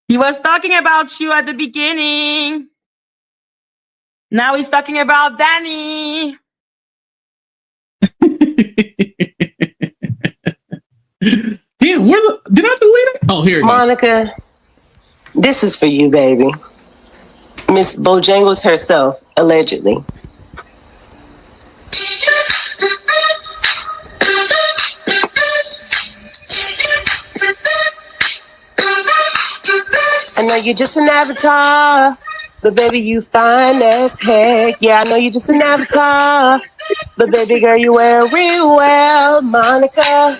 He was talking about you at the beginning. Now he's talking about Dani. Damn, did I delete it? Oh, here it Monica, this is for you, baby. Miss Bojangles herself, allegedly. I know you're just an avatar, but baby, you fine as heck. Yeah, I know you're just an avatar, but baby girl, you wear it real well, Monica.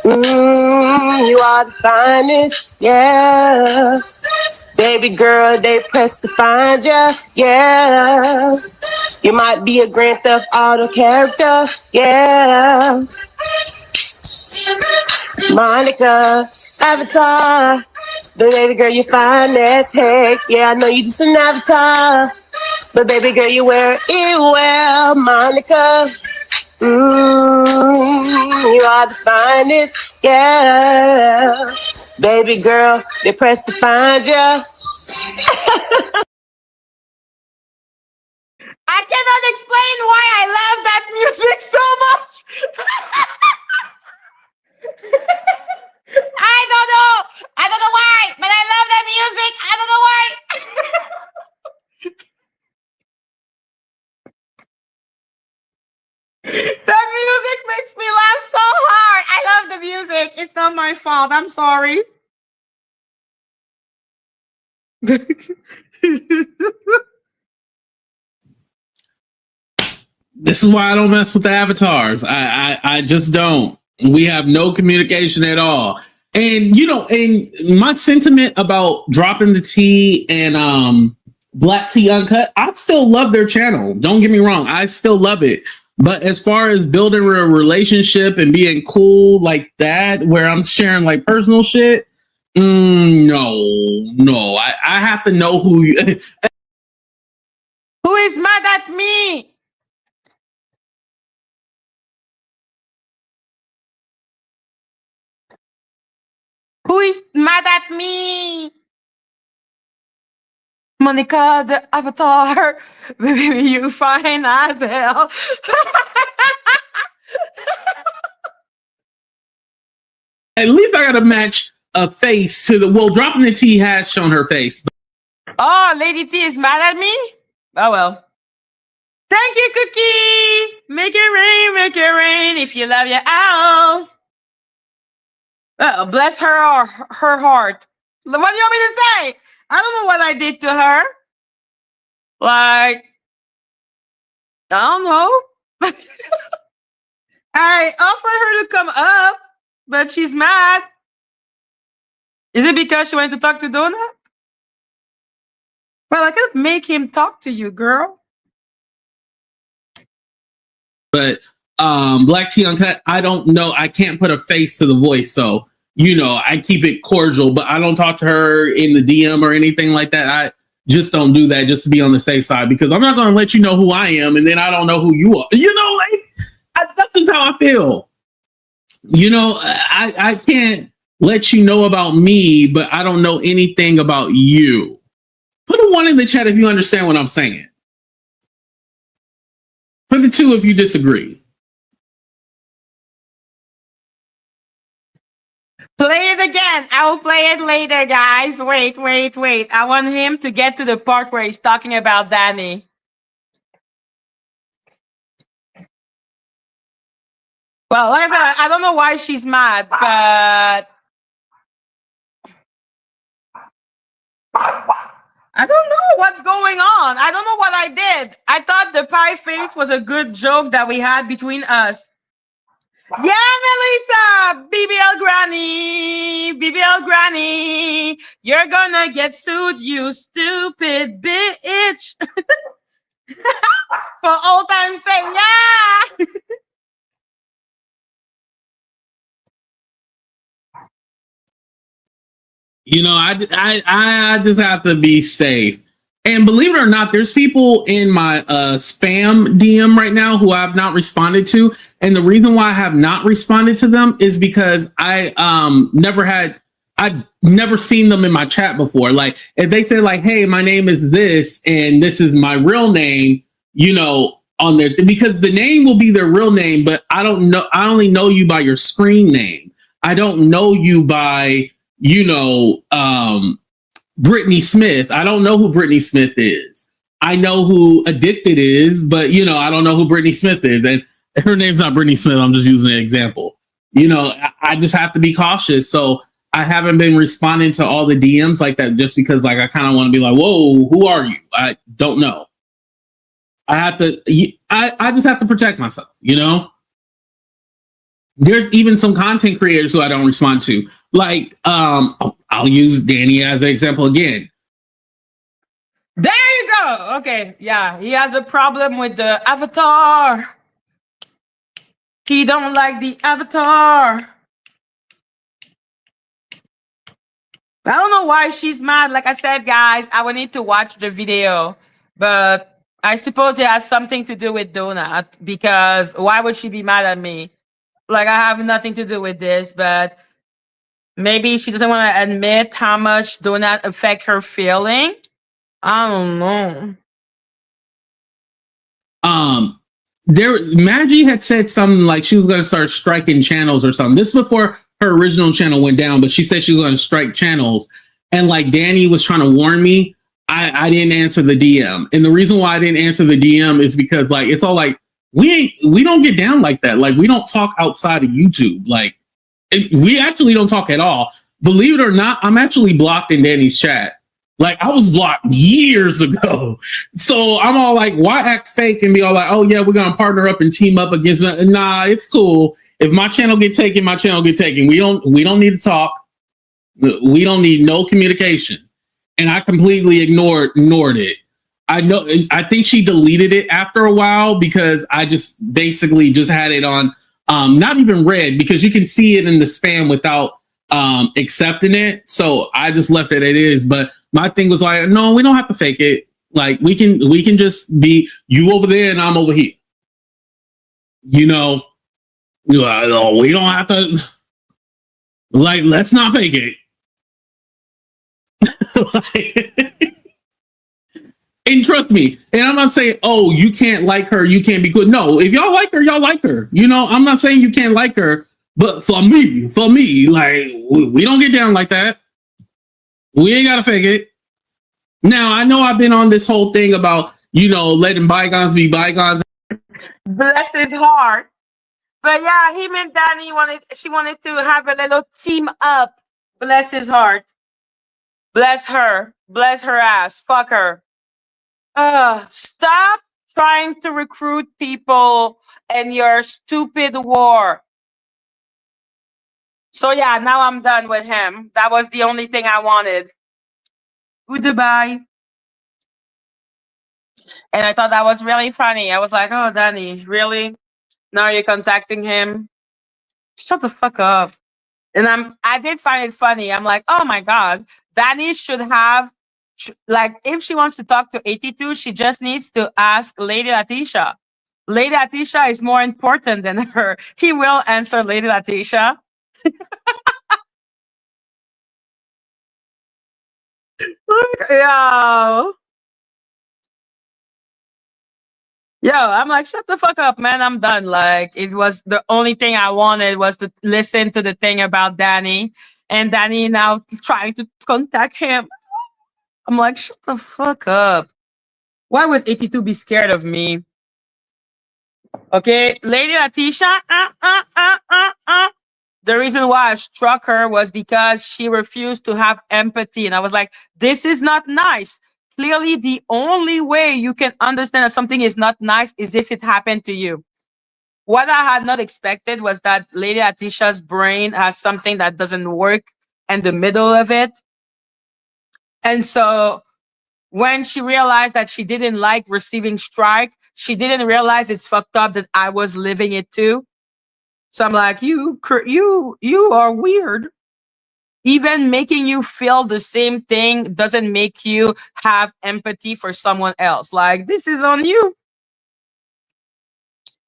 You are the finest, yeah. Baby girl, they press to find ya, yeah. You might be a Grand Theft Auto character, yeah. Monica, avatar. But baby girl, you fine as heck. Yeah, I know you just an avatar. But baby girl, you wear it well, Monica. You are the finest, yeah. Baby girl, they press to find ya. I cannot explain why I love that music so much. I don't know. I don't know why, but I love that music. I don't know why. That music makes me laugh so hard. I love the music. It's not my fault. I'm sorry. This is why I don't mess with the avatars. I just don't. We have no communication at all. And and my sentiment about dropping the tea and Black Tea Uncut, I still love their channel. Don't get me wrong, I still love it. But as far as building a relationship and being cool like that, where I'm sharing like personal shit, no. I have to know who you. Who is mad at me? Who is mad at me? Monica, the avatar. Baby, you fine as hell. At least I gotta match a face to the. Well, dropping the tea has shown her face. Oh, Lady T is mad at me? Oh, well. Thank you, Cookie. Make it rain if you love your owl. Bless her heart. What do you want me to say? I don't know what I did to her. Like, I don't know. I offered her to come up, but she's mad. Is it because she went to talk to Donut? Well, I can't make him talk to you, girl. But Black Tea Uncut, I don't know. I can't put a face to the voice, so I keep it cordial. But I don't talk to her in the DM or anything like that. I just don't do that just to be on the safe side, because I'm not going to let you know who I am, and then I don't know who you are. That's just how I feel. I can't let you know about me, but I don't know anything about you. Put a 1 in the chat if you understand what I'm saying. Put a 2 if you disagree. Play it again. I will play it later, guys. Wait. I want him to get to the part where he's talking about Dani. Well, like I said, I don't know why she's mad, but I don't know what's going on. I don't know what I did. I thought the pie face was a good joke that we had between us. Yeah, Melissa, BBL Granny, you're gonna get sued, you stupid bitch. For all time's sake, yeah. You know, I just have to be safe. And believe it or not, there's people in my spam DM right now who I have not responded to. And the reason why I have not responded to them is because I've never seen them in my chat before. Like if they say like, hey, my name is this and this is my real name, you know, on there, because the name will be their real name, but I don't know. I only know you by your screen name. I don't know you by, you know, Brittany Smith. I don't know who Brittany Smith is. I know who Addicted is, but you know, I don't know who Brittany Smith is. And her name's not Brittany Smith. I'm just using an example. You know, I just have to be cautious. So I haven't been responding to all the DMs like that, just because like I kind of want to be like, whoa, who are you? I don't know. I just have to protect myself, you know? There's even some content creators who I don't respond to. Like, I'll use Dani as an example again. There you go. Okay, yeah, he has a problem with the avatar. He don't like the avatar. I don't know why she's mad. Like I said, guys, I will need to watch the video, but I suppose it has something to do with Donut, because why would she be mad at me? Like I have nothing to do with this, but maybe she doesn't want to admit how much Donut affect her feeling. I don't know. Madgie had said something like she was going to start striking channels or something. This is before her original channel went down, but she said she was going to strike channels. And like Dani was trying to warn me, I didn't answer the DM. And the reason why I didn't answer the DM is because like it's all like we don't get down like that. Like we don't talk outside of YouTube. Like we actually don't talk at all. Believe it or not, I'm actually blocked in Dani's chat. Like I was blocked years ago. So I'm all like, why act fake and be all like, oh yeah, we're gonna partner up and team up against nah, it's cool. If my channel get taken, my channel get taken. We don't need to talk. We don't need no communication. And I completely ignored it. I think she deleted it after a while because I just basically just had it on not even read, because you can see it in the spam without accepting it. So I just left it as it is. But my thing was like, no, we don't have to fake it. Like we can just be you over there and I'm over here. You know, we don't have to, like, let's not fake it. And trust me, and I'm not saying, oh, you can't like her, you can't be good. No, if y'all like her, y'all like her. You know, I'm not saying you can't like her, but for me, like, we don't get down like that. We ain't gotta fake it. Now, I know I've been on this whole thing about, you know, letting bygones be bygones. Bless his heart. But yeah, him and Dani she wanted to have a little team up. Bless his heart. Bless her. Bless her ass. Fuck her. Stop trying to recruit people in your stupid war. So yeah, now I'm done with him. That was the only thing I wanted. Goodbye. And I thought that was really funny. I was like, oh, Dani, really? Now you're contacting him? Shut the fuck up. And I did find it funny. I'm like, oh my God, Dani should have, like, if she wants to talk to AT2, she just needs to ask Lady Letitia. Lady Letitia is more important than her. He will answer Lady Letitia. Yeah. Yo, I'm like, shut the fuck up, man. I'm done. Like, it was the only thing I wanted was to listen to the thing about Dani. And Dani now trying to contact him. I'm like, shut the fuck up. Why would AT2 be scared of me? Okay, Lady Letitia, the reason why I struck her was because she refused to have empathy. And I was like, this is not nice. Clearly, the only way you can understand that something is not nice is if it happened to you. What I had not expected was that Lady Letitia's brain has something that doesn't work in the middle of it. And so when she realized that she didn't like receiving strike, she didn't realize it's fucked up that I was living it too. So I'm like, you are weird. Even making you feel the same thing doesn't make you have empathy for someone else. Like, this is on you.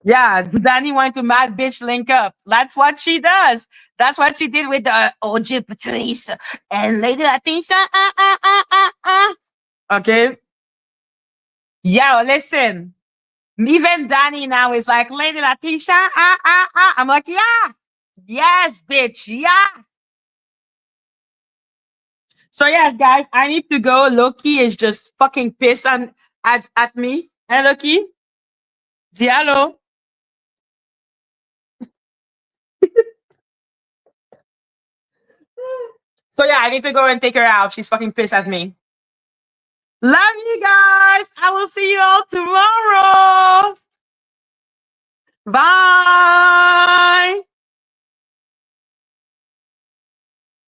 Yeah, Dani went to Mad Bitch link up. That's what she does. That's what she did with the OG Patrice and Lady Letitia. Okay. Yeah, listen. Even Dani now is like, Lady Letitia, I'm like, yeah. Yes, bitch. Yeah. So yeah, guys, I need to go. Loki is just fucking pissed at me. Hey, Loki. Dis hello. So yeah, I need to go and take her out. She's fucking pissed at me. Love you guys. I will see you all tomorrow. Bye.